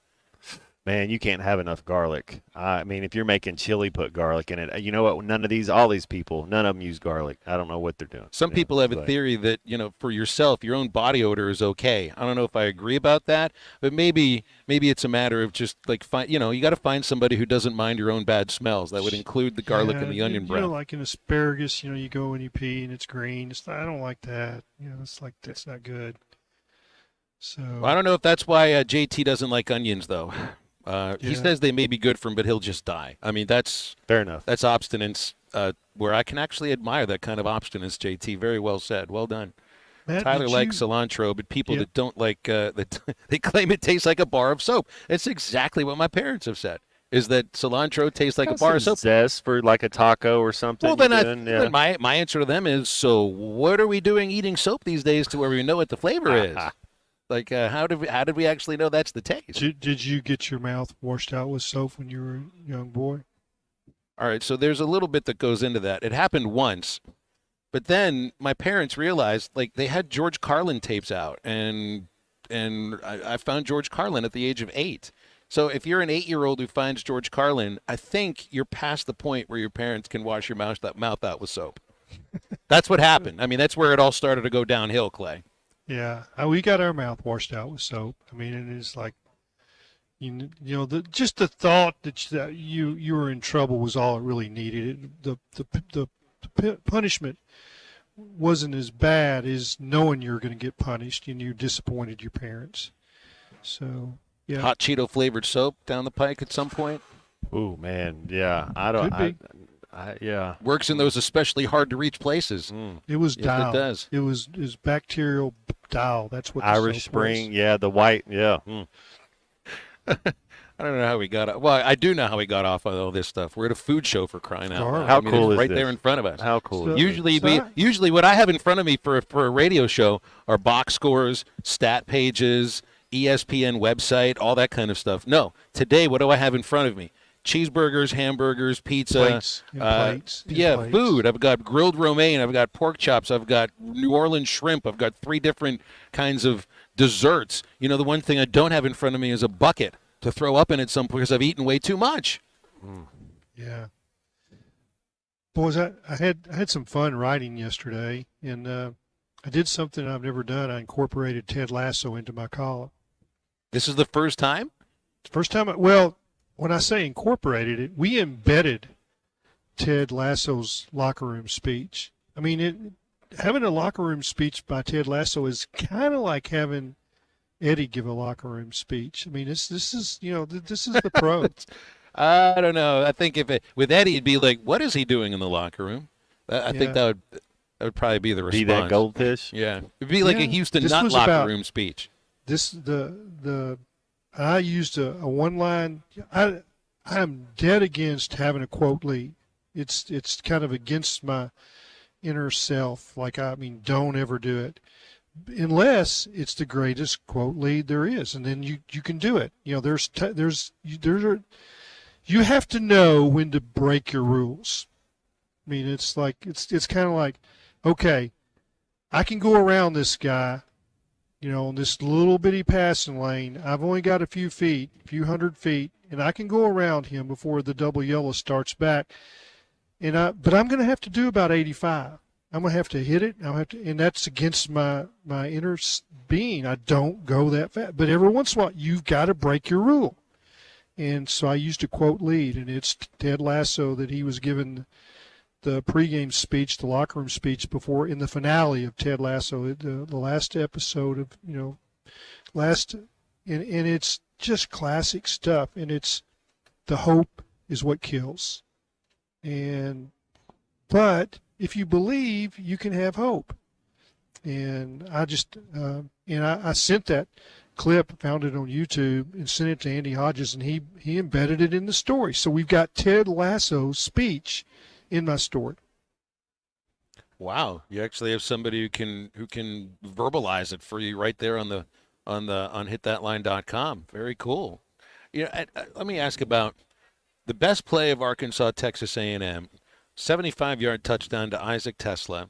Man, you can't have enough garlic. I mean, if you're making chili, put garlic in it. You know what? All these people, none of them use garlic. I don't know what they're doing. Some people have a theory that, for yourself, your own body odor is okay. I don't know if I agree about that, but maybe it's a matter of just like, you got to find somebody who doesn't mind your own bad smells. That would include the garlic and the onion breath. Like an asparagus, you go and you pee and it's green. I don't like that. It's like, that's not good. So Well, I don't know if that's why JT doesn't like onions, though. He says they may be good for him, but he'll just die. I mean, that's fair enough. That's obstinance, where I can actually admire that kind of obstinance, JT. Very well said. Well done. Matt, Tyler did likes you- cilantro, but people that don't like they claim it tastes like a bar of soap. It's exactly what my parents have said. Is that cilantro tastes like a bar of soap? Zest for like a taco or something. Well, then you're doing, my answer to them is, so what are we doing eating soap these days to where we know what the flavor is? Like, how did we actually know that's the taste? Did you get your mouth washed out with soap when you were a young boy? All right, so there's a little bit that goes into that. It happened once, but then my parents realized, like, they had George Carlin tapes out, and I found George Carlin at the age of 8. So if you're an 8-year-old who finds George Carlin, I think you're past the point where your parents can wash your mouth out with soap. That's what happened. I mean, that's where it all started to go downhill, Clay. Yeah, we got our mouth washed out with soap. I mean, it is like, just the thought that you were in trouble was all it really needed. The punishment wasn't as bad as knowing you're going to get punished and you disappointed your parents. So yeah, Hot Cheeto flavored soap down the pike at some point. Ooh, man, yeah, I don't. Could be. Yeah, works in those especially hard to reach places. It was Yes, dial. it does. It was bacterial dial. That's what the Irish soap Spring. was. Yeah, the white. Yeah. I don't know how we got. Well, I do know how we got off on all this stuff. We're at a food show, for crying out loud. How I mean, cool it's is right this? there in front of us. How cool is Usually what I have in front of me for a radio show are box scores, stat pages, ESPN website, all that kind of stuff. No, today what do I have in front of me? Cheeseburgers, hamburgers, pizza, Plates and plates. Food. I've got grilled romaine. I've got pork chops. I've got New Orleans shrimp. I've got 3 different kinds of desserts. You know, the one thing I don't have in front of me is a bucket to throw up in at some point because I've eaten way too much. Yeah. Boys, I had some fun writing yesterday, and I did something I've never done. I incorporated Ted Lasso into my column. This is the first time? First time. Well, when I say incorporated it, we embedded Ted Lasso's locker room speech. I mean, having a locker room speech by Ted Lasso is kind of like having Eddie give a locker room speech. I mean, this is this is the pro. I don't know. I think with Eddie, it'd be like, what is he doing in the locker room? I think that would probably be the response. Be that goldfish. Yeah, it'd be like a Houston Nut locker room speech. I used a one line. I'm dead against having a quote lead. It's kind of against my inner self. Like, I mean, don't ever do it unless it's the greatest quote lead there is, and then you can do it. You know, you have to know when to break your rules. I mean, it's like it's kind of like, okay, I can go around this guy, you know, in this little bitty passing lane. I've only got a few hundred feet, and I can go around him before the double yellow starts back. But I'm going to have to do about 85. I'm going to have to hit it. And that's against my inner being. I don't go that fast. But every once in a while, you've got to break your rule. And so I used a quote lead, and it's Ted Lasso that he was given the pregame speech, the locker room speech before in the finale of Ted Lasso, the last episode of, and it's just classic stuff. And it's the hope is what kills. But if you believe, you can have hope. And I sent that clip, found it on YouTube, and sent it to Andy Hodges, and he embedded it in the story. So we've got Ted Lasso's speech in my story. Wow, you actually have somebody who can verbalize it for you right there on hitthatline.com. Very cool. You know, let me ask about the best play of Arkansas Texas A&M, 75-yard touchdown to Isaac Tesla.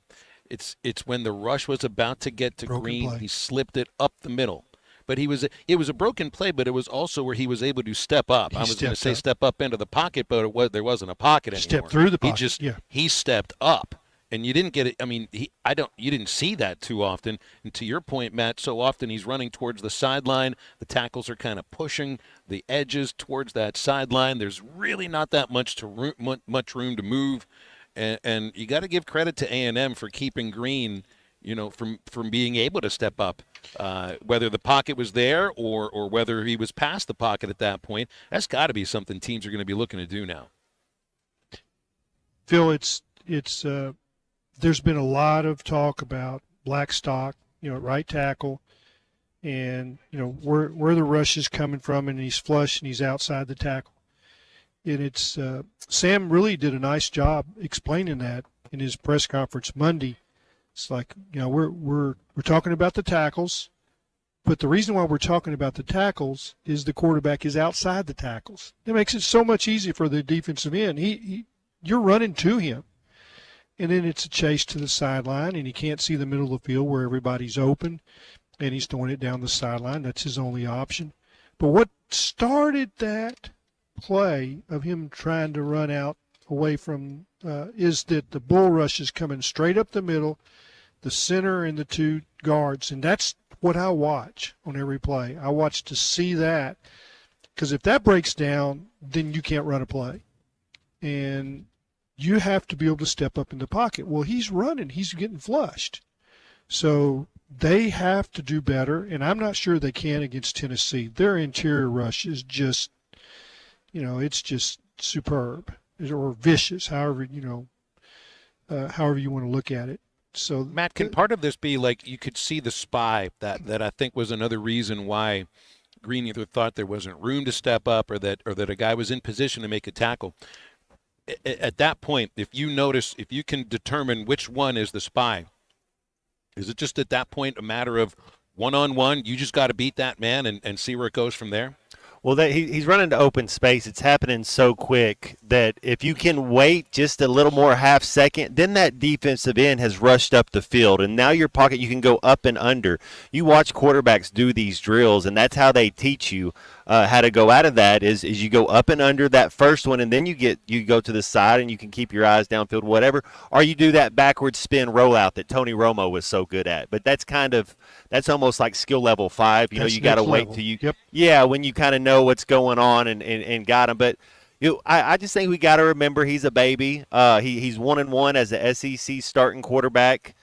It's when the rush was about to get to Green, he slipped it up the middle. But it was a broken play, but it was also where he was able to step up. I was going to say step up into the pocket, but there wasn't a pocket anymore. Step through the pocket. He stepped up, and you didn't get it. I mean, you didn't see that too often. And to your point, Matt, so often he's running towards the sideline. The tackles are kind of pushing the edges towards that sideline. There's really not that much room to move, and you got to give credit to A&M for keeping Green, you know, from being able to step up. Whether the pocket was there or whether he was past the pocket at that point, that's got to be something teams are going to be looking to do now. Phil, there's been a lot of talk about Blackstock, you know, right tackle, and you know where the rush is coming from, and he's flush and he's outside the tackle. And it's Sam really did a nice job explaining that in his press conference Monday. It's like, you know, we're talking about the tackles, but the reason why we're talking about the tackles is the quarterback is outside the tackles. It makes it so much easier for the defensive end. You're running to him, and then it's a chase to the sideline, and he can't see the middle of the field where everybody's open, and he's throwing it down the sideline. That's his only option. But what started that play of him trying to run out away from is that the bull rush is coming straight up the middle, the center, and the two guards, and that's what I watch on every play. I watch to see that, because if that breaks down, then you can't run a play, and you have to be able to step up in the pocket. Well, he's running, he's getting flushed, so they have to do better, and I'm not sure they can against Tennessee. Their interior rush is just, it's just superb or vicious, however you want to look at it. So Matt, can part of this be like you could see the spy that I think was another reason why Green either thought there wasn't room to step up or that a guy was in position to make a tackle. At that point, if you can determine which one is the spy, is it just at that point a matter of one-on-one, you just got to beat that man and see where it goes from there? Well, he's running to open space. It's happening so quick that if you can wait just a little more half second, then that defensive end has rushed up the field, and now your pocket, you can go up and under. You watch quarterbacks do these drills, and that's how they teach you how to go out of that is you go up and under that first one, and then you go to the side, and you can keep your eyes downfield, whatever, or you do that backward spin rollout that Tony Romo was so good at. But that's almost like skill level 5. You got to wait till you – yeah, when you kind of know what's going on and got him. But I just think we got to remember he's a baby. He's 1-1 as a SEC starting quarterback.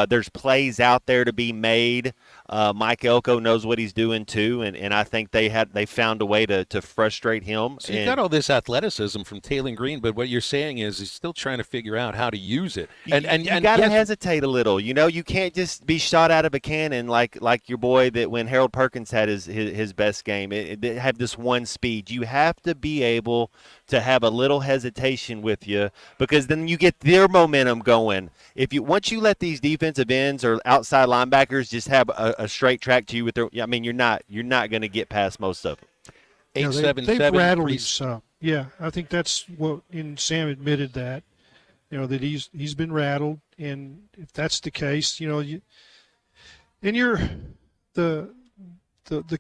There's plays out there to be made. Mike Elko knows what he's doing too, and I think they found a way to frustrate him. So you got all this athleticism from Taylor Green, but what you're saying is he's still trying to figure out how to use it. And you got to hesitate a little. You can't just be shot out of a cannon like your boy that when Harold Perkins had his best game. It had this one speed. You have to be able to have a little hesitation with you, because then you get their momentum going. Once you let these defensive ends or outside linebackers just have a straight track to you with you're not going to get past most of them. They've rattled him some. Yeah, I think that's what. And Sam admitted that. That he's been rattled, and if that's the case, the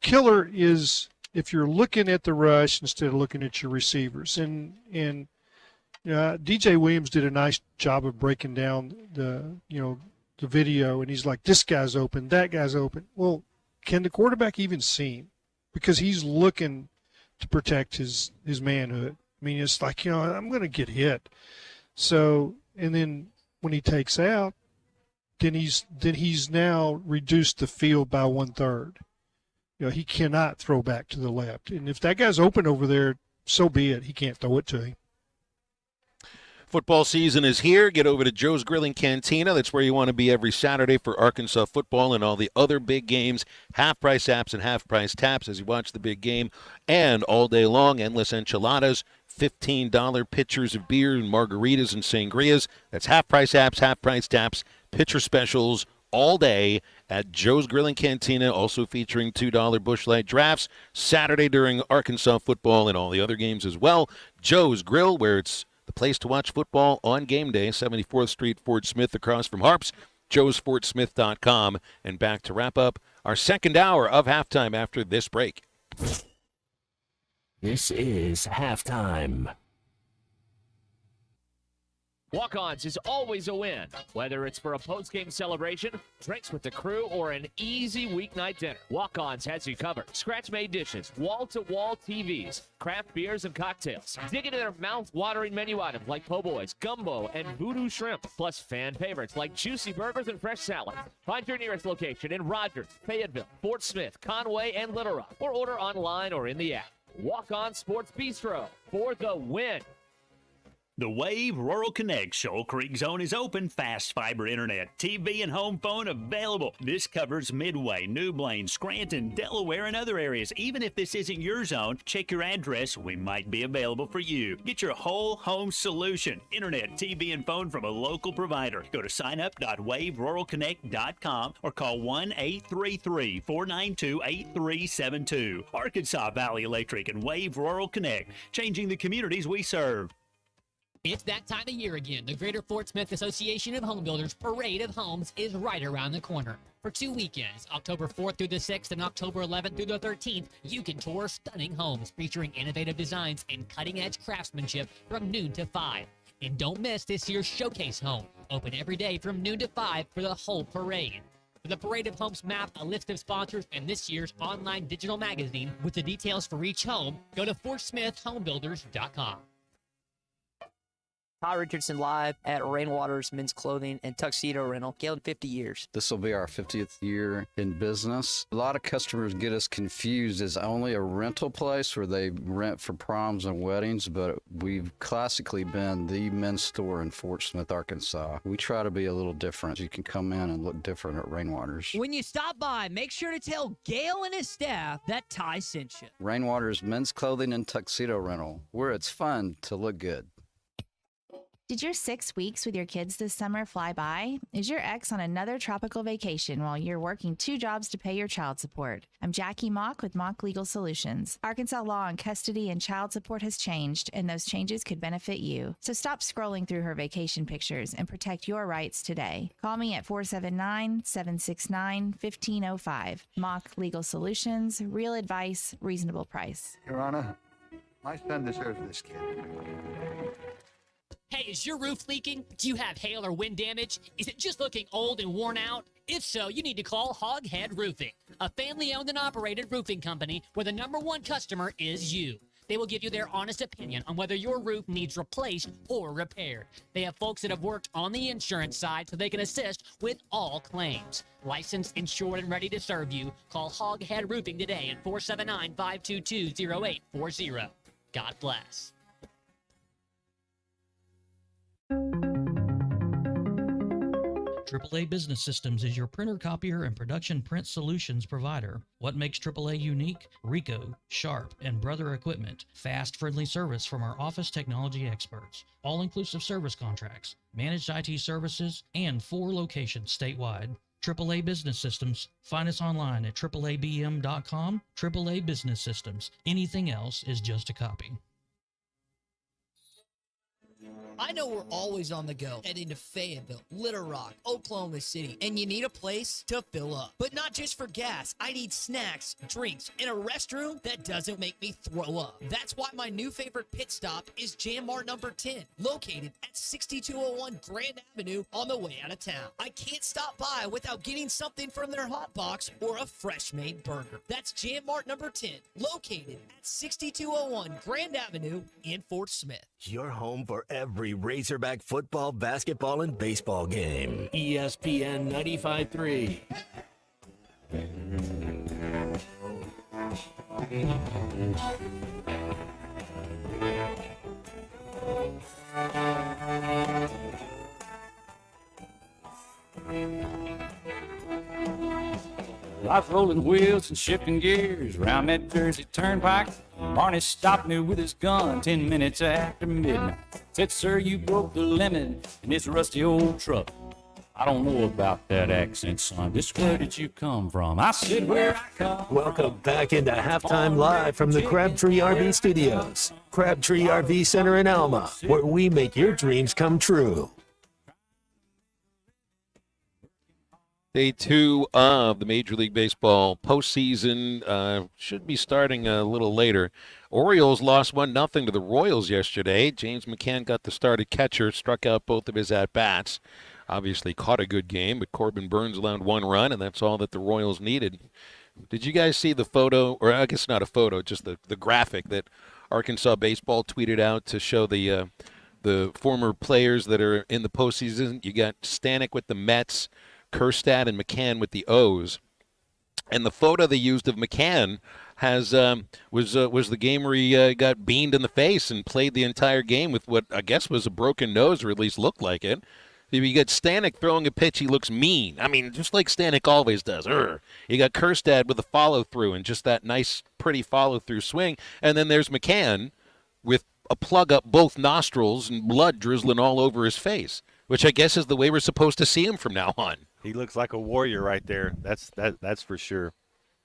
killer is if you're looking at the rush instead of looking at your receivers. And DJ Williams did a nice job of breaking down the video, and he's like, this guy's open, that guy's open. Well, can the quarterback even see him? Because he's looking to protect his manhood. I mean, it's like, I'm going to get hit. So, and then when he takes out, then he's now reduced the field by 1/3. He cannot throw back to the left. And if that guy's open over there, so be it. He can't throw it to him. Football season is here. Get over to Joe's Grilling Cantina. That's where you want to be every Saturday for Arkansas football and all the other big games. Half-price apps and half-price taps as you watch the big game. And all day long, endless enchiladas, $15 pitchers of beer and margaritas and sangrias. That's half-price apps, half-price taps, pitcher specials all day at Joe's Grilling Cantina, also featuring $2 Busch Light drafts Saturday during Arkansas football and all the other games as well. Joe's Grill, where it's the place to watch football on game day, 74th Street, Fort Smith, across from Harps, joesfortsmith.com. And back to wrap up our second hour of halftime after this break. This is halftime. Walk-Ons is always a win, whether it's for a post-game celebration, drinks with the crew, or an easy weeknight dinner. Walk-Ons has you covered. Scratch-made dishes, wall-to-wall TVs, craft beers and cocktails. Dig into their mouth-watering menu items like po' boys, gumbo, and voodoo shrimp, plus fan favorites like juicy burgers and fresh salads. Find your nearest location in Rogers, Fayetteville, Fort Smith, Conway, and Little Rock, or order online or in the app. Walk-On Sports Bistro for the win. The Wave Rural Connect Shoal Creek Zone is open. Fast fiber internet, TV, and home phone available. This covers Midway, New Blaine, Scranton, Delaware, and other areas. Even if this isn't your zone, check your address. We might be available for you. Get your whole home solution. Internet, TV, and phone from a local provider. Go to signup.waveruralconnect.com or call 1-833-492-8372. Arkansas Valley Electric and Wave Rural Connect, changing the communities we serve. It's that time of year again. The Greater Fort Smith Association of Home Builders Parade of Homes is right around the corner. For 2 weekends, October 4th through the 6th and October 11th through the 13th, you can tour stunning homes featuring innovative designs and cutting-edge craftsmanship from noon to 5. And don't miss this year's Showcase Home, open every day from noon to 5 for the whole parade. For the Parade of Homes map, a list of sponsors, and this year's online digital magazine with the details for each home, go to FortSmithHomebuilders.com. Todd Richardson live at Rainwater's Men's Clothing and Tuxedo Rental. Galen, 50 years. This will be our 50th year in business. A lot of customers get us confused as only a rental place where they rent for proms and weddings, but we've classically been the men's store in Fort Smith, Arkansas. We try to be a little different. You can come in and look different at Rainwater's. When you stop by, make sure to tell Gail and his staff that Ty sent you. Rainwater's Men's Clothing and Tuxedo Rental, where it's fun to look good. Did your 6 weeks with your kids this summer fly by? Is your ex on another tropical vacation while you're working 2 jobs to pay your child support? I'm Jackie Mock with Mock Legal Solutions. Arkansas law on custody and child support has changed, and those changes could benefit you. So stop scrolling through her vacation pictures and protect your rights today. Call me at 479-769-1505. Mock Legal Solutions, real advice, reasonable price. Your Honor, my son deserves this kid. Hey, is your roof leaking? Do you have hail or wind damage? Is it just looking old and worn out? If so, you need to call Hoghead Roofing, a family-owned and operated roofing company where the #1 customer is you. They will give you their honest opinion on whether your roof needs replaced or repaired. They have folks that have worked on the insurance side so they can assist with all claims. Licensed, insured, and ready to serve you. Call Hoghead Roofing today at 479-522-0840. God bless. AAA Business Systems is your printer, copier, and production print solutions provider. What makes AAA unique? Ricoh, Sharp, and Brother Equipment. Fast, friendly service from our office technology experts. All-inclusive service contracts, managed IT services, and 4 locations statewide. AAA Business Systems. Find us online at AAABM.com. AAA Business Systems. Anything else is just a copy. I know we're always on the go, heading to Fayetteville, Little Rock, Oklahoma City, and you need a place to fill up. But not just for gas. I need snacks, drinks, and a restroom that doesn't make me throw up. That's why my new favorite pit stop is Jam Mart number 10, located at 6201 Grand Avenue on the way out of town. I can't stop by without getting something from their hot box or a fresh-made burger. That's Jam Mart number 10, located at 6201 Grand Avenue in Fort Smith. Your home for every Razorback football, basketball, and baseball game. ESPN 95.3. Lots of rolling wheels and shifting gears round that Jersey turnpike. Barney stopped me with his gun 10 minutes after midnight. Said, sir, you broke the limit in this rusty old truck. I don't know about that accent, son. Just where did you come from? I said, where I come Welcome back into halftime live from the Crabtree RV Studios. Crabtree RV Center in Alma, where we make your dreams come true. Day 2 of the Major League Baseball postseason should be starting a little later. Orioles lost 1-0 to the Royals yesterday. James McCann got the start at catcher, struck out both of his at-bats. Obviously caught a good game, but Corbin Burns allowed 1 run, and that's all that the Royals needed. Did you guys see the photo, or I guess not a photo, just the graphic that Arkansas Baseball tweeted out to show the former players that are in the postseason? You got Stanek with the Mets, Kerstad and McCann with the O's, and the photo they used of McCann was the game where he got beamed in the face and played the entire game with what I guess was a broken nose, or at least looked like it. You got Stanek throwing a pitch, he looks mean. I mean, just like Stanek always does. You got Kerstad with a follow-through and just that nice, pretty follow-through swing, and then there's McCann with a plug up both nostrils and blood drizzling all over his face, which I guess is the way we're supposed to see him from now on. He looks like a warrior right there. That's for sure.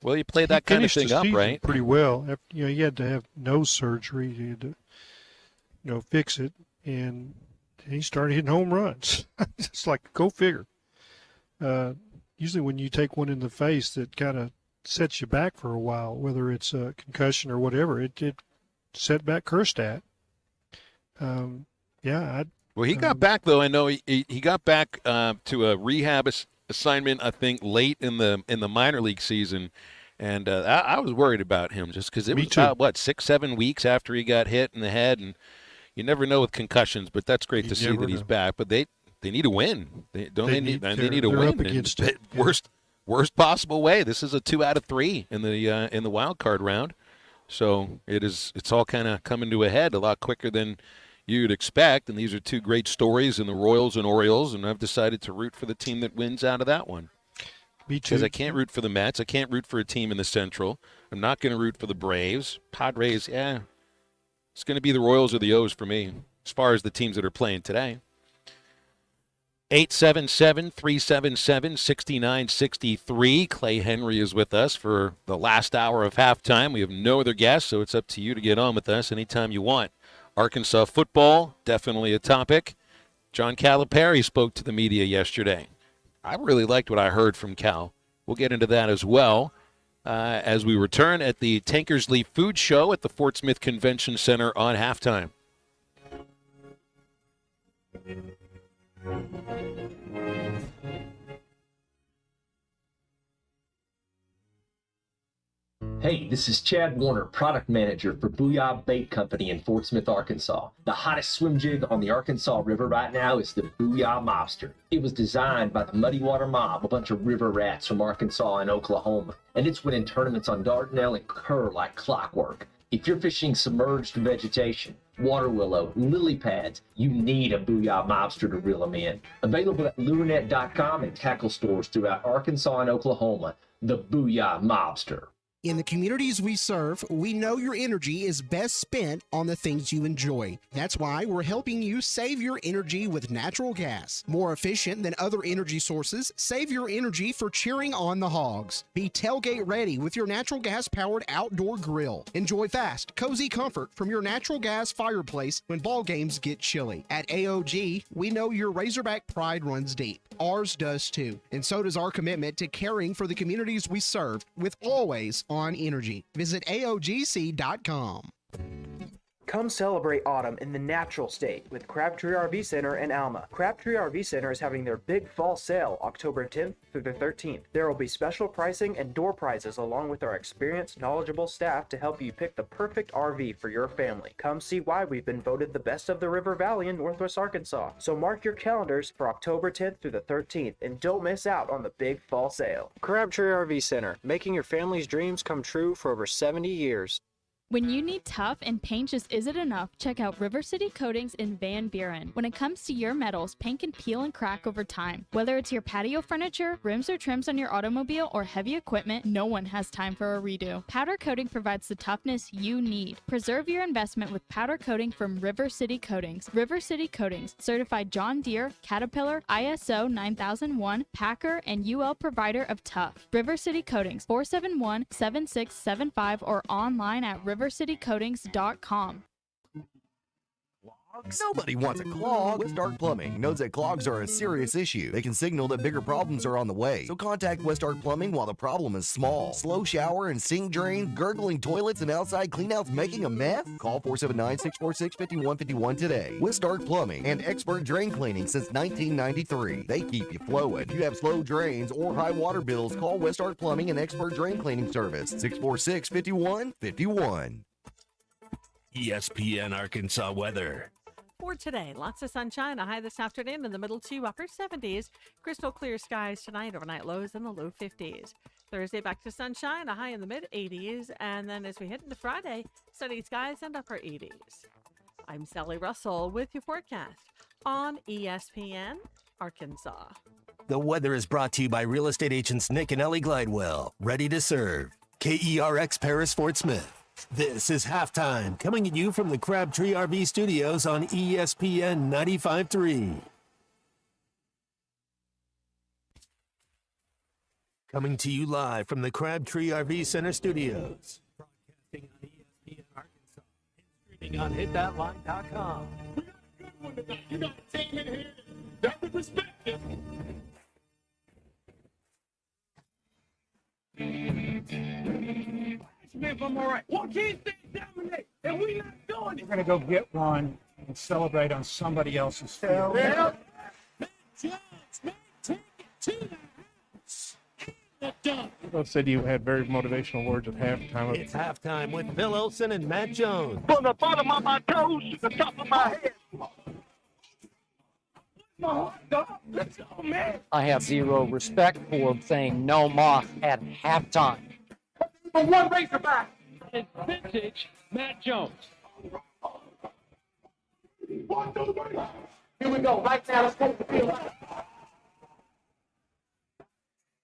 Well, you played that kind of thing up, right? Pretty well. He had to have nose surgery to, fix it. and he started hitting home runs. It's like, go figure. Usually when you take one in the face that kind of sets you back for a while, whether it's a concussion or whatever, it set back Kerstad. Well, he got back, though. I know he got back to a rehab assignment, I think, late in the minor league season. And I was worried about him just because it was about, 6-7 weeks after he got hit in the head. And you never know with concussions, but that's great to see that he's back. But they need a win. They need a win. Up against it. Worst possible way. This is a 2 out of 3 in the wild card round. So it's all kind of coming to a head a lot quicker than you'd expect. And these are two great stories in the Royals and Orioles. And I've decided to root for the team that wins out of that one. Me too. Because I can't root for the Mets. I can't root for a team in the Central. I'm not going to root for the Braves. Padres, it's going to be the Royals or the O's for me as far as the teams that are playing today. 877-377-6963. Clay Henry is with us for the last hour of halftime. We have no other guests, so it's up to you to get on with us anytime you want. Arkansas football, definitely a topic. John Calipari spoke to the media yesterday. I really liked what I heard from Cal. We'll get into that as well as we return at the Tankersly Food Show at the Fort Smith Convention Center on halftime. Hey, this is Chad Warner, product manager for Booyah Bait Company in Fort Smith, Arkansas. The hottest swim jig on the Arkansas River right now is the Booyah Mobster. It was designed by the Muddy Water Mob, a bunch of river rats from Arkansas and Oklahoma, and it's winning tournaments on Dardanelle and Kerr like clockwork. If you're fishing submerged vegetation, water willow, lily pads, you need a Booyah Mobster to reel them in. Available at lurenet.com and tackle stores throughout Arkansas and Oklahoma, the Booyah Mobster. In the communities we serve, we know your energy is best spent on the things you enjoy. That's why we're helping you save your energy with natural gas. More efficient than other energy sources, save your energy for cheering on the Hogs. Be tailgate ready with your natural gas-powered outdoor grill. Enjoy fast, cozy comfort from your natural gas fireplace when ball games get chilly. At AOG, we know your Razorback pride runs deep. Ours does too. And so does our commitment to caring for the communities we serve with always on energy. Visit AOGC.com. Come celebrate autumn in the natural state with Crabtree RV Center in Alma. Crabtree RV Center is having their big fall sale October 10th through the 13th. There will be special pricing and door prizes along with our experienced, knowledgeable staff to help you pick the perfect RV for your family. Come see why we've been voted the best of the River Valley in Northwest Arkansas. So mark your calendars for October 10th through the 13th and don't miss out on the big fall sale. Crabtree RV Center, making your family's dreams come true for over 70 years. When you need tough and paint just isn't enough, check out River City Coatings in Van Buren. When it comes to your metals, paint can peel and crack over time. Whether it's your patio furniture, rims or trims on your automobile, or heavy equipment, no one has time for a redo. Powder coating provides the toughness you need. Preserve your investment with powder coating from River City Coatings. River City Coatings, certified John Deere, Caterpillar, ISO 9001, Packer, and UL provider of tough. River City Coatings, 471-7675 or online at rivercitycoatings.com. Nobody wants a clog. West Ark Plumbing knows that clogs are a serious issue. They can signal that bigger problems are on the way. So contact West Ark Plumbing while the problem is small. Slow shower and sink drain, gurgling toilets, and outside cleanouts making a mess? Call 479-646-5151 today. West Ark Plumbing and expert drain cleaning since 1993. They keep you flowing. If you have slow drains or high water bills, call West Ark Plumbing and expert drain cleaning service. 646-5151. ESPN Arkansas weather. For today, lots of sunshine, a high this afternoon in the middle to upper 70s. Crystal clear skies tonight, overnight lows in the low 50s. Thursday, back to sunshine, a high in the mid 80s. And then as we head into Friday, sunny skies and upper 80s. I'm Sally Russell with your forecast on ESPN Arkansas. The weather is brought to you by real estate agents Nick and Ellie Glidewell. Ready to serve. KERX Paris Fort Smith. This is Halftime, coming at you from the Crabtree RV Studios on ESPN 95.3. Coming to you live from the Crabtree RV Center Studios. Broadcasting on ESPN Arkansas and streaming on hitthatline.com. You got a team in here that doesn't respect it. If I'm all right. Why can't they dominate? And we not doing it. We're gonna go get one and celebrate on somebody else's field. Yeah. Phil said you had very motivational words at halftime. It's halftime with Phil Olsen and Matt Jones. From the bottom of my toes to the top of my head. My heart, dog. Let's go, man. I have zero respect for saying no moss at halftime. For one Razorback. It's vintage Matt Jones. 1, 2, 3. Here we go. Right now, let's take the field.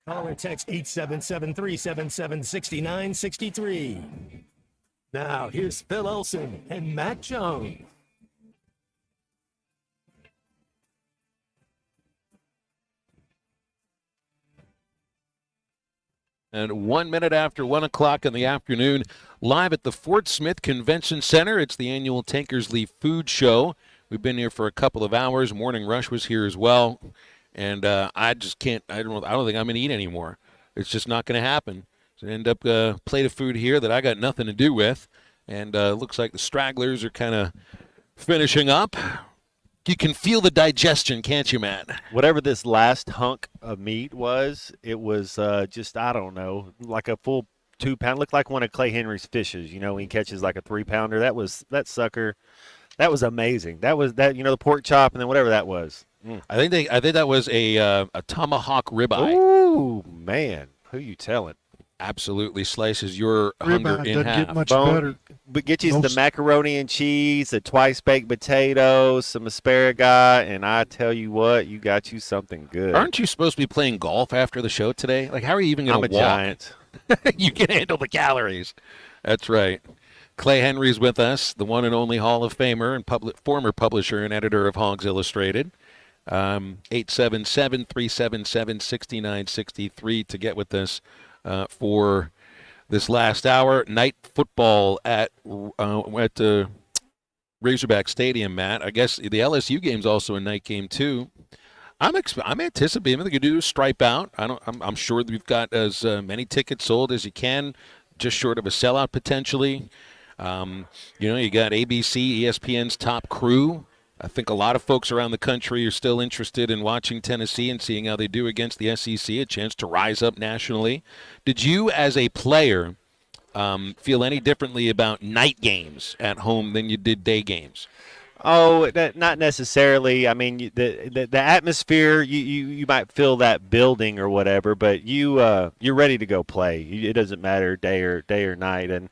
Call or text 877-377-6963. Now, here's Phil Olsen and Matt Jones. And 1 minute after 1 o'clock in the afternoon, live at the Fort Smith Convention Center. It's the annual Tankersly Food Show. We've been here for a couple of hours. Morning Rush was here as well. And I just can't, I don't think I'm going to eat anymore. It's just not going to happen. So I end up a plate of food here that I got nothing to do with. And looks like the stragglers are kind of finishing up. You can feel the digestion, can't you, Matt? Whatever this last hunk of meat was, it was just, I don't know, like a full 2 pound. Looked like one of Clay Henry's fishes, you know, when he catches like a 3-pounder. That sucker. That was amazing. That was the pork chop and then whatever that was. I think that was a tomahawk ribeye. Ooh, man. Who you telling? Absolutely slices your hunger in half. Get much better. But get you the macaroni and cheese, the twice baked potatoes, some asparagus, and I tell you what, you got you something good. Aren't you supposed to be playing golf after the show today? Like, how are you even going to walk? I'm a giant. You can handle the calories. That's right. Clay Henry's with us, the one and only Hall of Famer and former publisher and editor of Hogs Illustrated. 877-377-6963 to get with us for this last hour. Night football at Razorback Stadium, Matt. I guess the LSU game's also a night game too. I'm anticipating they're going to do a stripe out. I'm sure that we've got as many tickets sold as you can, just short of a sellout potentially. You got ABC, ESPN's top crew. I think a lot of folks around the country are still interested in watching Tennessee and seeing how they do against the SEC, a chance to rise up nationally. Did you, as a player, feel any differently about night games at home than you did day games? Oh, not necessarily. I mean, the atmosphere, you might feel that building or whatever, but you're ready to go play. It doesn't matter day or night. And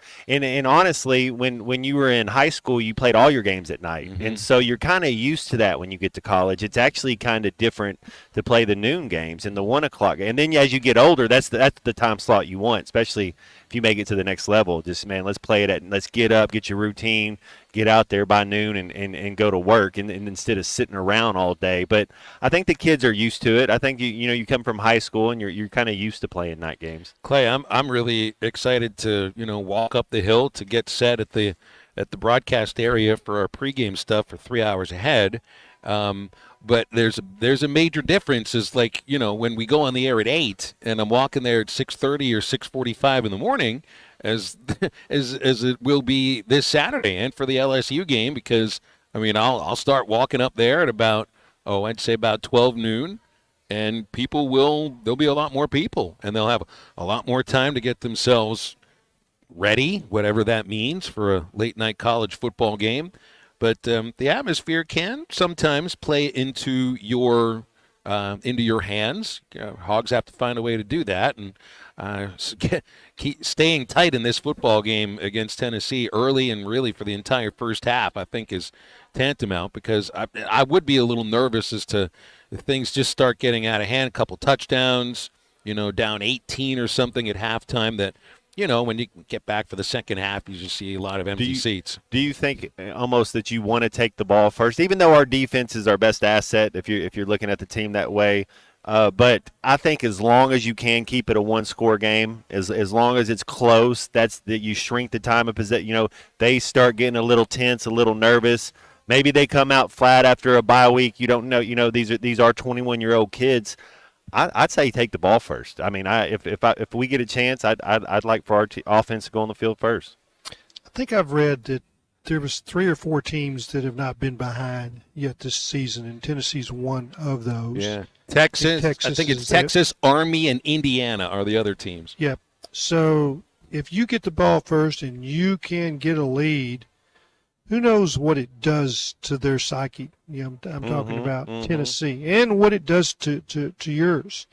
honestly, when you were in high school, you played all your games at night, and so you're kind of used to that when you get to college. It's actually kind of different to play the noon games and the 1 o'clock. And then as you get older, that's the time slot you want, especially if you make it to the next level. Just, man, let's play it let's get up, get your routine, get out there by noon and go to work and instead of sitting around all day. But I think the kids are used to it. I think you come from high school and you're kind of used to playing night games. Clay, I'm really excited to walk up the hill to get set at the broadcast area for our pregame stuff for 3 hours ahead. But there's a major difference is like, when we go on the air at 8 and I'm walking there at 6:30 or 6:45 in the morning as it will be this Saturday and for the LSU game, because I'll start walking up there at about I'd say about 12 noon, and there'll be a lot more people and they'll have a lot more time to get themselves ready, whatever that means, for a late night college football game. But the atmosphere can sometimes play into your hands. Hogs have to find a way to do that, and keep staying tight in this football game against Tennessee early and really for the entire first half, I think, is tantamount, because I would be a little nervous as to if things just start getting out of hand, a couple touchdowns, down 18 or something at halftime, that when you get back for the second half, you just see a lot of empty seats. Do you think almost that you want to take the ball first, even though our defense is our best asset, if you're looking at the team that way? But I think as long as you can keep it a one-score game, as long as it's close, you shrink the time of possession. They start getting a little tense, a little nervous. maybe they come out flat after a bye week. You don't know. These are 21-year-old kids. I'd say take the ball first. I mean, if we get a chance, I'd like for our offense to go on the field first. I think I've read that there was 3 or 4 teams that have not been behind yet this season, and Tennessee's one of those. Yeah, Texas. I think it's Texas, Army, and Indiana are the other teams. Yep. So if you get the ball first and you can get a lead, who knows what it does to their psyche? I'm talking about Tennessee and what it does to yours.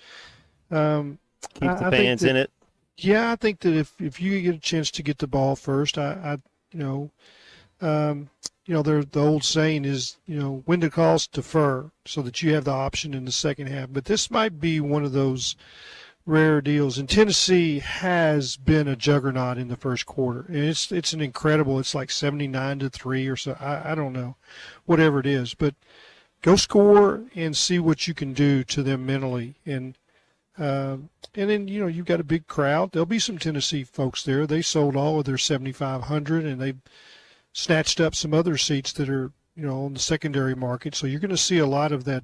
Keep the fans in it. Yeah, I think that if you get a chance to get the ball first, the old saying is, when to calls defer, so that you have the option in the second half. But this might be one of those rare deals. And Tennessee has been a juggernaut in the first quarter. And it's an incredible. It's like 79-3 or so. I don't know, whatever it is. But go score and see what you can do to them mentally. And then you've got a big crowd. There'll be some Tennessee folks there. They sold all of their 7,500, and they snatched up some other seats that are on the secondary market. So you're going to see a lot of that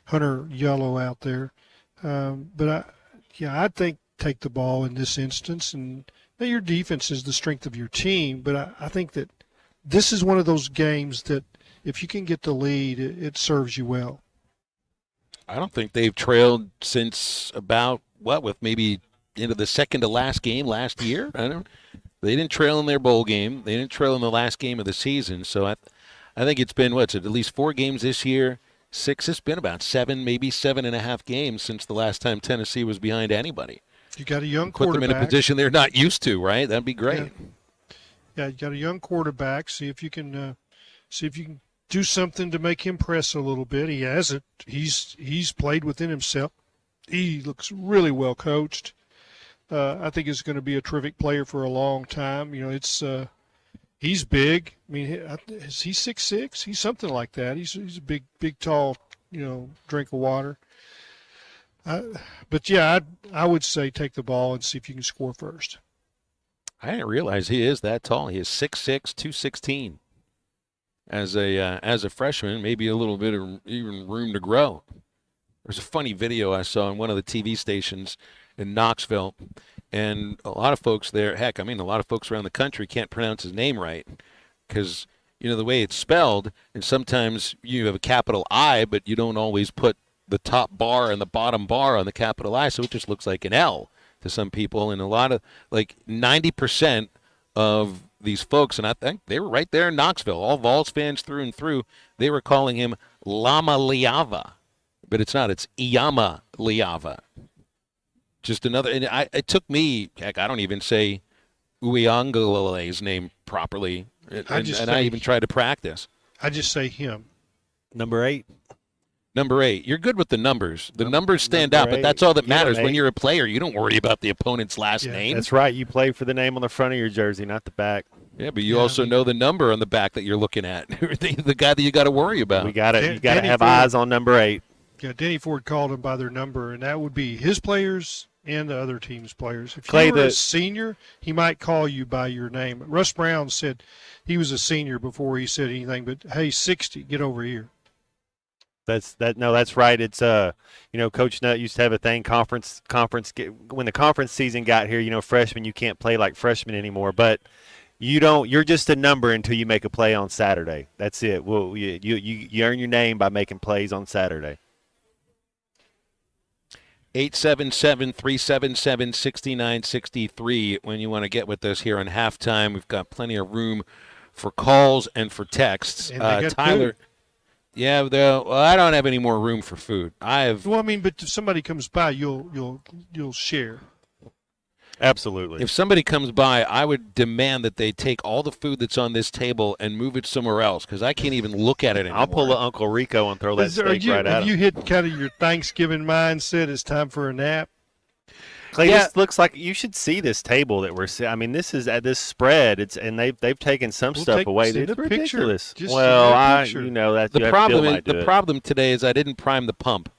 Hunter yellow out there. But I think take the ball in this instance, and your defense is the strength of your team. But I think that this is one of those games that if you can get the lead, it serves you well. I don't think they've trailed since about with maybe into the second to last game last year. They didn't trail in their bowl game. They didn't trail in the last game of the season. So I think it's been at least 4 games this year. 6. It's been about 7, maybe 7.5 games since the last time Tennessee was behind anybody. You got a young Put quarterback. them in a position they're not used to, right? That'd be great. Yeah, you got a young quarterback. See if you can do something to make him press a little bit. He hasn't. He's played within himself. He looks really well coached. I think he's going to be a terrific player for a long time. He's big. I mean, is he 6'6"? He's something like that. He's a big, tall, drink of water. But yeah, I would say take the ball and see if you can score first. I didn't realize he is that tall. He is 6'6", 216. As a freshman, maybe a little bit of even room to grow. There's a funny video I saw on one of the TV stations in Knoxville, and a lot of folks there, a lot of folks around the country can't pronounce his name right because, the way it's spelled, and sometimes you have a capital I, but you don't always put the top bar and the bottom bar on the capital I, so it just looks like an L to some people, and a lot of, 90% of these folks, and I think they were right there in Knoxville, all Vols fans through and through, they were calling him Lama Liava, but it's not, it's Iyama Liava. Just another, and it took me, I don't even say Uyangale's name properly, and I even tried to practice. I just say him. Number 8. Number 8. You're good with the numbers. The numbers stand out, but that's all that matters. When you're a player, you don't worry about the opponent's last name. That's right. You play for the name on the front of your jersey, not the back. Yeah, but you also know the number on the back that you're looking at. The guy that you got to worry about. You got to have eyes on number 8. Yeah, Denny Ford called him by their number, and that would be his players and the other team's players. If you were a senior, he might call you by your name. Russ Brown said he was a senior before he said anything, but hey, 60, get over here. That's right. It's Coach Nutt used to have a thing conference when the conference season got here, freshmen, you can't play like freshmen anymore, but you're just a number until you make a play on Saturday. That's it. Well, you earn your name by making plays on Saturday. 877-377-6963 when you want to get with us here on Halftime. We've got plenty of room for calls and for texts. And they got Tyler, food. Yeah, I don't have any more room for food. But if somebody comes by, you'll share. Absolutely. If somebody comes by, I would demand that they take all the food that's on this table and move it somewhere else because I can't even look at it anymore. I'll pull a Uncle Rico and throw that steak right at him. Have you hit kind of your Thanksgiving mindset? It's time for a nap. Clay, this looks like you should see this table that we're seeing. I mean, this is at this spread. They've taken some stuff away. It's ridiculous. The problem today is I didn't prime the pump.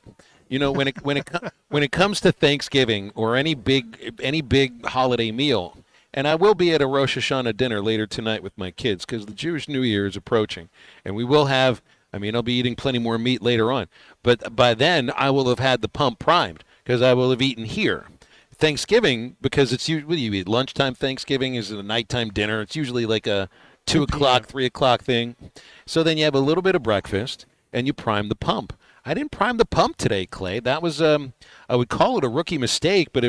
When it comes to Thanksgiving or any big holiday meal, And I will be at a Rosh Hashanah dinner later tonight with my kids because the Jewish New Year is approaching. And we will have, I'll be eating plenty more meat later on. But by then, I will have had the pump primed because I will have eaten here. Thanksgiving, because it's usually, what do you eat? Lunchtime Thanksgiving is a nighttime dinner. It's usually like a 2 o'clock, 3 o'clock thing. So then you have a little bit of breakfast and you prime the pump. I didn't prime the pump today, Clay. That was, I would call it a rookie mistake, but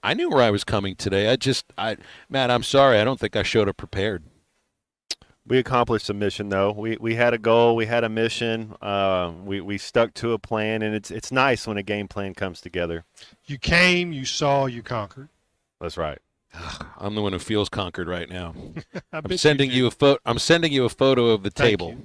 I knew where I was coming today. Matt, I'm sorry. I don't think I showed up prepared. We accomplished a mission, though. We had a goal. We had a mission. We stuck to a plan, and it's nice when a game plan comes together. You came, you saw, you conquered. That's right. I'm the one who feels conquered right now. I'm sending you a photo of the table.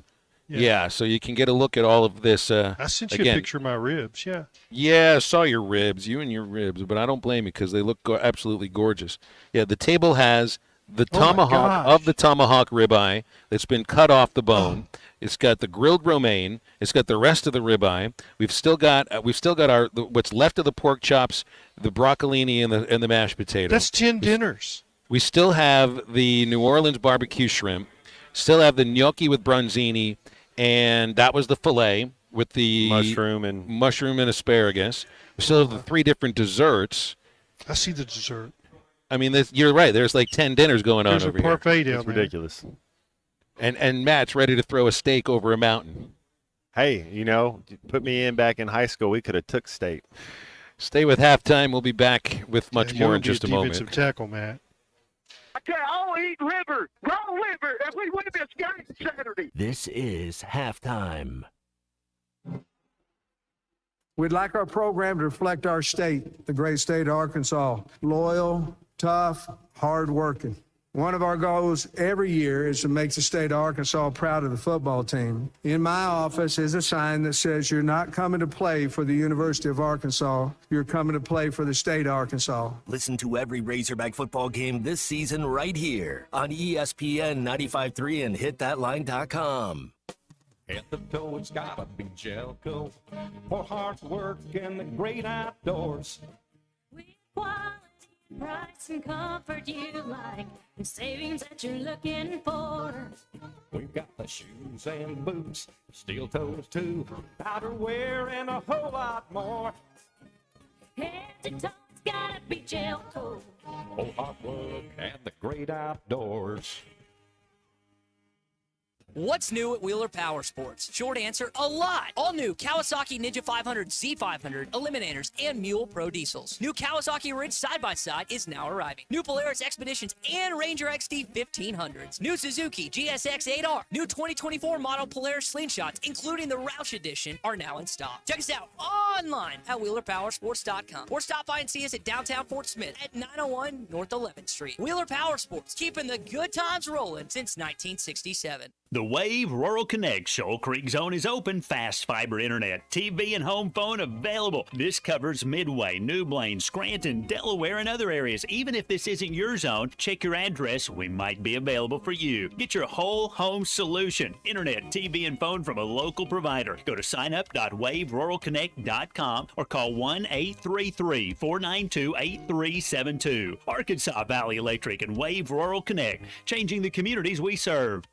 Yeah, so you can get a look at all of this. I sent you a picture of my ribs, yeah. Yeah, I saw your ribs, you and your ribs, but I don't blame you because they look absolutely gorgeous. Yeah, the table has the tomahawk of the tomahawk ribeye that's been cut off the bone. It's got the grilled romaine. It's got the rest of the ribeye. We've still got what's left of the pork chops, the broccolini, and the mashed potato. That's 10 dinners. We still have the New Orleans barbecue shrimp. Still have the gnocchi with branzini. And that was the filet with the mushroom and asparagus. We still have the 3 different desserts. I see the dessert. You're right. There's like 10 dinners going on over here. There's a parfait down It's there. ridiculous. And Matt's ready to throw a steak over a mountain. Hey, put me in back in high school. We could have took state. Stay with halftime. We'll be back with much more in just a moment. Defensive tackle, Matt. Okay, I'll eat liver, raw liver, if we win this game Saturday. This is halftime. We'd like our program to reflect our state, the great state of Arkansas. Loyal, tough, hardworking. One of our goals every year is to make the state of Arkansas proud of the football team. In my office is a sign that says you're not coming to play for the University of Arkansas, you're coming to play for the state of Arkansas. Listen to every Razorback football game this season right here on ESPN 95.3 and hitthatline.com. At the toe, it's gotta be Jelco for hard work and the great outdoors. With quality, price, and comfort you like, and savings that you're looking for. We've got the shoes and boots, steel toes too, outerwear and a whole lot more. Head to toe, it's gotta be Jelco. For hard work and the great outdoors. What's new at Wheeler Power Sports? Short answer, a lot. All new Kawasaki Ninja 500, Z500, Eliminators, and Mule Pro Diesels. New Kawasaki Ridge side-by-side is now arriving. New Polaris Expeditions and Ranger XD 1500s. New Suzuki GSX 8R. New 2024 model Polaris Slingshots, including the Roush Edition, are now in stock. Check us out online at WheelerPowersports.com or stop by and see us at downtown Fort Smith at 901 North 11th Street. Wheeler Power Sports, keeping the good times rolling since 1967. The Wave Rural Connect Shoal Creek Zone is open. Fast fiber internet, TV, and home phone available. This covers Midway, New Blaine, Scranton, Delaware, and other areas. Even if this isn't your zone, check your address. We might be available for you. Get your whole home solution. Internet, TV, and phone from a local provider. Go to signup.waveruralconnect.com or call 1-833-492-8372. Arkansas Valley Electric and Wave Rural Connect, changing the communities we serve.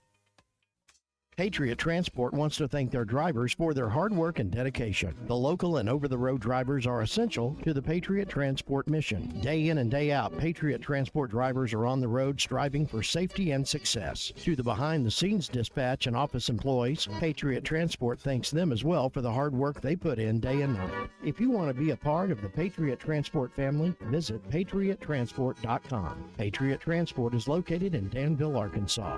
Patriot Transport wants to thank their drivers for their hard work and dedication. The local and over-the-road drivers are essential to the Patriot Transport mission. Day in and day out, Patriot Transport drivers are on the road striving for safety and success. To the behind-the-scenes dispatch and office employees, Patriot Transport thanks them as well for the hard work they put in day and night. If you want to be a part of the Patriot Transport family, visit patriottransport.com. Patriot Transport is located in Danville, Arkansas.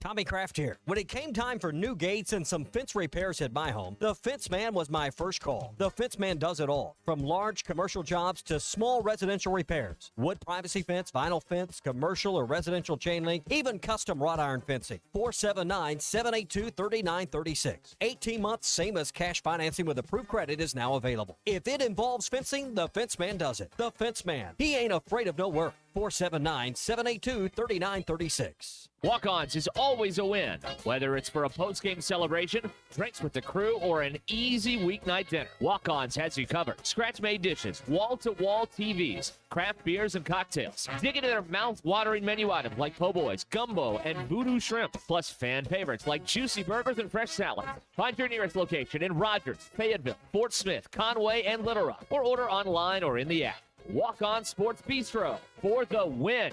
Tommy Kraft here. When it came time for new gates and some fence repairs at my home, the Fence Man was my first call. The Fence Man does it all, from large commercial jobs to small residential repairs. Wood privacy fence, vinyl fence, commercial or residential chain link, even custom wrought iron fencing. 479-782-3936. 18 months, same as cash financing with approved credit is now available. If it involves fencing, the Fence Man does it. The Fence Man. He ain't afraid of no work. 479-782-3936. Walk-Ons is always a win. Whether it's for a post-game celebration, drinks with the crew, or an easy weeknight dinner, Walk-Ons has you covered. Scratch-made dishes, wall-to-wall TVs, craft beers and cocktails. Dig into their mouth-watering menu items like po' boys, gumbo, and voodoo shrimp, plus fan favorites like juicy burgers and fresh salads. Find your nearest location in Rogers, Fayetteville, Fort Smith, Conway, and Little Rock, or order online or in the app. Walk-On Sports Bistro for the win.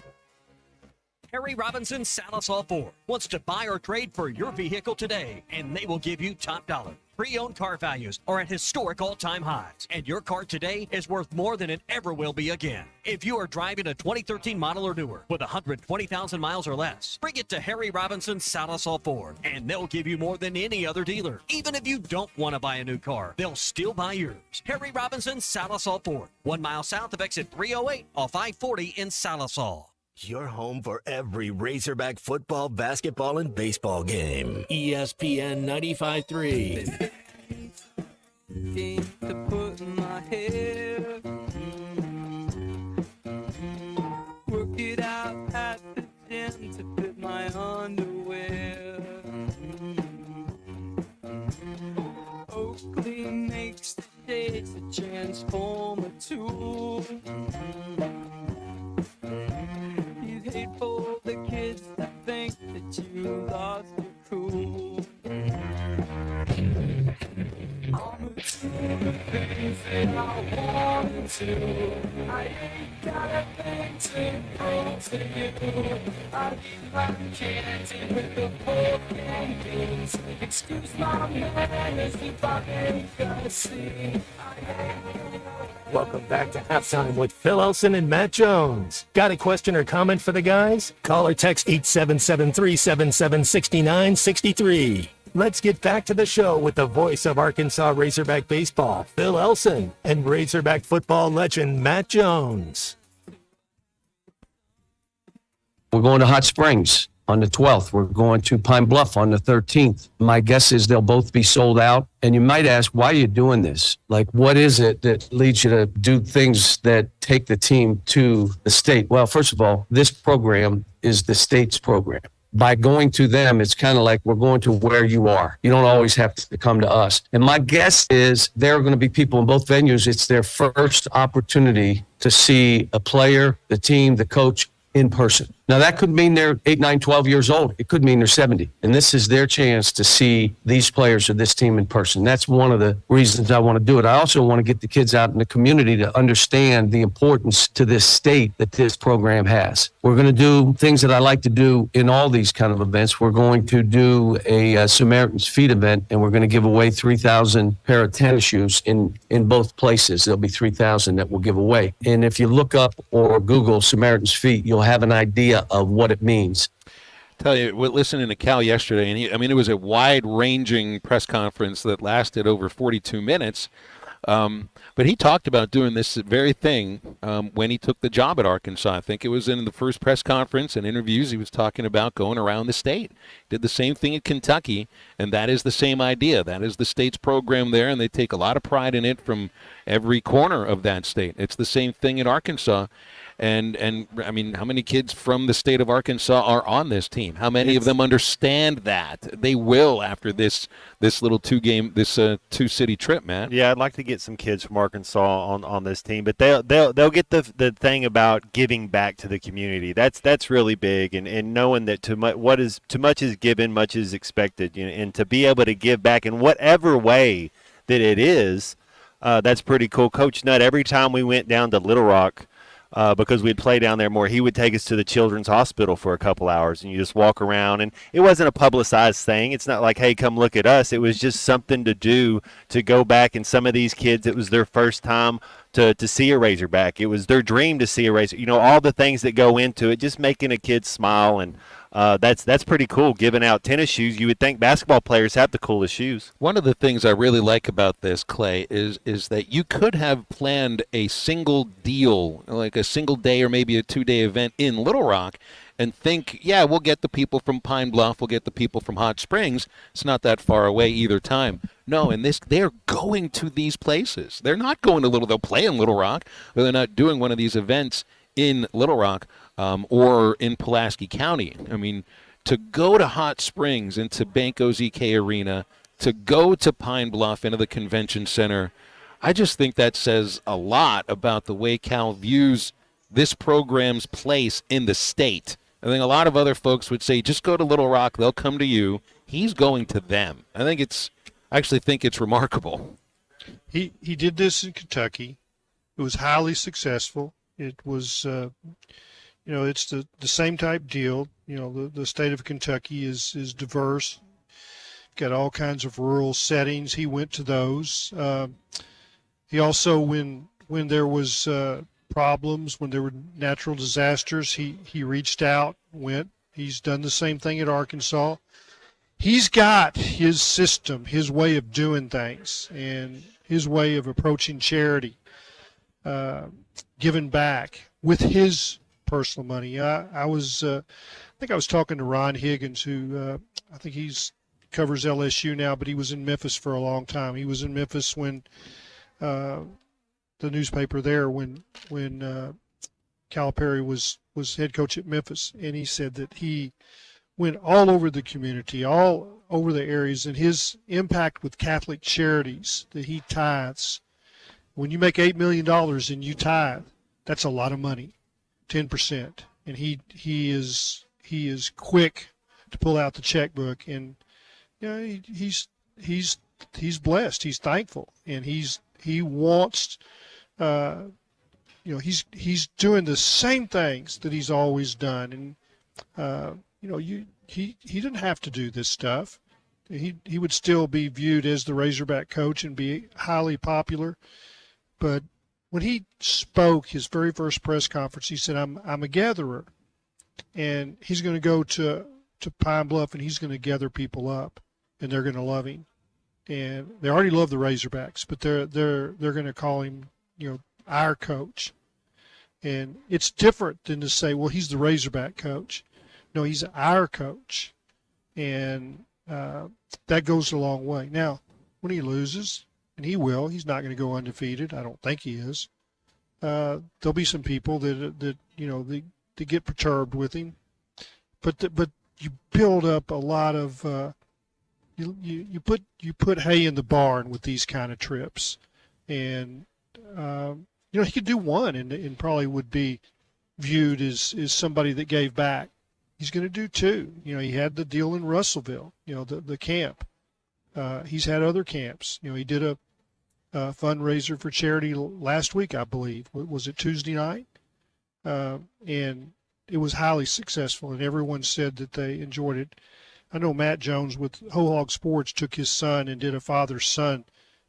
Harry Robinson Salisol Ford wants to buy or trade for your vehicle today, and they will give you top dollar. Pre-owned car values are at historic all-time highs, and your car today is worth more than it ever will be again. If you are driving a 2013 model or newer with 120,000 miles or less, bring it to Harry Robinson Salisol Ford, and they'll give you more than any other dealer. Even if you don't want to buy a new car, they'll still buy yours. Harry Robinson Salisol Ford, 1 mile south of exit 308 off I-40 in Salisol. Your home for every Razorback football, basketball, and baseball game. ESPN 95.3. To put in my hair, work it out at the gym to fit my underwear. Oakley makes the shades a transformer tool. You'd hate for the kids to think that you lost your cool. I'm a things that I wanted to. I ain't got a thing to prove to you. I leave my candy with the pork and beans. Excuse my manners if I ain't gonna see. Welcome back to Halftime with Phil Elson and Matt Jones. Got a question or comment for the guys? Call or text 877-377-6963. Let's get back to the show with the voice of Arkansas Razorback baseball, Phil Elson, and Razorback football legend Matt Jones. We're going to Hot Springs on the 12th. We're going to Pine Bluff on the 13th. My guess is they'll both be sold out. And you might ask, why are you doing this? Like, what is it that leads you to do things that take the team to the state? Well, first of all, this program is the state's program. By going to them, it's kind of like we're going to where you are. You don't always have to come to us. And my guess is there are going to be people in both venues. It's their first opportunity to see a player, the team, the coach in person. Now, that could mean they're 8, 9, 12 years old. It could mean they're 70. And this is their chance to see these players or this team in person. That's one of the reasons I want to do it. I also want to get the kids out in the community to understand the importance to this state that this program has. We're going to do things that I like to do in all these kind of events. We're going to do a Samaritan's Feet event, and we're going to give away 3,000 pair of tennis shoes in both places. There'll be 3,000 that we'll give away. And if you look up or Google Samaritan's Feet, you'll have an idea of what it means. Tell you, we're listening to Cal yesterday, and it was a wide-ranging press conference that lasted over 42 minutes. But he talked about doing this very thing when he took the job at Arkansas. I think it was in the first press conference and interviews he was talking about going around the state. Did the same thing at Kentucky, and that is the same idea. That is the state's program there, and they take a lot of pride in it from every corner of that state. It's the same thing at Arkansas. And I mean, how many kids from the state of Arkansas are on this team? How many of them understand that? They will after this little two-city trip, man. Yeah, I'd like to get some kids from Arkansas on this team, but they'll get the thing about giving back to the community. That's really big, and knowing that too much is given, much is expected, and to be able to give back in whatever way that it is, that's pretty cool. Coach Nutt, every time we went down to Little Rock, because we'd play down there more, he would take us to the Children's Hospital for a couple hours, and you just walk around. And it wasn't a publicized thing. It's not like, hey, come look at us. It was just something to do, to go back. And some of these kids, it was their first time to see a Razorback. It was their dream to see a Razorback. All the things that go into it, just making a kid smile. And that's pretty cool, giving out tennis shoes. You would think basketball players have the coolest shoes. One of the things I really like about this, Clay, is that you could have planned a single deal, like a single day or maybe a 2-day event in Little Rock, and think, yeah, we'll get the people from Pine Bluff, we'll get the people from Hot Springs. It's not that far away either time. No, in this, they're going to these places. They're not going to they'll play in Little Rock, but they're not doing one of these events in Little Rock or in Pulaski County. I mean, to go to Hot Springs into Banco ZK Arena, to go to Pine Bluff into the convention center, I just think that says a lot about the way Cal views this program's place in the state. I think a lot of other folks would say, just go to Little Rock, they'll come to you. He's going to them. I actually think it's remarkable. He did this in Kentucky. It was highly successful. It was, it's the same type deal. The state of Kentucky is diverse. Got all kinds of rural settings. He went to those. He also, when there was problems, when there were natural disasters, he reached out, went. He's done the same thing at Arkansas. He's got his system, his way of doing things, and his way of approaching charity, giving back with his personal money. I think I was talking to Ron Higgins, who I think covers LSU now, but he was in Memphis for a long time. He was in Memphis when the newspaper there when Calipari was head coach at Memphis, and he said that he went all over the community, all over the areas, and his impact with Catholic charities that he tithes. When you make $8 million and you tithe, that's a lot of money, 10%. And he is quick to pull out the checkbook, and he's blessed. He's thankful, and he wants. He's doing the same things that he's always done, and he didn't have to do this stuff. He would still be viewed as the Razorback coach and be highly popular. But when he spoke his very first press conference, he said, I'm a gatherer, and he's going to go to Pine Bluff, and he's going to gather people up, and they're going to love him. And they already love the Razorbacks, but they're going to call him, our coach. And it's different than to say, well, he's the Razorback coach. No, he's our coach. And that goes a long way. Now, when he loses, and he will, he's not going to go undefeated. I don't think he is. There'll be some people that get perturbed with him. But you build up a lot of you put hay in the barn with these kind of trips, and he could do one and probably would be viewed as somebody that gave back. He's going to do two. He had the deal in Russellville, the camp. He's had other camps. He did a fundraiser for charity last week, I believe. Was it Tuesday night? And it was highly successful, and everyone said that they enjoyed it. I know Matt Jones with Whole Hog Sports took his son and did a father-son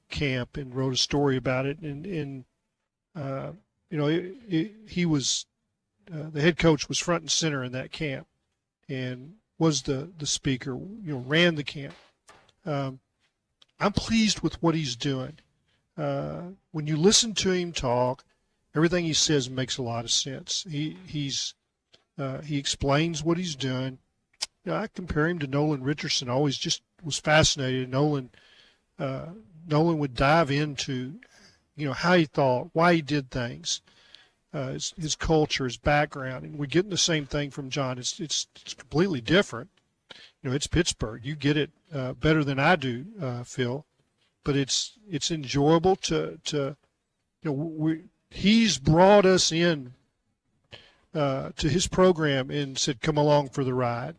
camp and wrote a story about it. And he was the head coach was front and center in that camp, and was the speaker. Ran the camp. I'm pleased with what he's doing. When you listen to him talk, everything he says makes a lot of sense. He explains what he's doing. I compare him to Nolan Richardson. I always just was fascinated. Nolan would dive into, how he thought, why he did things, his culture, his background, and we're getting the same thing from John. It's completely different. It's Pittsburgh. You get it better than I do, Phil. But it's enjoyable to he's brought us in to his program and said, come along for the ride.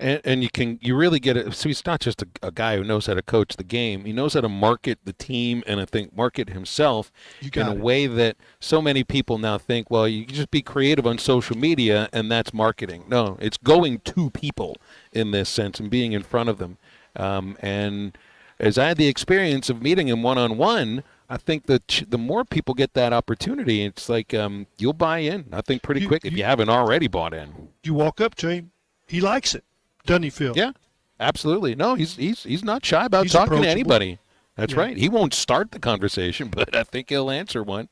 And you really get it. So he's not just a guy who knows how to coach the game. He knows how to market the team, and I think market himself in a way that so many people now think, well, you can just be creative on social media and that's marketing. No, it's going to people in this sense and being in front of them. And as I had the experience of meeting him one-on-one, I think that the more people get that opportunity, it's like you'll buy in, I think, pretty quick if you haven't already bought in. You walk up to him, he likes it. Doesn't he, Phil? Yeah, absolutely. No, he's not shy about talking to anybody. That's right. He won't start the conversation, but I think he'll answer one.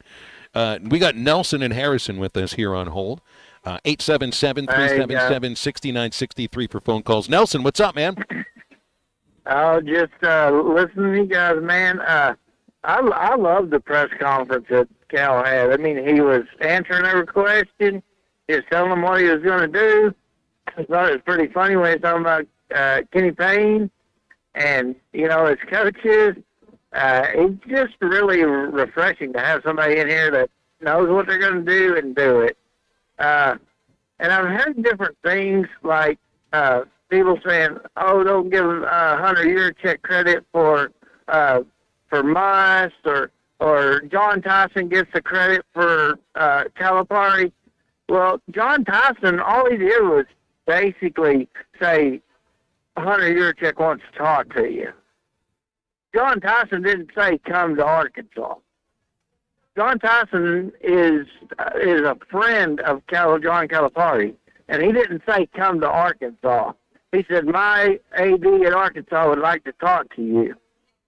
We got Nelson and Harrison with us here on hold. 877-377-6963 for phone calls. Nelson, what's up, man? Oh, just listening to you guys, man. I love the press conference that Cal had. I mean, he was answering every question. He was telling them what he was going to do. I thought it was pretty funny when he's talking about Kenny Payne and, his coaches. It's just really refreshing to have somebody in here that knows what they're going to do and do it. And I've heard different things like people saying, "Oh, don't give Hunter Yurachek credit for Moss or John Tyson gets the credit for Calipari." Well, John Tyson, all he did was basically say, "Hunter Yurachek wants to talk to you." John Tyson didn't say, "Come to Arkansas." John Tyson is a friend of John Calipari, and he didn't say, "Come to Arkansas." He said, "My AD at Arkansas would like to talk to you,"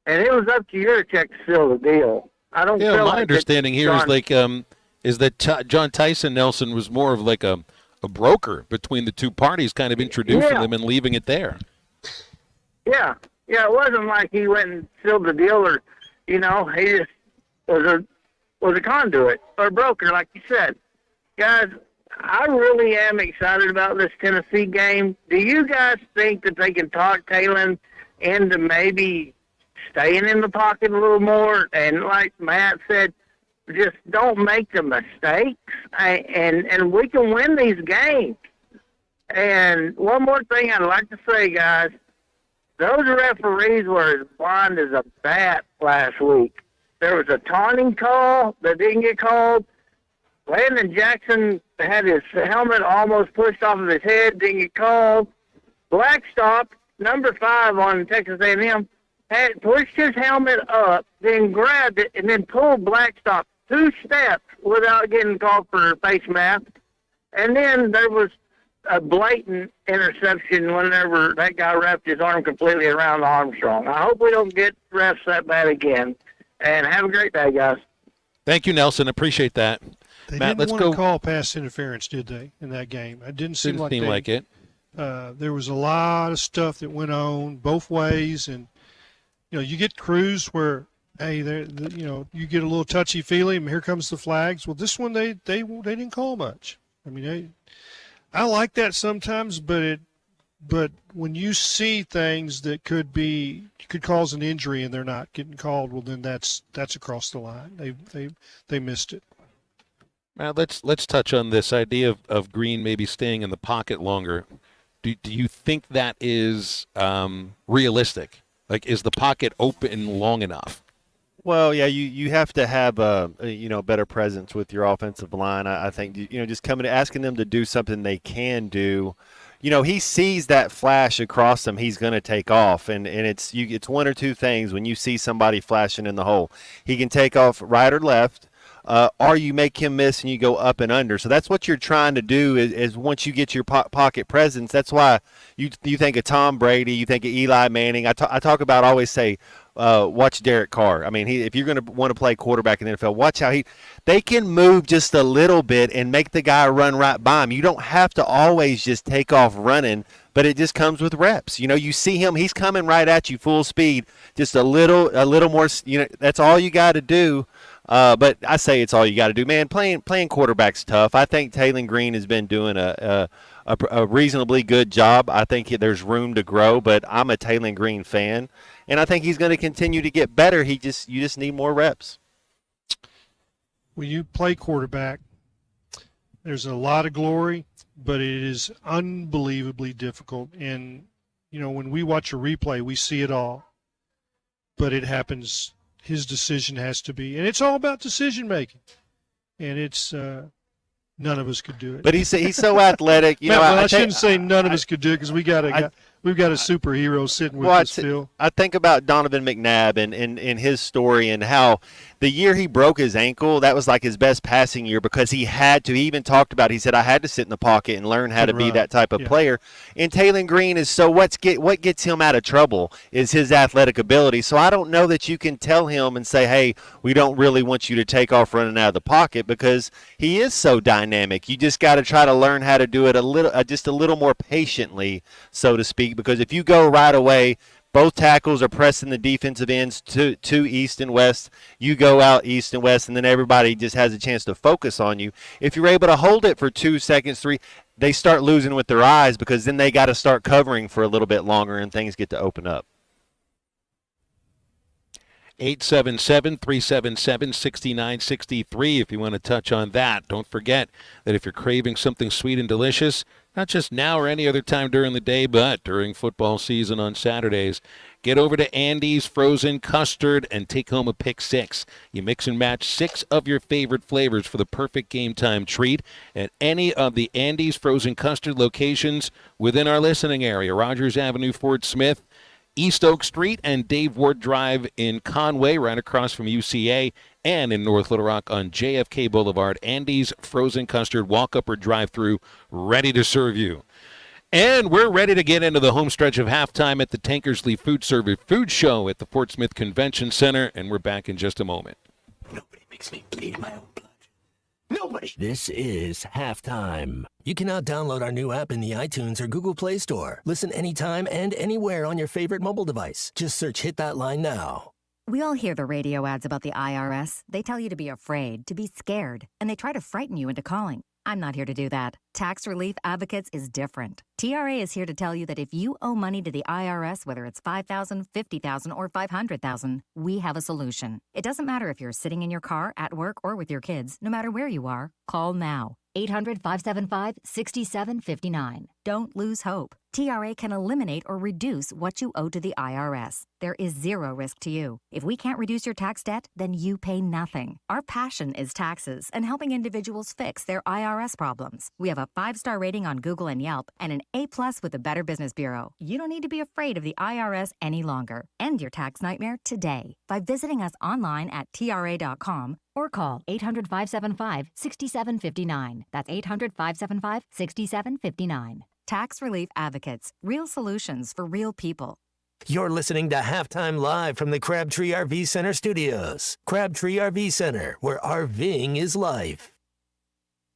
and it was up to Yurachek to seal the deal. I don't feel my like understanding here is that John Tyson Nelson was more of like a broker between the two parties, kind of introducing them and leaving it there. Yeah, it wasn't like he went and sealed the deal, or he just was a conduit or a broker, like you said. Guys, I really am excited about this Tennessee game. Do you guys think that they can talk Talon into maybe staying in the pocket a little more? And like Matt said, just don't make the mistakes, and we can win these games. And one more thing I'd like to say, guys, those referees were as blind as a bat last week. There was a taunting call that didn't get called. Landon Jackson had his helmet almost pushed off of his head, didn't get called. Blackstop, number 5 on Texas A&M, had pushed his helmet up, then grabbed it, and then pulled Blackstop 2 steps without getting called for face mask. And then there was a blatant interception whenever that guy wrapped his arm completely around Armstrong. I hope we don't get refs that bad again. And have a great day, guys. Thank you, Nelson. Appreciate that. They Matt, didn't let's want go. to call pass interference, did they, in that game? It didn't seem like it. There was a lot of stuff that went on both ways, and you get crews where, hey, you get a little touchy feely, and here comes the flags. Well, this one they didn't call much. I mean, I like that sometimes, but when you see things that could cause an injury and they're not getting called, well, then that's across the line. They missed it. Now let's touch on this idea of Green maybe staying in the pocket longer. Do you think that is realistic? Like, is the pocket open long enough? Well, yeah, you have to have a better presence with your offensive line. I think just asking them to do something they can do. He sees that flash across him, he's going to take off, and it's one or two things. When you see somebody flashing in the hole, he can take off right or left, or you make him miss and you go up and under. So that's what you're trying to do is once you get your pocket presence. That's why you think of Tom Brady, you think of Eli Manning. I talk about, always say, watch Derek Carr. I mean, if you're going to want to play quarterback in the NFL, watch how they can move just a little bit and make the guy run right by him. You don't have to always just take off running, but it just comes with reps. You see him, he's coming right at you full speed, just a little more. That's all you got to do. But I say it's all you got to do, man. Playing quarterback's tough. I think Talon Green has been doing a reasonably good job. I think there's room to grow, but I'm a Talon Green fan, and I think he's going to continue to get better. You just need more reps. When you play quarterback, there's a lot of glory, but it is unbelievably difficult. And when we watch a replay, we see it all, but it happens. His decision has to be, and it's all about decision making, and it's none of us could do it. But he's so athletic. I shouldn't say none of us could do it, because we've got a superhero sitting with us, Phil. I think about Donovan McNabb and his story, and how the year he broke his ankle, that was like his best passing year, because he had to. He even talked about, he said, I had to sit in the pocket and learn how to be that type of player. And Talon Green is what gets him out of trouble is his athletic ability. So I don't know that you can tell him and say, hey, we don't really want you to take off running out of the pocket, because he is so dynamic. You just got to try to learn how to do it just a little more patiently, so to speak, because if you go right away, both tackles are pressing the defensive ends to east and west. You go out east and west, and then everybody just has a chance to focus on you. If you're able to hold it for 2 seconds, 3, they start losing with their eyes because then they got to start covering for a little bit longer and things get to open up. 877-377-6963 if you want to touch on that. Don't forget that if you're craving something sweet and delicious, not just now or any other time during the day, but during football season on Saturdays, get over to Andy's Frozen Custard and take home a pick 6. You mix and match 6 of your favorite flavors for the perfect game time treat at any of the Andy's Frozen Custard locations within our listening area. Rogers Avenue, Fort Smith, East Oak Street, and Dave Ward Drive in Conway, right across from UCA, and in North Little Rock on JFK Boulevard. Andy's Frozen Custard, walk-up or drive-through, ready to serve you. And we're ready to get into the home stretch of halftime at the Tankersly Food Service Food Show at the Fort Smith Convention Center, and we're back in just a moment. Nobody makes me bleed my own blood. Nobody. This is Halftime. You can now download our new app in the iTunes or Google Play Store. Listen anytime and anywhere on your favorite mobile device. Just search Hit That Line now. We all hear the radio ads about the IRS. They tell you to be afraid, to be scared, and they try to frighten you into calling. I'm not here to do that. Tax Relief Advocates is different. TRA is here to tell you that if you owe money to the IRS, whether it's $5,000, $50,000, or $500,000, we have a solution. It doesn't matter if you're sitting in your car, at work, or with your kids. No matter where you are, call now. 800-575-6759. Don't lose hope. TRA can eliminate or reduce what you owe to the IRS. There is zero risk to you. If we can't reduce your tax debt, then you pay nothing. Our passion is taxes and helping individuals fix their IRS problems. We have a 5-star rating on Google and Yelp and an A+ with the Better Business Bureau. You don't need to be afraid of the IRS any longer. End your tax nightmare today by visiting us online at TRA.com or call 800-575-6759. That's 800-575-6759. Tax Relief Advocates. Real solutions for real people. You're listening to Halftime Live from the Crabtree RV Center studios. Crabtree RV Center, where RVing is life.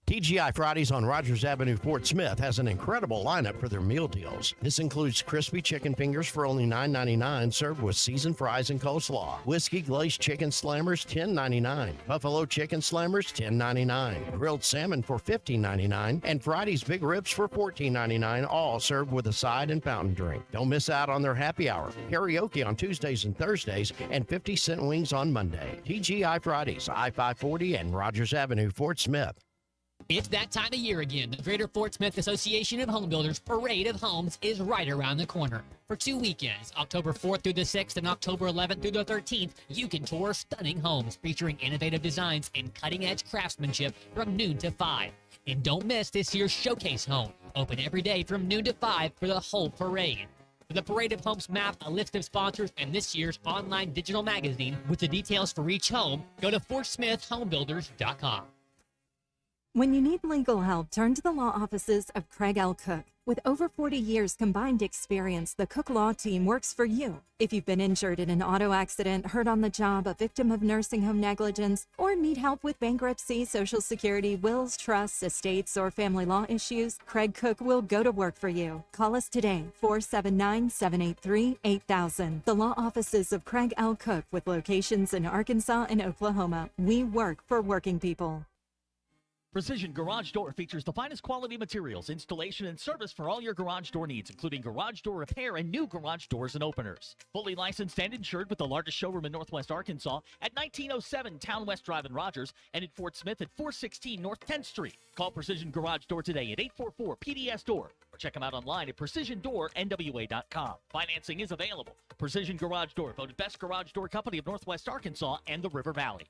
TGI Fridays on Rogers Avenue, Fort Smith has an incredible lineup for their meal deals. This includes crispy chicken fingers for only $9.99, served with seasoned fries and coleslaw. Whiskey glazed chicken slammers, $10.99. Buffalo chicken slammers, $10.99. Grilled salmon for $15.99. And Friday's big ribs for $14.99, all served with a side and fountain drink. Don't miss out on their happy hour. Karaoke on Tuesdays and Thursdays, and 50-cent wings on Monday. TGI Fridays, I-540 and Rogers Avenue, Fort Smith. It's that time of year again. The Greater Fort Smith Association of Home Builders Parade of Homes is right around the corner. For 2 weekends, October 4th through the 6th and October 11th through the 13th, you can tour stunning homes featuring innovative designs and cutting-edge craftsmanship from noon to 5. And don't miss this year's Showcase Home, open every day from noon to 5 for the whole parade. For the Parade of Homes map, a list of sponsors, and this year's online digital magazine with the details for each home, go to FortSmithHomebuilders.com. When you need legal help, turn to the law offices of Craig L. Cook. With over 40 years combined experience, the Cook Law Team works for you. If you've been injured in an auto accident, hurt on the job, a victim of nursing home negligence, or need help with bankruptcy, Social Security, wills, trusts, estates, or family law issues, Craig Cook will go to work for you. Call us today, 479-783-8000. The law offices of Craig L. Cook with locations in Arkansas and Oklahoma. We work for working people. Precision Garage Door features the finest quality materials, installation, and service for all your garage door needs, including garage door repair and new garage doors and openers. Fully licensed and insured with the largest showroom in Northwest Arkansas at 1907 Town West Drive in Rogers and in Fort Smith at 416 North 10th Street. Call Precision Garage Door today at 844-PDS-DOOR or check them out online at PrecisionDoorNWA.com. Financing is available. Precision Garage Door, voted best garage door company of Northwest Arkansas and the River Valley.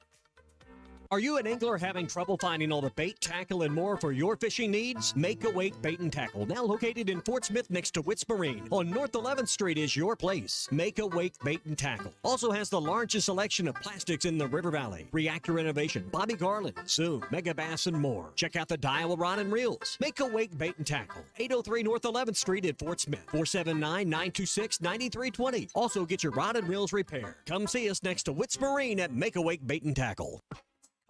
Are you an angler having trouble finding all the bait, tackle, and more for your fishing needs? Make Awake Bait and Tackle, now located in Fort Smith next to Witts Marine on North 11th Street, is your place. Make Awake Bait and Tackle also has the largest selection of plastics in the River Valley. Reactor Innovation, Bobby Garland, Zoom, Mega Bass, and more. Check out the Daiwa Rod and Reels. Make Awake Bait and Tackle, 803 North 11th Street at Fort Smith, 479-926-9320. Also get your rod and reels repaired. Come see us next to Witts Marine at Make Awake Bait and Tackle.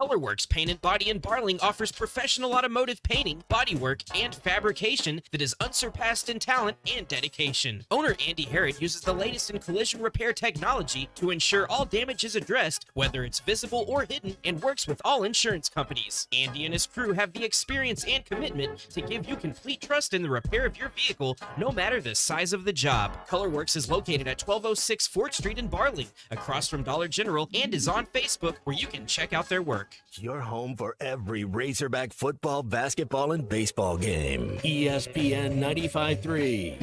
Colorworks Paint and Body in Barling offers professional automotive painting, bodywork, and fabrication that is unsurpassed in talent and dedication. Owner Andy Harrod uses the latest in collision repair technology to ensure all damage is addressed, whether it's visible or hidden, and works with all insurance companies. Andy and his crew have the experience and commitment to give you complete trust in the repair of your vehicle, no matter the size of the job. Colorworks is located at 1206 4th Street in Barling, across from Dollar General, and is on Facebook, where you can check out their work. Your home for every Razorback football, basketball, and baseball game. ESPN 95.3.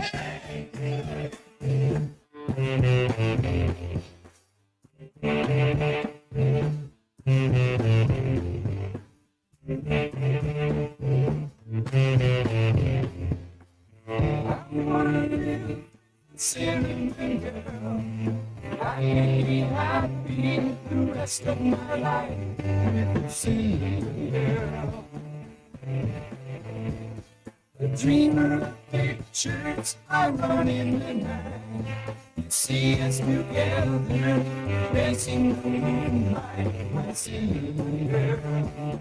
Cinnamon girl, I may be happy the rest of my life with a cinnamon girl. The dreamer of pictures I run in the night. You see us together, racing the moonlight, my cinnamon girl.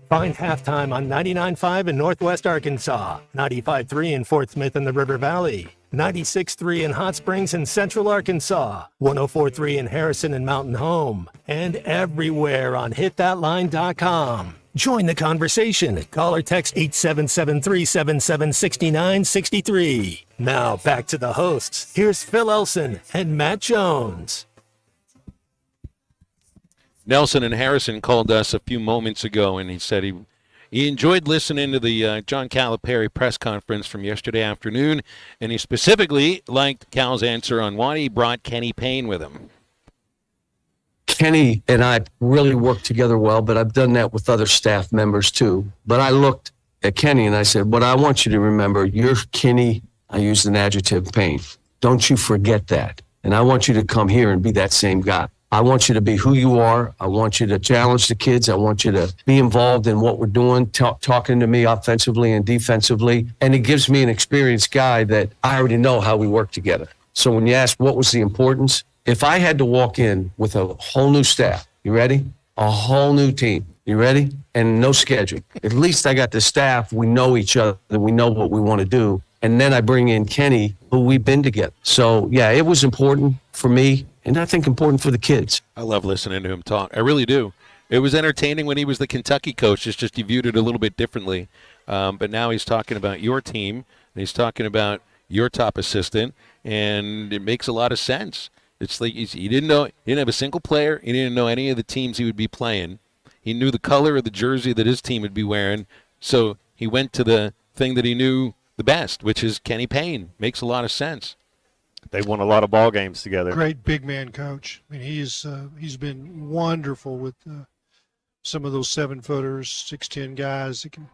Find halftime on 99.5 in Northwest Arkansas, 95.3 in Fort Smith and the River Valley, 96.3 in Hot Springs and Central Arkansas, 104.3 in Harrison and Mountain Home, and everywhere on hitthatline.com. Join the conversation. Call or text 877-377-6963. Now back to the hosts. Here's Phil Elson and Matt Jones. Nelson and Harrison called us a few moments ago, and he said he enjoyed listening to the John Calipari press conference from yesterday afternoon, and he specifically liked Cal's answer on why he brought Kenny Payne with him. Kenny and I really work together well, but I've done that with other staff members too. But I looked at Kenny and I said, what I want you to remember, you're Kenny, I used an adjective, Payne. Don't you forget that. And I want you to come here and be that same guy. I want you to be who you are. I want you to challenge the kids. I want you to be involved in what we're doing, talking to me offensively and defensively. And it gives me an experienced guy that I already know how we work together. So when you ask what was the importance, if I had to walk in with a whole new staff, you ready? A whole new team, you ready? And no schedule. At least I got the staff. We know each other. We know what we want to do. And then I bring in Kenny, who we've been together. So, yeah, it was important for me, and I think important for the kids. I love listening to him talk. I really do. It was entertaining when he was the Kentucky coach. It's just he viewed it a little bit differently. But now he's talking about your team, and he's talking about your top assistant, and it makes a lot of sense. It's like he didn't have a single player. He didn't know any of the teams he would be playing. He knew the color of the jersey that his team would be wearing, so he went to the thing that he knew the best, which is Kenny Payne. Makes a lot of sense. They won a lot of ball games together. Great big man coach. I mean, he's been wonderful with some of those 7-footers, 6'10" guys that can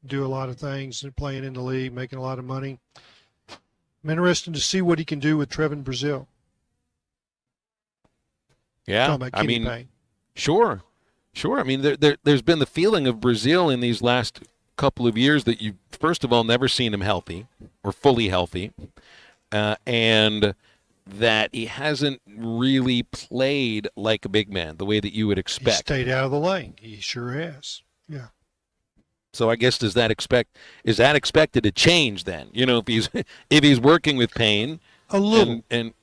do a lot of things and playing in the league, making a lot of money. I'm interested to see what he can do with Trevin Brazil. Yeah, I mean, sure. I mean, there's been the feeling of Brazil in these last couple of years that you've, first of all, never seen him healthy or fully healthy, and that he hasn't really played like a big man the way that you would expect. He stayed out of the lane. He sure has. Yeah. So I guess is that expected to change then? You know, if he's working with Payne a little and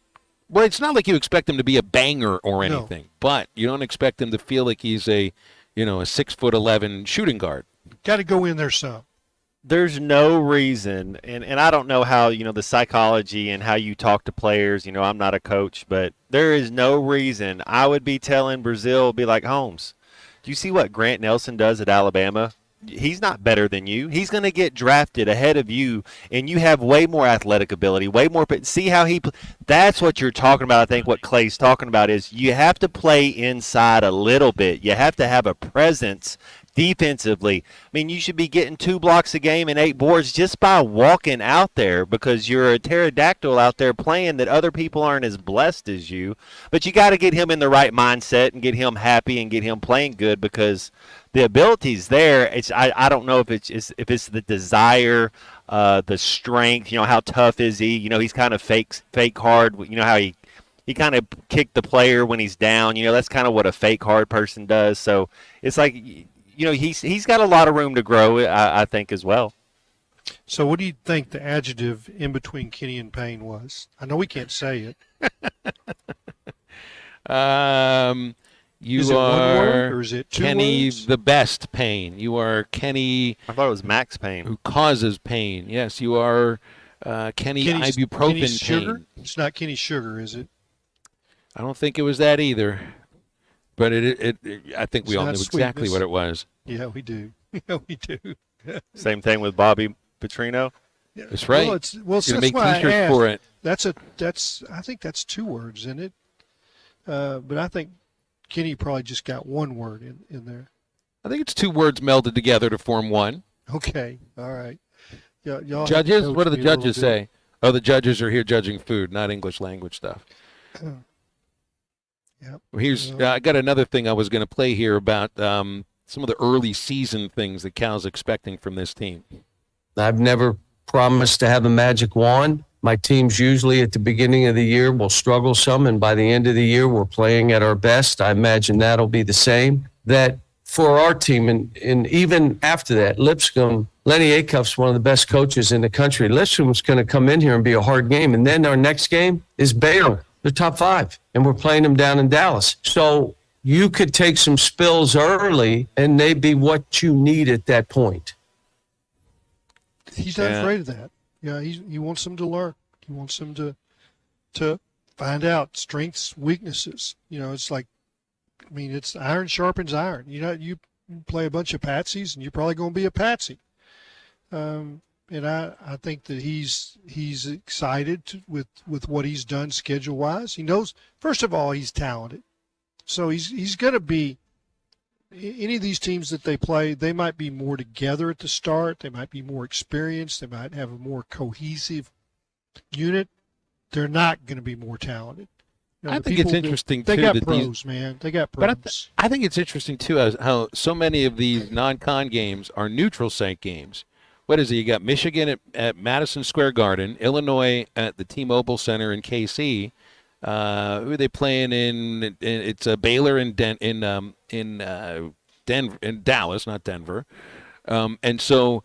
well, it's not like you expect him to be a banger or anything, but you don't expect him to feel like he's a 6'11" shooting guard. Got to go in there some. There's no reason, and I don't know how, the psychology and how you talk to players. I'm not a coach, but there is no reason I would be telling Brazil, be like, Holmes, do you see what Grant Nelson does at Alabama? He's not better than you. He's going to get drafted ahead of you, and you have way more athletic ability, way more. See how that's what you're talking about. I think what Clay's talking about is you have to play inside a little bit. You have to have a presence defensively. I mean, you should be getting 2 blocks a game and 8 boards just by walking out there, because you're a pterodactyl out there playing that other people aren't as blessed as you. But you got to get him in the right mindset and get him happy and get him playing good, because the ability's there. I don't know if it's the desire, the strength. How tough is he? He's kind of fake hard. How he he kind of kicked the player when he's down. That's kind of what a fake hard person does. So it's like, he's got a lot of room to grow, I think, as well. So what do you think the adjective in between Kenny and Payne was? I know we can't say it. You is it are one word or is it two Kenny words? the best Payne. You are Kenny. I thought it was Max Payne. Who causes pain. Yes, you are Kenny ibuprofen Kenny's Sugar? pain. It's not Kenny Sugar, is it? I don't think it was that either. But I think we It's all not knew exactly sweetness. what it was. Yeah, we do. Yeah, we do. Same thing with Bobby Petrino. That's right. Well, Gonna that's make why T-shirts I asked. for it. I think that's two words in it. But I think Kenny probably just got one word in there. I think it's two words melded together to form one. Okay. All right. Y'all have to Judges? coach What do the me a little judges bit. say? Oh, the judges are here judging food, not English language stuff. Yep. Well, here's I got another thing I was going to play here about some of the early season things that Cal's expecting from this team. I've never promised to have a magic wand. My teams usually at the beginning of the year will struggle some, and by the end of the year, we're playing at our best. I imagine that'll be the same. That for our team, and even after that, Lipscomb, Lenny Acuff's one of the best coaches in the country. Lipscomb's going to come in here and be a hard game, and then our next game is Baylor. They're top 5, and we're playing them down in Dallas. So you could take some spills early, and they'd be what you need at that point. He's not afraid of that. Yeah, he wants them to learn. He wants them to find out strengths, weaknesses. It's like, it's iron sharpens iron. You play a bunch of patsies, and you're probably going to be a patsy. And I think that he's excited with what he's done schedule wise. He knows, first of all, he's talented, so he's going to be. Any of these teams that they play, they might be more together at the start. They might be more experienced. They might have a more cohesive unit. They're not going to be more talented. I think it's interesting, they too, got that pros, man. They got pros. But I think it's interesting, too, how so many of these non-con games are neutral site games. What is it? You got Michigan at Madison Square Garden, Illinois at the T-Mobile Center in KC. Who are they playing in? It's Baylor in Dallas, not Denver. And so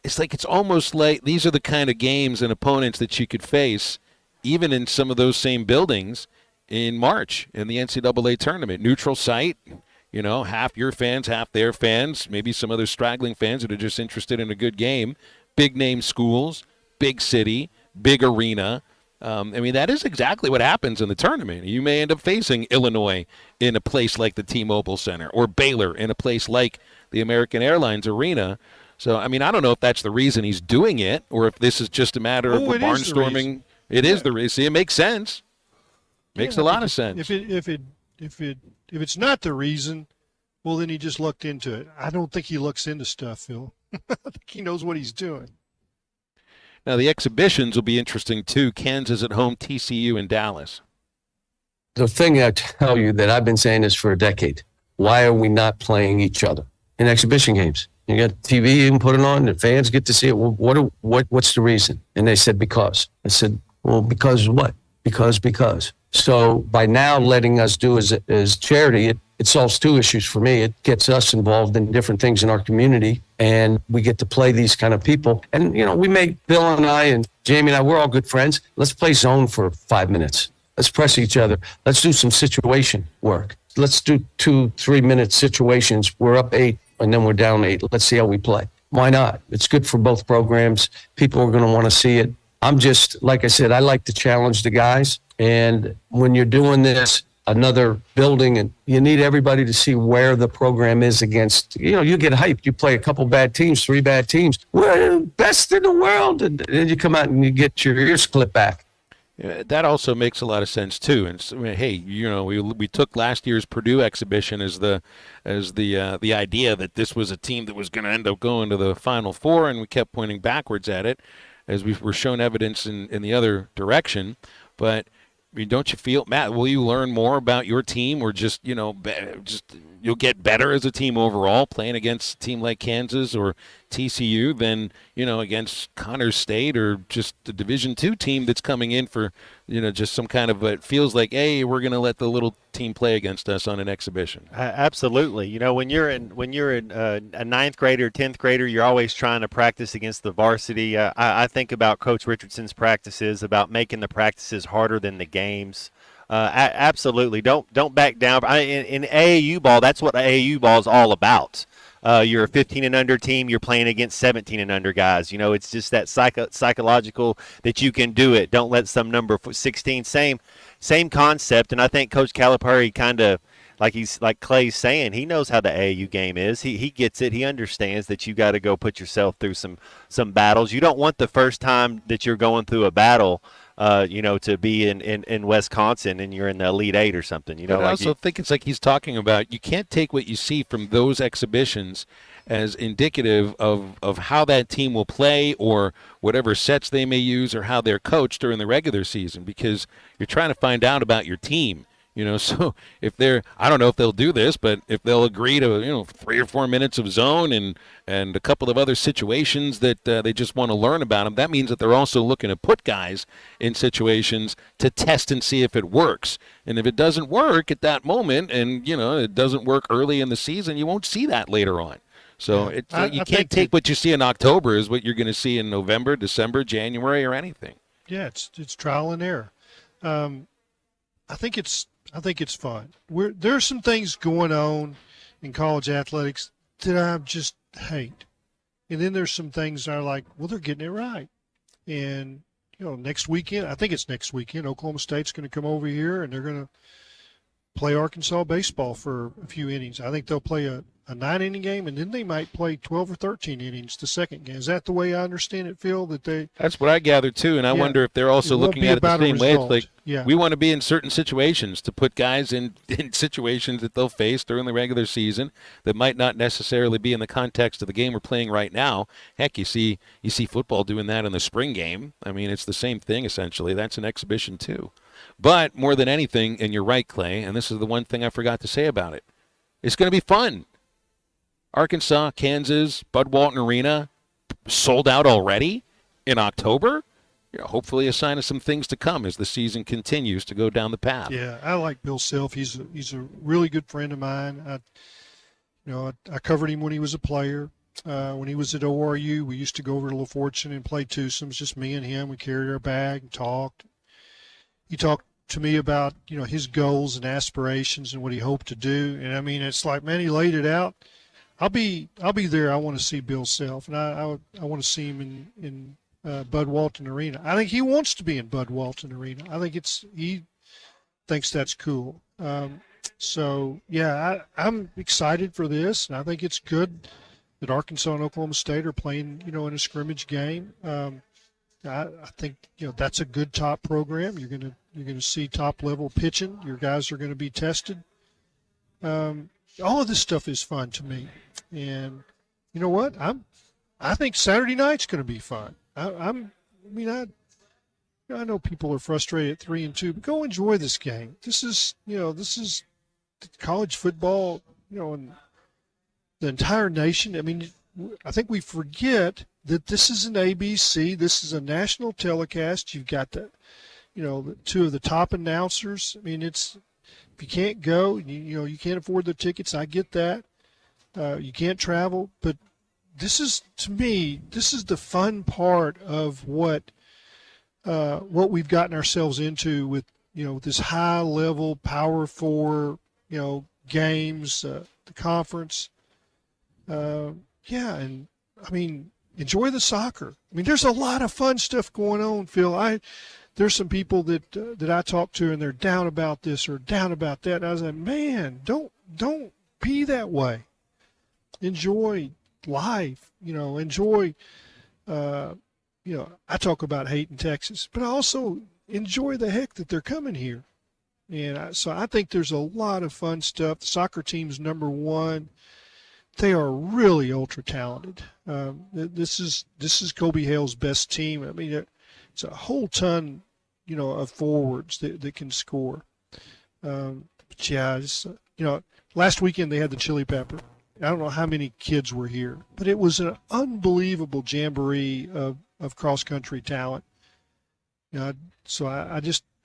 it's almost like these are the kind of games and opponents that you could face even in some of those same buildings in March in the NCAA tournament. Neutral site, half your fans, half their fans, maybe some other straggling fans that are just interested in a good game. Big name schools, big city, big arena. That is exactly what happens in the tournament. You may end up facing Illinois in a place like the T-Mobile Center or Baylor in a place like the American Airlines Arena. So, I don't know if that's the reason he's doing it or if this is just a matter of barnstorming. It is the reason. It makes sense. Makes a lot of sense. If it's not the reason, well, then he just looked into it. I don't think he looks into stuff, Phil. I think he knows what he's doing. Now, the exhibitions will be interesting, too. Kansas at home, TCU in Dallas. The thing I tell you that I've been saying this for a decade, why are we not playing each other in exhibition games? You got TV, you can put it on, the fans get to see it. Well, what's the reason? And they said, because. I said, well, because what? Because. So by now letting us do as charity, it solves two issues for me. It gets us involved in different things in our community, and we get to play these kind of people. And, we make Bill and I and Jamie and I, we're all good friends. Let's play zone for 5 minutes. Let's press each other. Let's do some situation work. Let's do 2-3 minute situations. We're up 8, and then we're down 8. Let's see how we play. Why not? It's good for both programs. People are going to want to see it. I'm just, like I said, I like to challenge the guys. And when you're doing this, another building, and you need everybody to see where the program is against, you get hyped. You play a couple bad teams, 3 bad teams. We're best in the world. And then you come out and you get your ears clipped back. Yeah, that also makes a lot of sense too. And hey, we took last year's Purdue exhibition as the idea that this was a team that was going to end up going to the Final Four, and we kept pointing backwards at it as we were shown evidence in the other direction. But don't you feel, Matt, will you learn more about your team, or just you'll get better as a team overall playing against a team like Kansas or TCU than against Connors State or just the Division II team that's coming in for, just some kind of, it feels like, hey, we're going to let the little team play against us on an exhibition. Absolutely. When you're in a ninth grader, 10th grader, you're always trying to practice against the varsity. I think about Coach Richardson's practices, about making the practices harder than the games. Absolutely. Don't back down. In AAU ball, that's what AAU ball is all about. You're a 15 and under team. You're playing against 17 and under guys. It's just that psychological that you can do it. Don't let some number 16. Same concept. And I think Coach Calipari kind of, like Clay's saying, he knows how the AAU game is. He gets it. He understands that you got to go put yourself through some battles. You don't want the first time that you're going through a battle, to be in Wisconsin and you're in the Elite Eight or something. I also think it's like he's talking about, you can't take what you see from those exhibitions as indicative of how that team will play or whatever sets they may use or how they're coached during the regular season, because you're trying to find out about your team. So if I don't know if they'll do this, but if they'll agree to, 3 or 4 minutes of zone and a couple of other situations that they just want to learn about them, that means that they're also looking to put guys in situations to test and see if it works. And if it doesn't work at that moment and, it doesn't work early in the season, you won't see that later on. So you can't take what you see in October as what you're going to see in November, December, January, or anything. Yeah, it's trial and error. I think it's fun. There's some things going on in college athletics that I just hate. And then there's some things that are like, well, they're getting it right. And, next weekend, I think it's next weekend, Oklahoma State's going to come over here and they're going to play Arkansas baseball for a few innings. I think they'll play a 9-inning game, and then they might play 12 or 13 innings the second game. Is that the way I understand it, Phil? That's what I gather too, and I wonder if they're also looking at it the same way. It's like, we want to be in certain situations to put guys in situations that they'll face during the regular season that might not necessarily be in the context of the game we're playing right now. Heck, you see football doing that in the spring game. I mean, it's the same thing essentially. That's an exhibition too. But more than anything, and you're right, Clay, and this is the one thing I forgot to say about it, it's going to be fun. Arkansas, Kansas, Bud Walton Arena sold out already in October. Hopefully a sign of some things to come as the season continues to go down the path. Yeah, I like Bill Self. He's a really good friend of mine. I covered him when he was a player. When he was at ORU, we used to go over to La Fortune and play twosomes, just me and him. We carried our bag and talked. He talked to me about, his goals and aspirations and what he hoped to do. And I mean, it's like, man, he laid it out. I'll be there. I want to see Bill Self, and I want to see him in Bud Walton Arena. I think he wants to be in Bud Walton Arena. I think he thinks that's cool. So yeah, I'm excited for this, and I think it's good that Arkansas and Oklahoma State are playing, in a scrimmage game. I think that's a good top program. You're gonna see top level pitching. Your guys are going to be tested. All of this stuff is fun to me, and you know what? I think Saturday night's going to be fun. I know people are frustrated at 3-2, but go enjoy this game. This is college football. And the entire nation. I mean, I think we forget that this is an ABC. This is a national telecast. You've got the two of the top announcers. I mean, if you can't go, you can't afford the tickets. I get that. You can't travel, but this is, to me, the fun part of what we've gotten ourselves into with this high level Power 4 games, the conference. And I mean, enjoy the soccer. I mean, there's a lot of fun stuff going on, Phil. There's some people that I talk to, and they're down about this or down about that. And I was like, man, don't be that way. Enjoy life. Enjoy. I talk about hating Texas, but I also enjoy the heck that they're coming here. And so I think there's a lot of fun stuff. The soccer team's number one. They are really ultra talented. This is Kobe Hale's best team. I mean, it's a whole ton, of forwards that can score. But yeah, last weekend they had the chili pepper. I don't know how many kids were here, but it was an unbelievable jamboree of cross-country talent. So I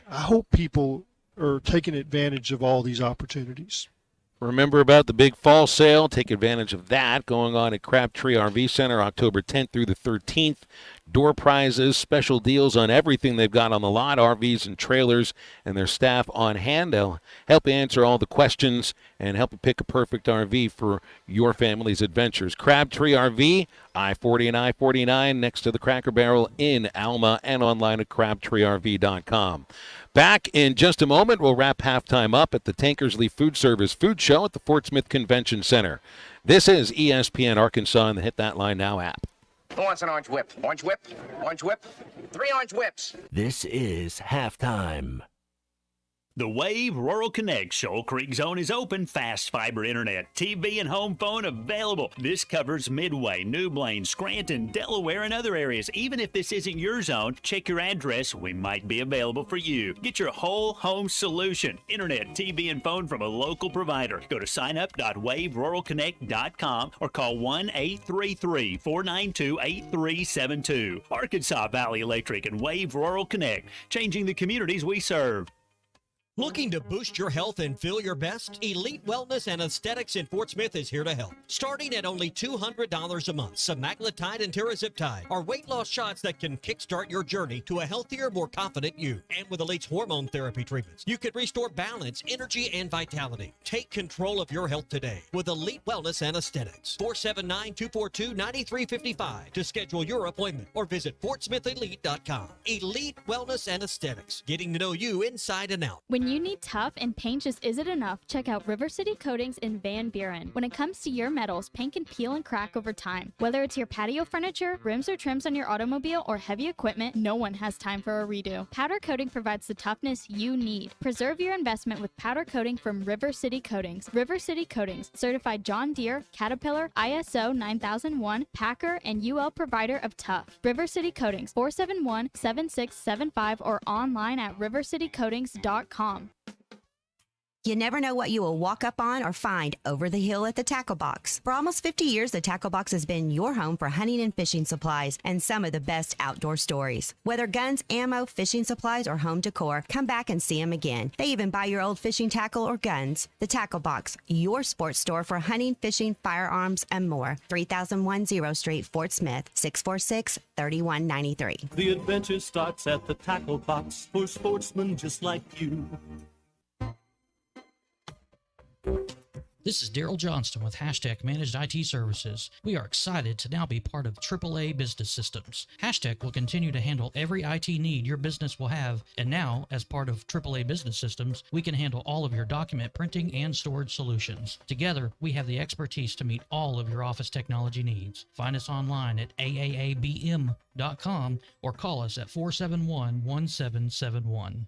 hope people are taking advantage of all these opportunities. Remember about the big fall sale. Take advantage of that going on at Crabtree RV Center October 10th through the 13th. Door prizes, special deals on everything they've got on the lot, RVs and trailers, and their staff on hand. They'll help answer all the questions and help you pick a perfect RV for your family's adventures. Crabtree RV, I-40 and I-49 next to the Cracker Barrel in Alma and online at crabtreerv.com. Back in just a moment, we'll wrap halftime up at the Tankersly Food Service Food Show at the Fort Smith Convention Center. This is ESPN Arkansas and the Hit That Line Now app. Who wants an orange whip? Orange whip? Orange whip? 3 orange whips. This is halftime. The Wave Rural Connect Shoal Creek Zone is open. Fast fiber internet, TV, and home phone available. This covers Midway, New Blaine, Scranton, Delaware, and other areas. Even if this isn't your zone, check your address. We might be available for you. Get your whole home solution. Internet, TV, and phone from a local provider. Go to signup.waveruralconnect.com or call 1-833-492-8372. Arkansas Valley Electric and Wave Rural Connect, changing the communities we serve. Looking to boost your health and feel your best? Elite Wellness and Aesthetics in Fort Smith is here to help. Starting at only $200 a month, semaglutide and tirzepatide are weight loss shots that can kickstart your journey to a healthier, more confident you. And with Elite's hormone therapy treatments, you can restore balance, energy, and vitality. Take control of your health today with Elite Wellness and Aesthetics. 479-242-9355 to schedule your appointment or visit FortSmithElite.com. Elite Wellness and Aesthetics, getting to know you inside and out. When you need tough and paint just isn't enough, check out River City Coatings in Van Buren. When it comes to your metals, paint can peel and crack over time. Whether it's your patio furniture, rims or trims on your automobile, or heavy equipment, no one has time for a redo. Powder coating provides the toughness you need. Preserve your investment with powder coating from River City Coatings. River City Coatings, certified John Deere, Caterpillar, ISO 9001, Packer, and UL provider of tough. River City Coatings, 471-7675 or online at rivercitycoatings.com. You never know what you will walk up on or find over the hill at the Tackle Box. For almost 50 years, the Tackle Box has been your home for hunting and fishing supplies and some of the best outdoor stories. Whether guns, ammo, fishing supplies, or home decor, come back and see them again. They even buy your old fishing tackle or guns. The Tackle Box, your sports store for hunting, fishing, firearms, and more. 3010 Street, Fort Smith, 646-3193. The adventure starts at the Tackle Box for sportsmen just like you. This is Daryl Johnston with Hashtag Managed IT Services. We are excited to now be part of AAA Business Systems. Hashtag will continue to handle every IT need your business will have, and now, as part of AAA Business Systems, we can handle all of your document printing and storage solutions. Together, we have the expertise to meet all of your office technology needs. Find us online at aaabm.com or call us at 471-1771.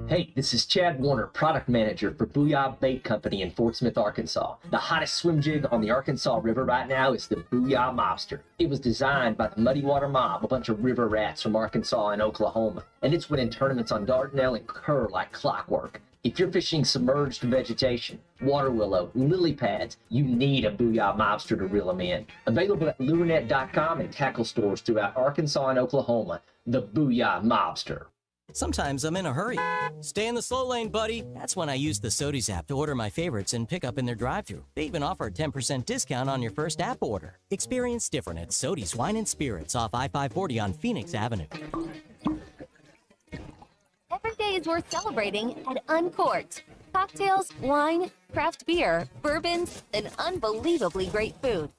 Hey, this is Chad Warner, product manager for Booyah Bait Company in Fort Smith, Arkansas. The hottest swim jig on the Arkansas River right now is the Booyah Mobster. It was designed by the Muddy Water Mob, a bunch of river rats from Arkansas and Oklahoma, and it's winning tournaments on Dardanelle and Kerr like clockwork. If you're fishing submerged vegetation, water willow, lily pads, you need a Booyah Mobster to reel them in. Available at lurenet.com and tackle stores throughout Arkansas and Oklahoma, the Booyah Mobster. Sometimes I'm in a hurry. Stay in the slow lane, buddy. That's when I use the Sodies app to order my favorites and pick up in their drive-thru. They even offer a 10% discount on your first app order. Experience different at Sodies Wine and Spirits off I-540 on Phoenix Avenue. Every day is worth celebrating at Uncorked. Cocktails, wine, craft beer, bourbons, and unbelievably great food.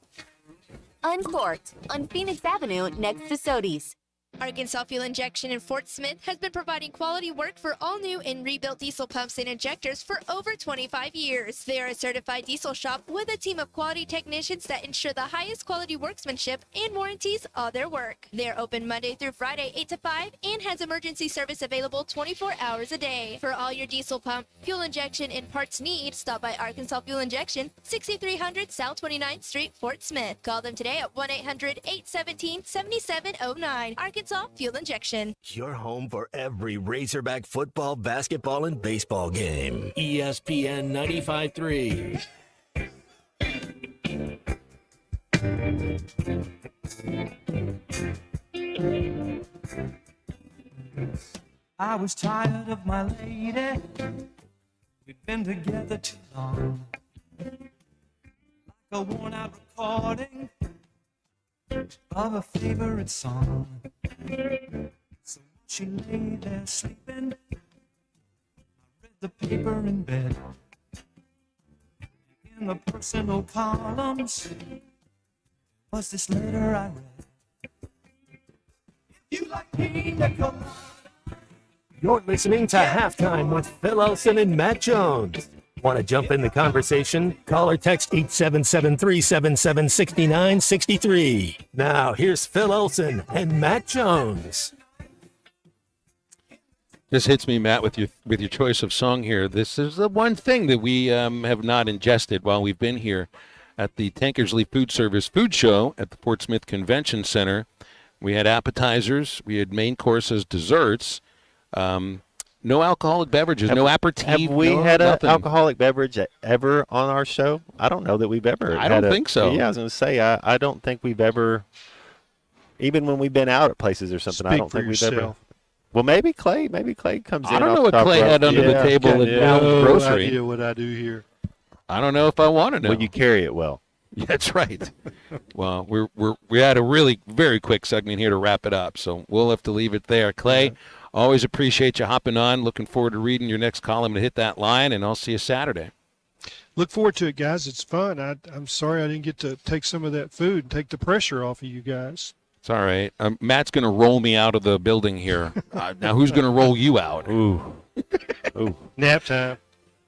Uncorked on Phoenix Avenue next to Sodies. Arkansas Fuel Injection in Fort Smith has been providing quality work for all new and rebuilt diesel pumps and injectors for over 25 years. They are a certified diesel shop with a team of quality technicians that ensure the highest quality workmanship and warranties all their work. They are open Monday through Friday 8 to 5 and has emergency service available 24 hours a day. For all your diesel pump, fuel injection, and parts need, stop by Arkansas Fuel Injection, 6300 South 29th Street, Fort Smith. Call them today at 1-800-817-7709. Arkansas Fuel Injection. Your home for every Razorback football, basketball, and baseball game. ESPN 95.3. I was tired of my lady. We'd been together too long. Like a worn out recording of a favorite song. So she lay there sleeping. I read the paper in bed. In the personal columns was this letter I read. If you like pina colada. You're listening to Halftime with Phil Elson and Matt Jones. Want to jump in the conversation? Call or text 877-377-6963. Now, here's Phil Elson and Matt Jones. This hits me, Matt, with your choice of song here. This is the one thing that we have not ingested while we've been here at the Tankersly Food Service Food Show at the Fort Smith Convention Center. We had appetizers, we had main courses, desserts. No alcoholic beverages, no aperitif. Have we had an alcoholic beverage ever on our show? I don't know that we've ever. I don't think so. Yeah, I was going to say, I don't think we've ever, even when we've been out at places or something, I don't think we've ever. Well, maybe Clay comes in. I don't know what Clay had under the table at Brown Grocery. No idea what I do here. I don't know if I want to know. Well, you carry it well. Yeah, that's right. Well, we had a really very quick segment here to wrap it up, so we'll have to leave it there. Clay, always appreciate you hopping on. Looking forward to reading your next column to hit that line, and I'll see you Saturday. Look forward to it, guys. It's fun. I'm sorry I didn't get to take some of that food and take the pressure off of you guys. It's all right. Matt's going to roll me out of the building here. Now, who's going to roll you out? Ooh. Nap time.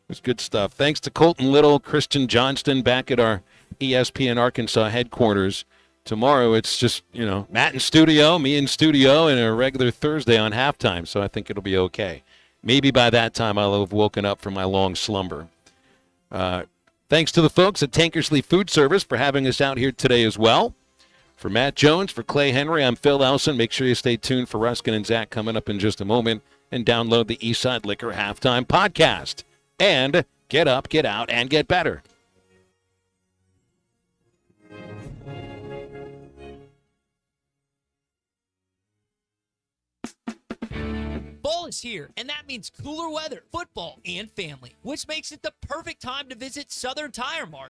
It's good stuff. Thanks to Colton Little, Christian Johnston back at our ESPN Arkansas headquarters. Tomorrow it's just, Matt in studio, me in studio, and a regular Thursday on halftime, so I think it'll be okay. Maybe by that time I'll have woken up from my long slumber. Thanks to the folks at Tankersly Food Service for having us out here today as well. For Matt Jones, for Clay Henry, I'm Phil Elson. Make sure you stay tuned for Ruskin and Zach coming up in just a moment, and download the Eastside Liquor Halftime Podcast. And get up, get out, and get better. Fall is here, and that means cooler weather, football, and family, which makes it the perfect time to visit Southern Tire Mart.